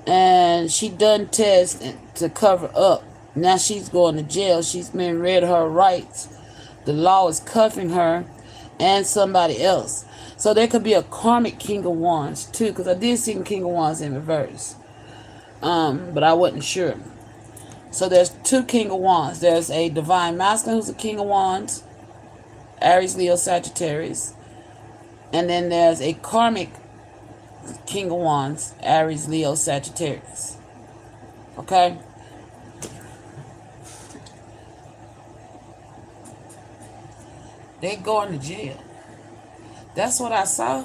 [SPEAKER 1] and she done test to cover up. Now she's going to jail. She's been read her rights. The law is cuffing her and somebody else. So there could be a karmic King of Wands too, because I did see King of Wands in reverse. But I wasn't sure. So there's two King of Wands. There's a Divine Masculine who's a King of Wands, Aries, Leo, Sagittarius. And then there's a karmic King of Wands, Aries, Leo, Sagittarius. Okay? They going to jail. That's what I saw.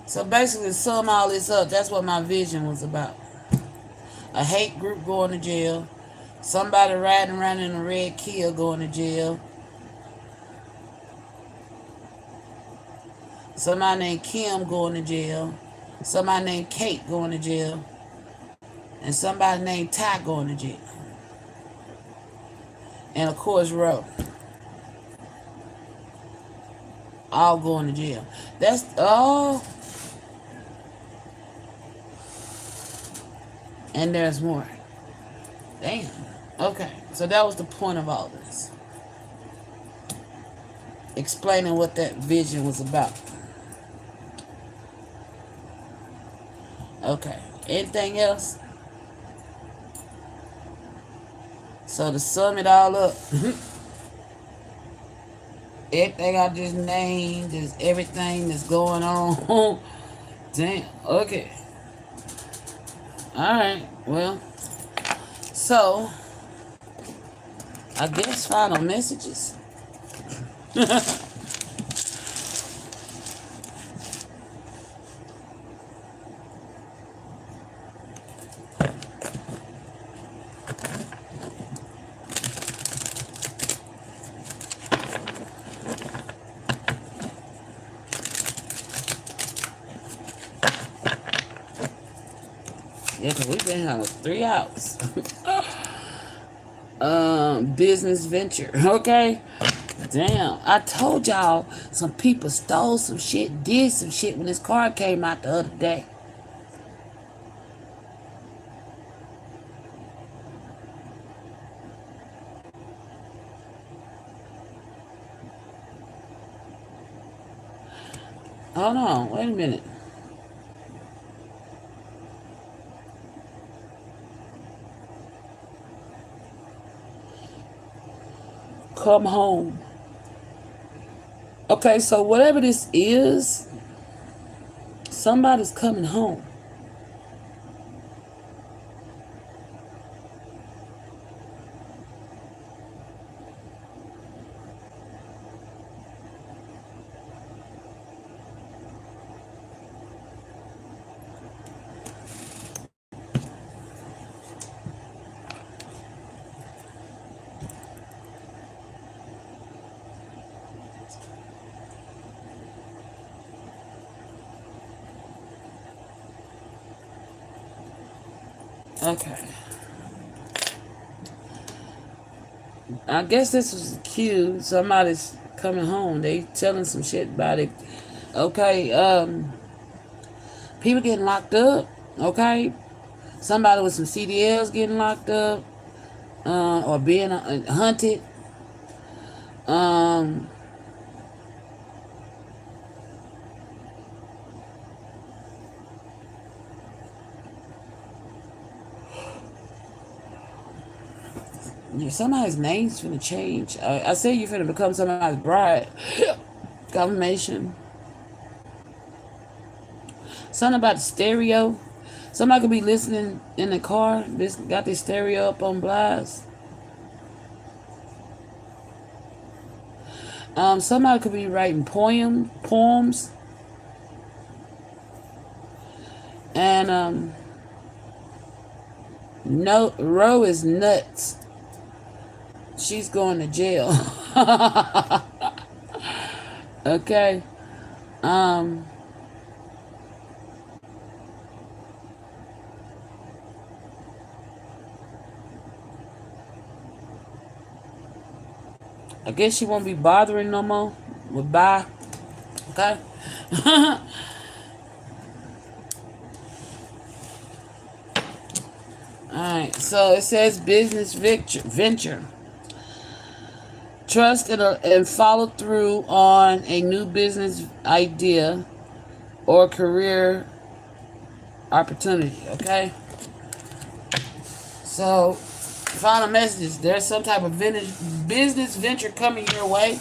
[SPEAKER 1] So basically, to sum all this up, that's what my vision was about. A hate group going to jail. Somebody riding around in a red Kia going to jail. Somebody named Kim going to jail. Somebody named Kate going to jail. And somebody named Ty going to jail. And of course, Ro. All going to jail. That's all. And there's more. Damn. Okay. So that was the point of all this. Explaining what that vision was about. Okay. Anything else? So to sum it all up, everything I just named is everything that's going on. Damn. Okay. Alright. Well. So. I guess final messages. Yeah, because we've been here 3 hours. Business venture. Okay? Damn. I told y'all some people stole some shit, did some shit when this card came out the other day. Hold on. Wait a minute. Come home. Okay, so whatever this is, somebody's coming home. Okay. I guess this was a cue. Somebody's coming home. They telling some shit about it. Okay. People getting locked up. Okay. Somebody with some CDLs getting locked up. Or being hunted. Um, Somebody's name's finna change. I say you finna become somebody's bride. Confirmation. Something about the stereo. Somebody could be listening in the car. This got this stereo up on blast. Somebody could be writing poems, and no, Ro is nuts. She's going to jail. Okay. Um, I guess she won't be bothering no more. Goodbye. Okay. Alright, so it says business venture. Trust and follow through on a new business idea or career opportunity. Okay. So, final messages. There's some type of business venture coming your way.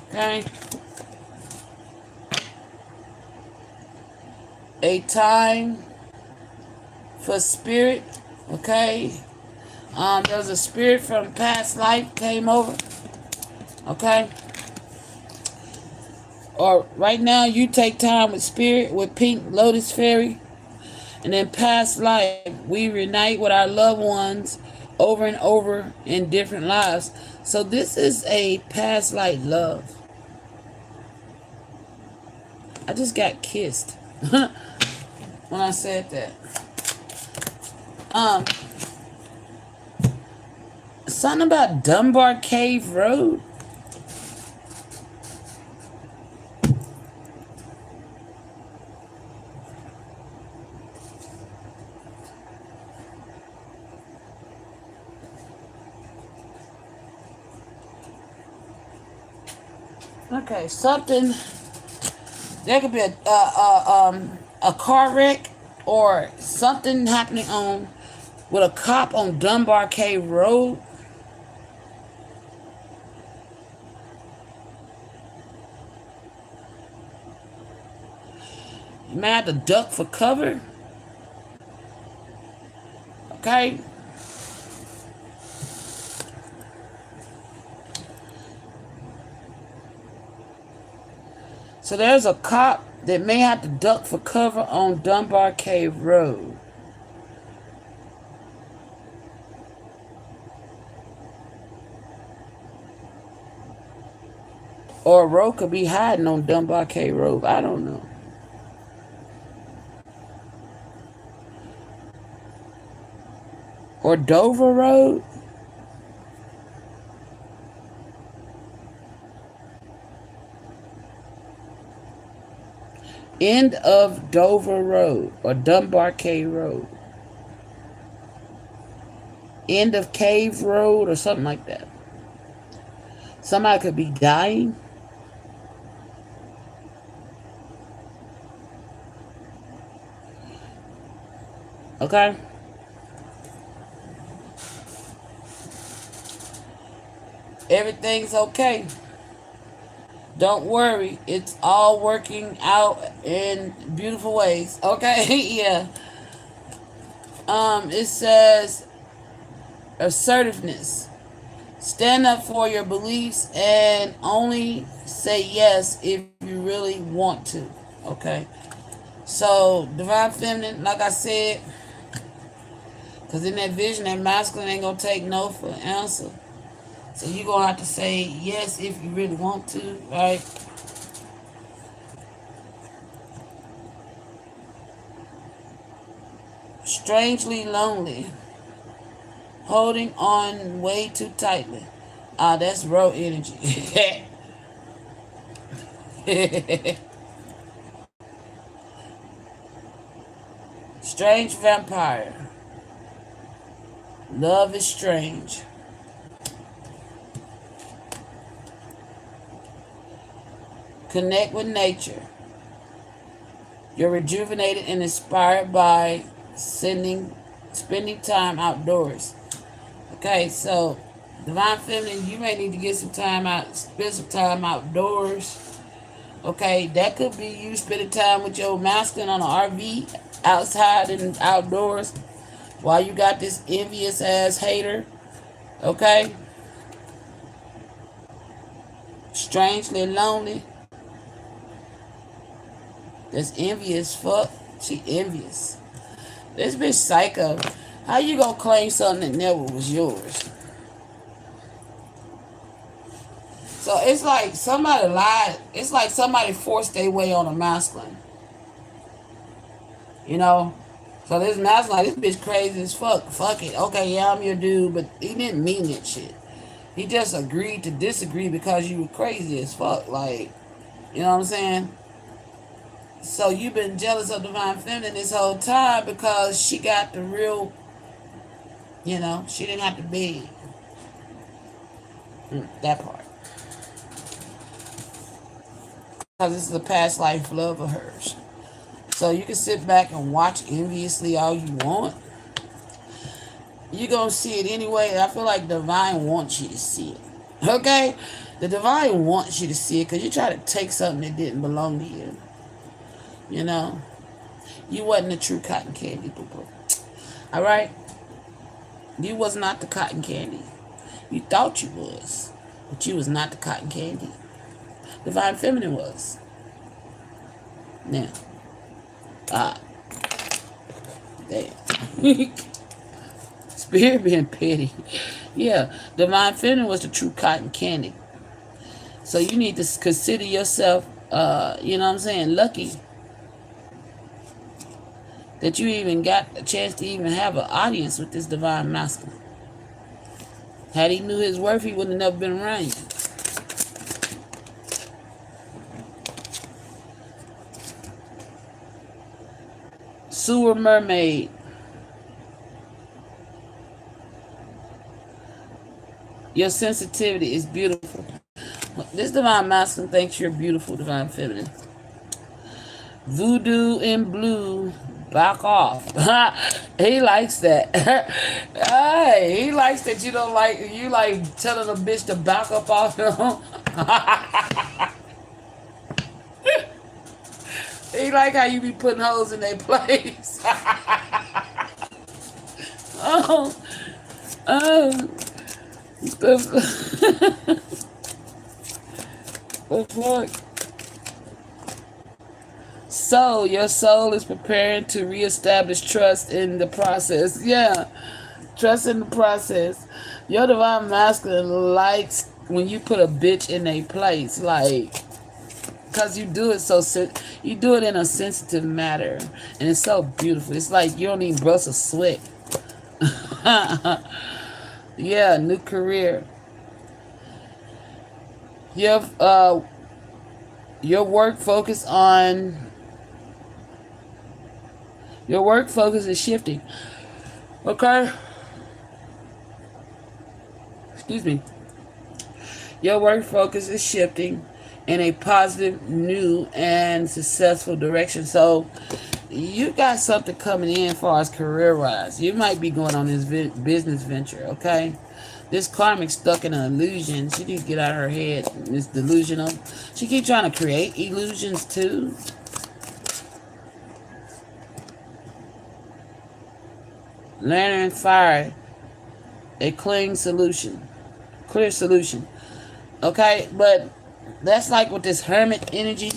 [SPEAKER 1] Okay. A time for spirit. Okay. There's a spirit from past life came over. Okay. Or right now you take time with spirit with Pink Lotus Fairy. And in past life, we reunite with our loved ones over and over in different lives. So this is a past life love. I just got kissed when I said that. Something about Dunbar Cave Road. Okay, something. There could be a car wreck or something happening on with a cop on Dunbar Cave Road. You may have to duck for cover. Okay. So there's a cop that may have to duck for cover on Dunbar Cave Road. Or a road could be hiding on Dunbar Cave Road. I don't know. Or Dover Road. End of Dover Road or Dunbar Cave Road. End of Cave Road or something like that. Somebody could be dying. Okay? Everything's okay. Don't worry. It's all working out in beautiful ways. Okay? Yeah. It says assertiveness. Stand up for your beliefs and only say yes if you really want to. Okay? So, divine feminine, like I said, because in that vision, that masculine ain't going to take no for an answer. So, you're going to have to say yes if you really want to, right? Strangely lonely. Holding on way too tightly. Ah, that's raw energy. Strange vampire. Love is strange. Connect with nature. You're rejuvenated and inspired by spending time outdoors. Okay, so Divine Feminine, you may need to get some time out, spend some time outdoors. Okay, that could be you spending time with your masculine on an RV outside and outdoors while you got this envious ass hater. Okay, strangely lonely. That's envious. Fuck, she envious. This bitch psycho. How you gonna claim something that never was yours? So it's like somebody lied. It's like somebody forced their way on a masculine. You know? So this masculine, like, this bitch crazy as fuck. Fuck it. Okay, yeah, I'm your dude, but he didn't mean that shit. He just agreed to disagree because you were crazy as fuck. Like, you know what I'm saying? So you've been jealous of Divine Feminine this whole time because she got the real, you know, she didn't have to be that part. Because this is a past life love of hers. So you can sit back and watch enviously all you want. You're going to see it anyway. I feel like Divine wants you to see it. Okay? The Divine wants you to see it because you try to take something that didn't belong to you. You know? You wasn't a true cotton candy, boo-boo. Alright? You was not the cotton candy. You thought you was. But you was not the cotton candy. Divine Feminine was. Now. Damn. Spirit being petty. Yeah. Divine Feminine was the true cotton candy. So you need to consider yourself, you know what I'm saying, lucky that you even got a chance to even have an audience with this Divine Masculine. Had he knew his worth, he wouldn't have never been around you. Sewer Mermaid. Your sensitivity is beautiful. This Divine Masculine thinks you're beautiful, Divine Feminine. Voodoo in blue. Back off. He likes that. Hey, he likes that you don't like, you like telling a bitch to back up off him. He like how you be putting hoes in their place. Oh, the fuck. So your soul is preparing to reestablish trust in the process. Yeah, trust in the process. Your Divine Masculine likes when you put a bitch in a place, like, cause you do it you do it in a sensitive manner, and it's so beautiful. It's like you don't even brush a sweat. Yeah, new career. Your work focus on. Your work focus is shifting. Okay? Excuse me. Your work focus is shifting in a positive, new, and successful direction. So, you got something coming in as far as career-wise. You might be going on this business venture, okay? This karmic stuck in an illusion. She needs to get out of her head. It's delusional. She keep trying to create illusions, too. Lantern fire, a clear solution. Okay, but that's like with this hermit energy.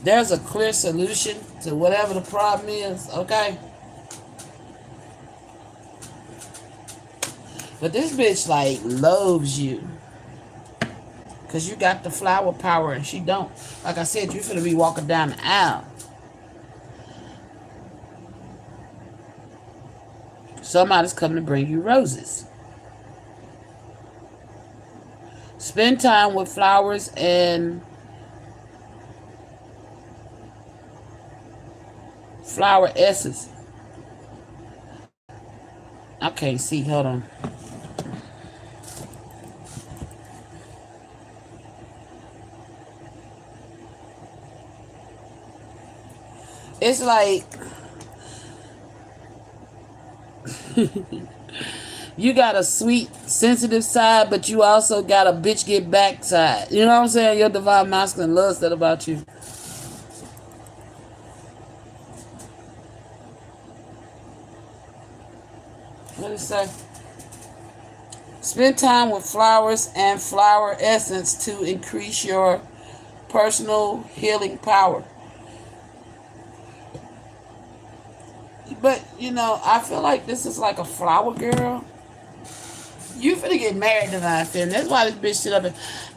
[SPEAKER 1] There's a clear solution to whatever the problem is, okay? But this bitch, like, loves you. Because you got the flower power and she don't. Like I said, you're finna be walking down the aisle. Somebody's coming to bring you roses. Spend time with flowers and flower essence. I can't see. Hold on. It's like you got a sweet, sensitive side, but you also got a bitch get back side. You know what I'm saying? Your divine masculine loves that about you. What did it say? Spend time with flowers and flower essence to increase your personal healing power. But you know, I feel like this is like a flower girl. You finna get married tonight, Finn. That's why this bitch sit up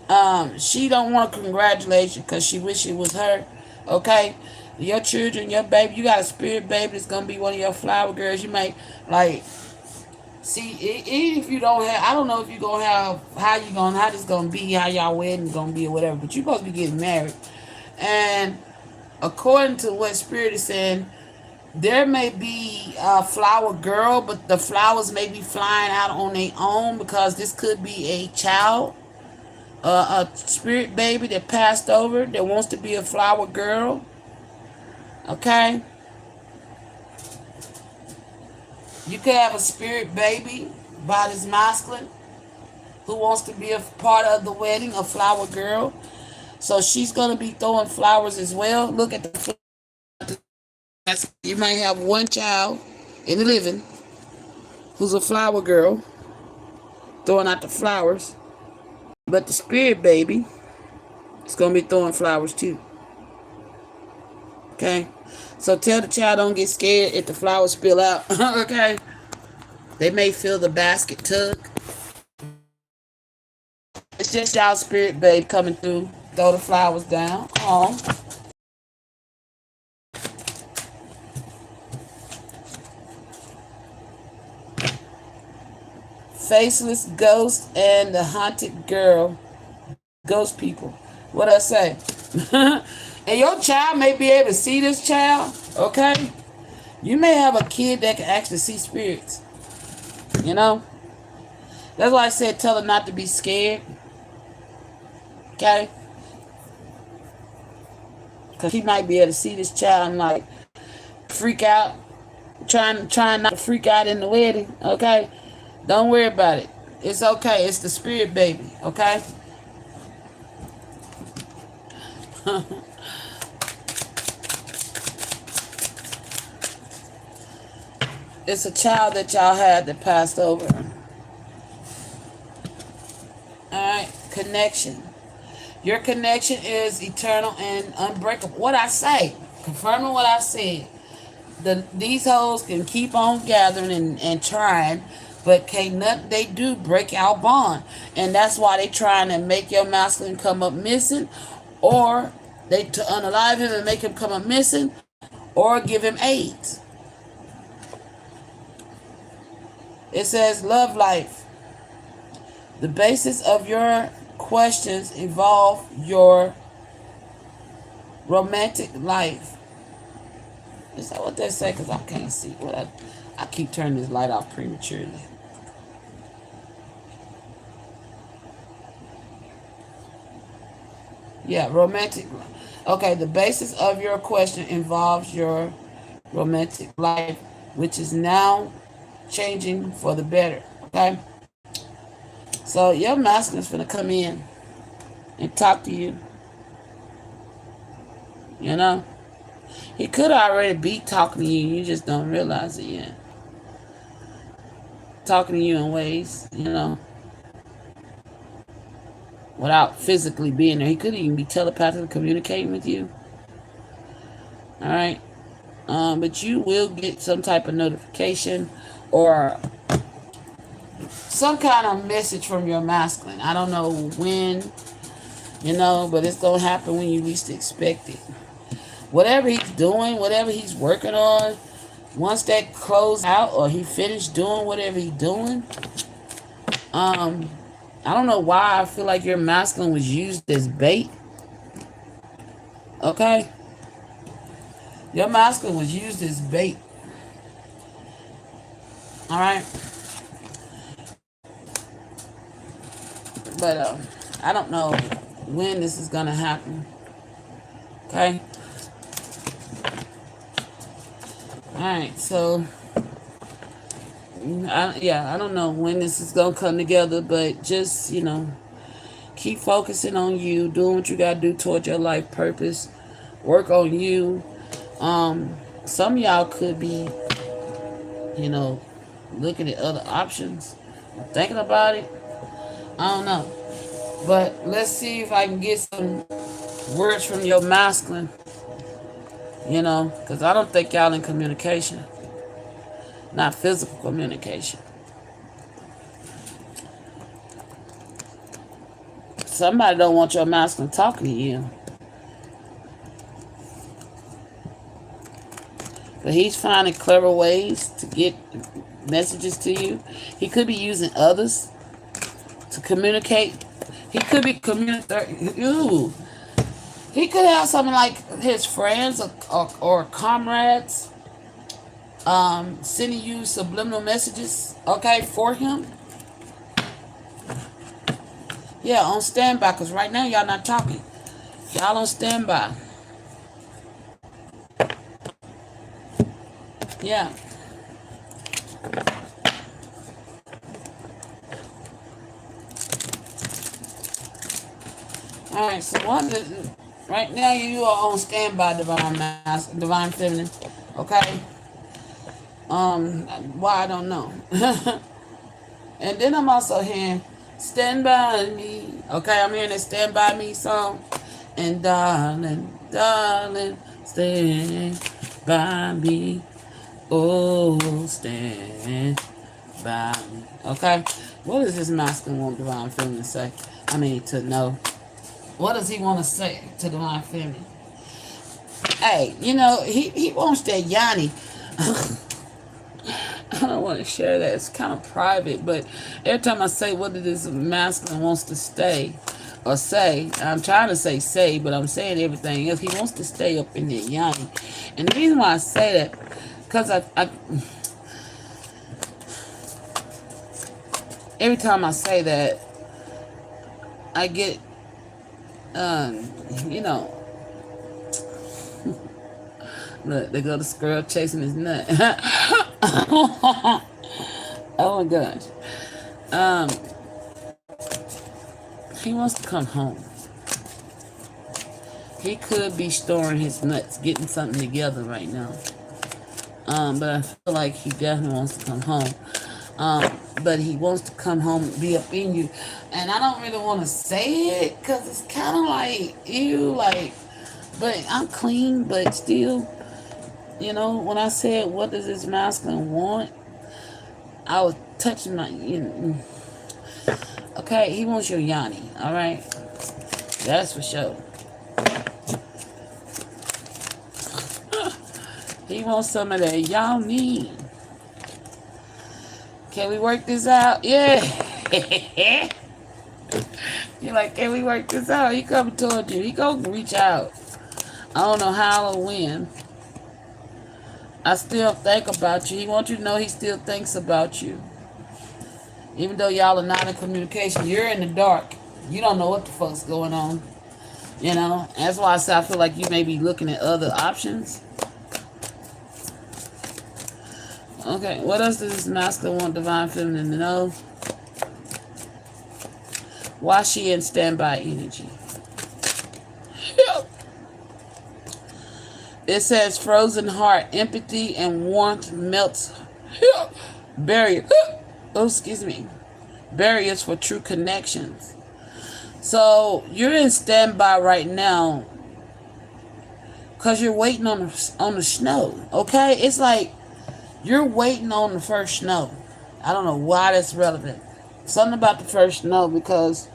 [SPEAKER 1] and she don't want to congratulate you because she wish it was her. Okay, your children, your baby, you got a spirit baby that's gonna be one of your flower girls. You may like see even if you don't have. I don't know if you gonna have how this gonna be, how y'all wedding gonna be or whatever. But you supposed to be getting married, and according to what spirit is saying, there may be a flower girl, but the flowers may be flying out on their own because this could be a child, a spirit baby that passed over that wants to be a flower girl. Okay? You could have a spirit baby by this masculine who wants to be a part of the wedding, a flower girl. So she's going to be throwing flowers as well. Look at the flowers. You might have one child in the living who's a flower girl throwing out the flowers, but the spirit baby is going to be throwing flowers too. Okay? So tell the child don't get scared if the flowers spill out. Okay? They may feel the basket tug. It's just y'all spirit babe coming through. Throw the flowers down. Oh. Faceless ghost and the haunted girl. Ghost people. What I say? And your child may be able to see this child. Okay? You may have a kid that can actually see spirits. You know? That's why I said tell her not to be scared. Okay? Because he might be able to see this child and like freak out. Trying not to freak out in the wedding. Okay? Don't worry about it. It's okay. It's the spirit baby. Okay? It's a child that y'all had that passed over. Alright? Connection. Your connection is eternal and unbreakable. What I say. Confirming what I said. These hoes can keep on gathering and trying, but can't nothing they do break our bond. And that's why they trying to make your masculine come up missing, or they to unalive him and make him come up missing, or give him AIDS. It says love life. The basis of your questions involve your romantic life. Is that what they say? Because I can't see. I keep turning this light off prematurely. Yeah, romantic. Okay, the basis of your question involves your romantic life, which is now changing for the better. Okay? So your masculine's gonna come in and talk to you. You know? He could already be talking to you, you just don't realize it yet. Talking to you in ways, you know, without physically being there. He could even be telepathically communicating with you. Alright? But you will get some type of notification or some kind of message from your masculine. I don't know when, you know, but it's going to happen when you least expect it. Whatever he's doing, whatever he's working on, Once that closed out or he finished doing whatever he doing, um, I don't know why I feel like your masculine was used as bait. Okay, your masculine was used as bait. All right, but I don't know when this is gonna happen. Okay. All right. So, I don't know when this is gonna come together, but just keep focusing on you, doing what you gotta do toward your life purpose. Work on you. Some of y'all could be, you know, looking at other options, thinking about it. I don't know. But let's see if I can get some words from your masculine, because I don't think y'all in communication, not physical communication. Somebody don't want your masculine talking to you. But he's finding clever ways to get messages to you. He could be using others to communicate. He could be communicating. Ooh. He could have something like his friends or comrades sending you subliminal messages, okay, for him. Yeah, on standby, because right now y'all not talking. Y'all on standby. Yeah. All right, so right now you are on standby, divine feminine. Okay. Why I don't know. And then I'm also hearing "Stand by Me." Okay, I'm hearing the "Stand by Me" song. And darling, darling, stand by me. Oh, stand by me. Okay, what does this masculine want divine feminine say? I mean, to know. What does he want to say to divine feminine? Hey, he wants that Yanni. I don't want to share that. It's kind of private, but every time I say what it is masculine wants to stay or say, I'm trying to say, but I'm saying everything else. He wants to stay up in there, Yanni. And the reason why I say that, because I every time I say that, I get, you know, look, they go the squirrel chasing his nut. Oh my gosh. Um, he wants to come home. He could be storing his nuts, getting something together right now. But I feel like he definitely wants to come home. But he wants to come home and be up in you. And I don't really want to say it because it's kind of like, ew, like, but I'm clean, but still, when I said, what does this masculine want? I was touching my, okay, he wants your Yanni, all right? That's for sure. He wants some of that y'all need. Can we work this out? Yeah. You're like, can we work this out? He coming toward you. He gonna reach out. I don't know how or when. I still think about you. He wants you to know he still thinks about you. Even though y'all are not in communication, you're in the dark. You don't know what the fuck's going on. That's why I say I feel like you may be looking at other options. Okay, what else does this masculine want divine feminine to know? Why she in standby energy? It says frozen heart, empathy and warmth melts barrier. Oh, excuse me. Barriers for true connections. So you're in standby right now because you're waiting on the snow. Okay, it's like you're waiting on the first snow. I don't know why that's relevant. Something about the first snow because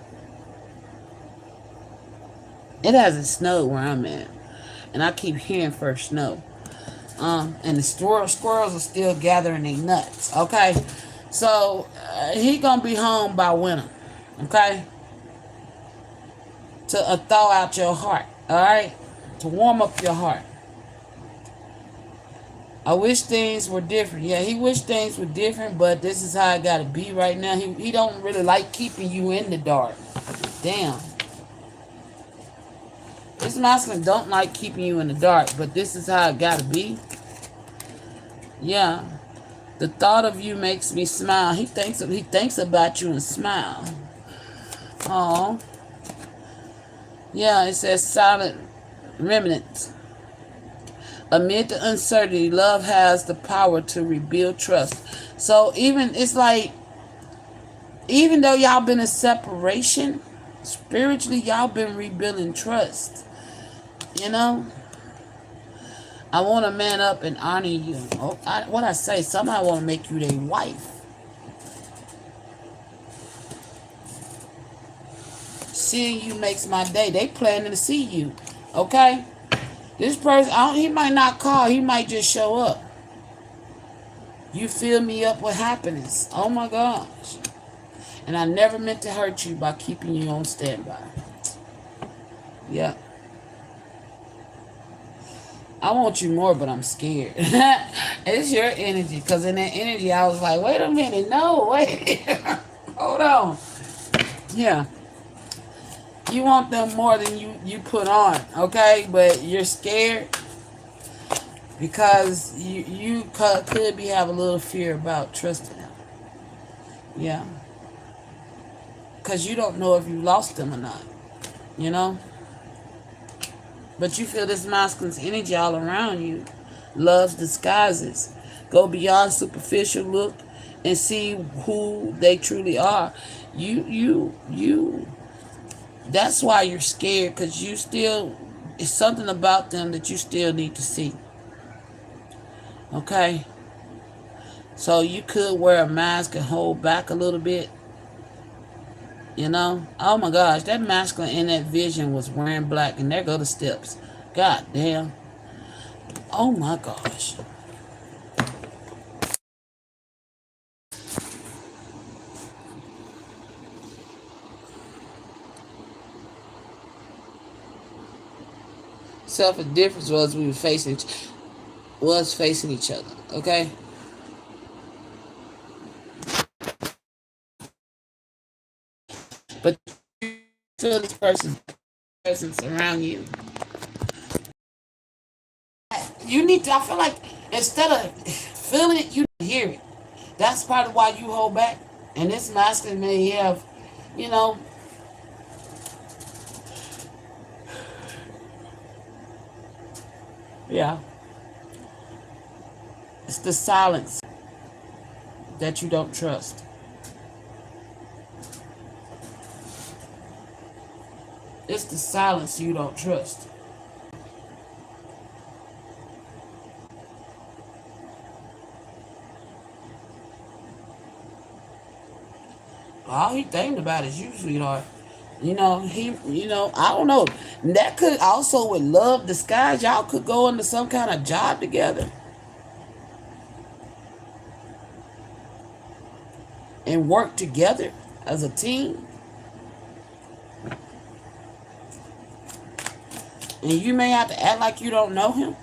[SPEAKER 1] it hasn't snowed where I'm at. And I keep hearing first snow. And the squirrels are still gathering their nuts. Okay, so he gonna be home by winter. Okay, to thaw out your heart. All right, to warm up your heart. I wish things were different. Yeah, he wish things were different, but this is how it gotta be right now. He don't really like keeping you in the dark. Damn. This masculine don't like keeping you in the dark, but this is how it gotta be. Yeah. The thought of you makes me smile. He thinks about you and smile. Oh. Yeah, it says silent remnants. Amid the uncertainty, love has the power to rebuild trust. So it's like, even though y'all been in separation, spiritually y'all been rebuilding trust. You know? I want to man up and honor you. Oh, what I say, somehow I want to make you their wife. Seeing you makes my day. They planning to see you. Okay? This person, he might not call. He might just show up. You fill me up with happiness. Oh my gosh. And I never meant to hurt you by keeping you on standby. Yeah. I want you more, but I'm scared. It's your energy. Because in that energy, I was like, wait a minute. No, wait. Hold on. Yeah. You want them more than you put on. Okay? But you're scared. Because you could be have a little fear about trusting them. Yeah. Because you don't know if you lost them or not. You know? But you feel this masculine's energy all around you. Love's disguises. Go beyond superficial look and see who they truly are. That's why you're scared, because it's something about them that you still need to see. Okay? So you could wear a mask and hold back a little bit. You know? Oh my gosh, that masculine in that vision was wearing black, and there go the steps. God damn. Oh my gosh. Self and difference was we were facing each other. Okay? But you feel this person's presence around you. You need to, I feel like, instead of feeling it, you hear it. That's part of why you hold back. And this masculine may have, you know, yeah. It's the silence that you don't trust. It's the silence you don't trust. All he thinking about is you, sweetheart. I don't know. That could also, with love disguise, y'all could go into some kind of job together and work together as a team. And you may have to act like you don't know him.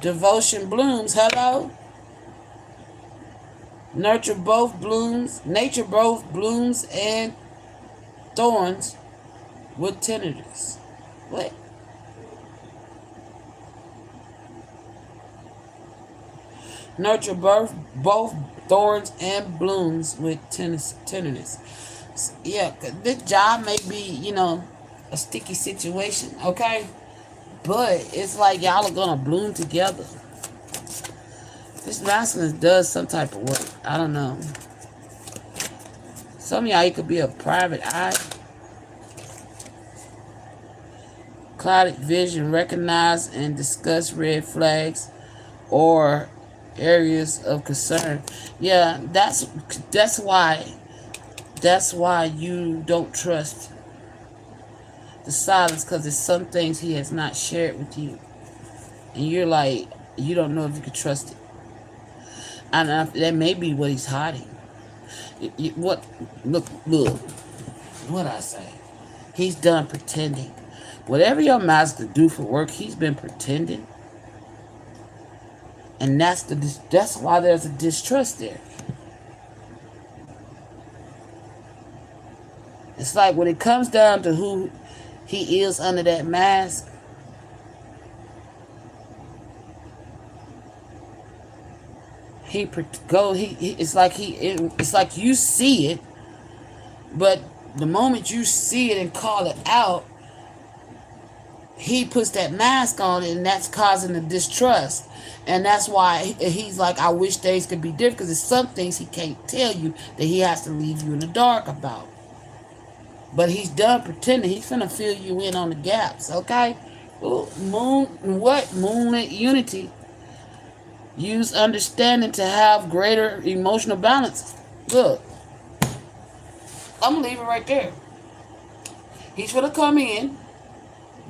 [SPEAKER 1] Devotion blooms. Hello? Nature both blooms and thorns with tenderness. What? Nurture both thorns and blooms with tenderness. Yeah, this job may be, a sticky situation, okay? But it's like y'all are gonna bloom together. This masculine does some type of work. I don't know. Some of y'all, you could be a private eye. Clouded vision, recognize and discuss red flags or areas of concern. Yeah, that's why you don't trust. the silence because there's some things he has not shared with you. And you're like, you don't know if you can trust it. And that may be what he's hiding. What? Look. What I say? He's done pretending. Whatever your master do for work, he's been pretending. And that's why there's a distrust there. It's like when it comes down to who he is under that mask, it's like you see it, but the moment you see it and call it out, he puts that mask on it, and that's causing the distrust. And that's why he's like, I wish things could be different, because there's some things he can't tell you that he has to leave you in the dark about. But he's done pretending. He's finna fill you in on the gaps, okay? Moonlit unity. Use understanding to have greater emotional balance. Look, I'm gonna leave it right there. He's gonna come in.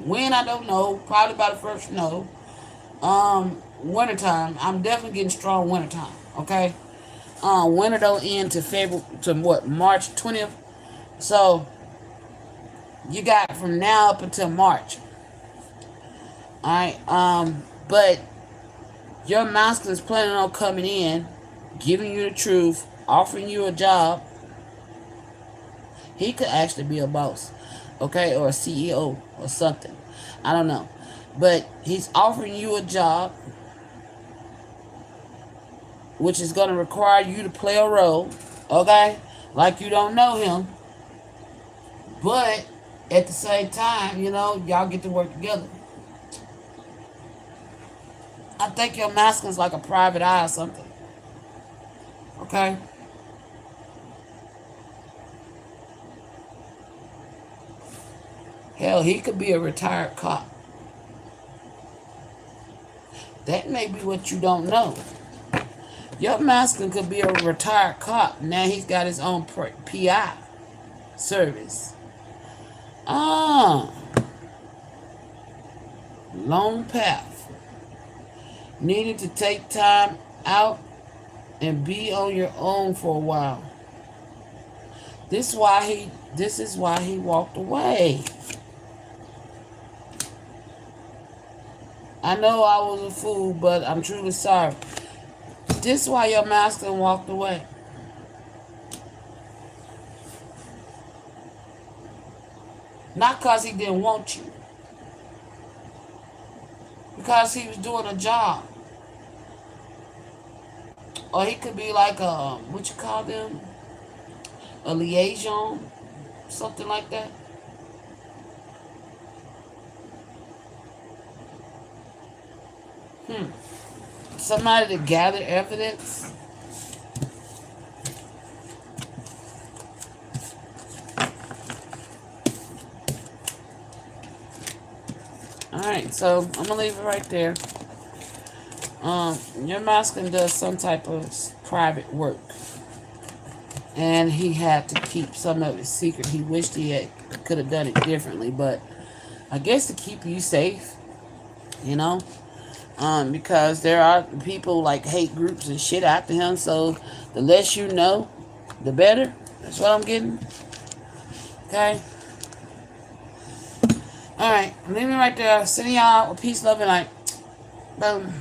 [SPEAKER 1] When, I don't know. Probably by the first, no. Wintertime. I'm definitely getting strong wintertime. Okay. Winter don't end to March 20th. So you got from now up until March. Alright. But your master is planning on coming in, giving you the truth, offering you a job. He could actually be a boss, okay, or a CEO or something. I don't know. But he's offering you a job, which is going to require you to play a role, okay, like you don't know him. But at the same time, y'all get to work together. I think your masculine's like a private eye or something. Okay? Hell, he could be a retired cop. That may be what you don't know. Your masculine could be a retired cop. Now he's got his own PI service. Long path. Needing to take time out and be on your own for a while. This is why he walked away. I know I was a fool, but I'm truly sorry. This is why your masculine walked away. Not because he didn't want you. Because he was doing a job. Or he could be like a, what you call them? A liaison? Something like that. Somebody to gather evidence. Alright, so I'm gonna leave it right there. Your masculine does some type of private work. And he had to keep some of it secret. He wished he could have done it differently, but I guess to keep you safe, because there are people like hate groups and shit after him, so the less you know, the better. That's what I'm getting. Okay? Alright, I'm leaving it right there. Sending y'all with peace, love, and light. Boom.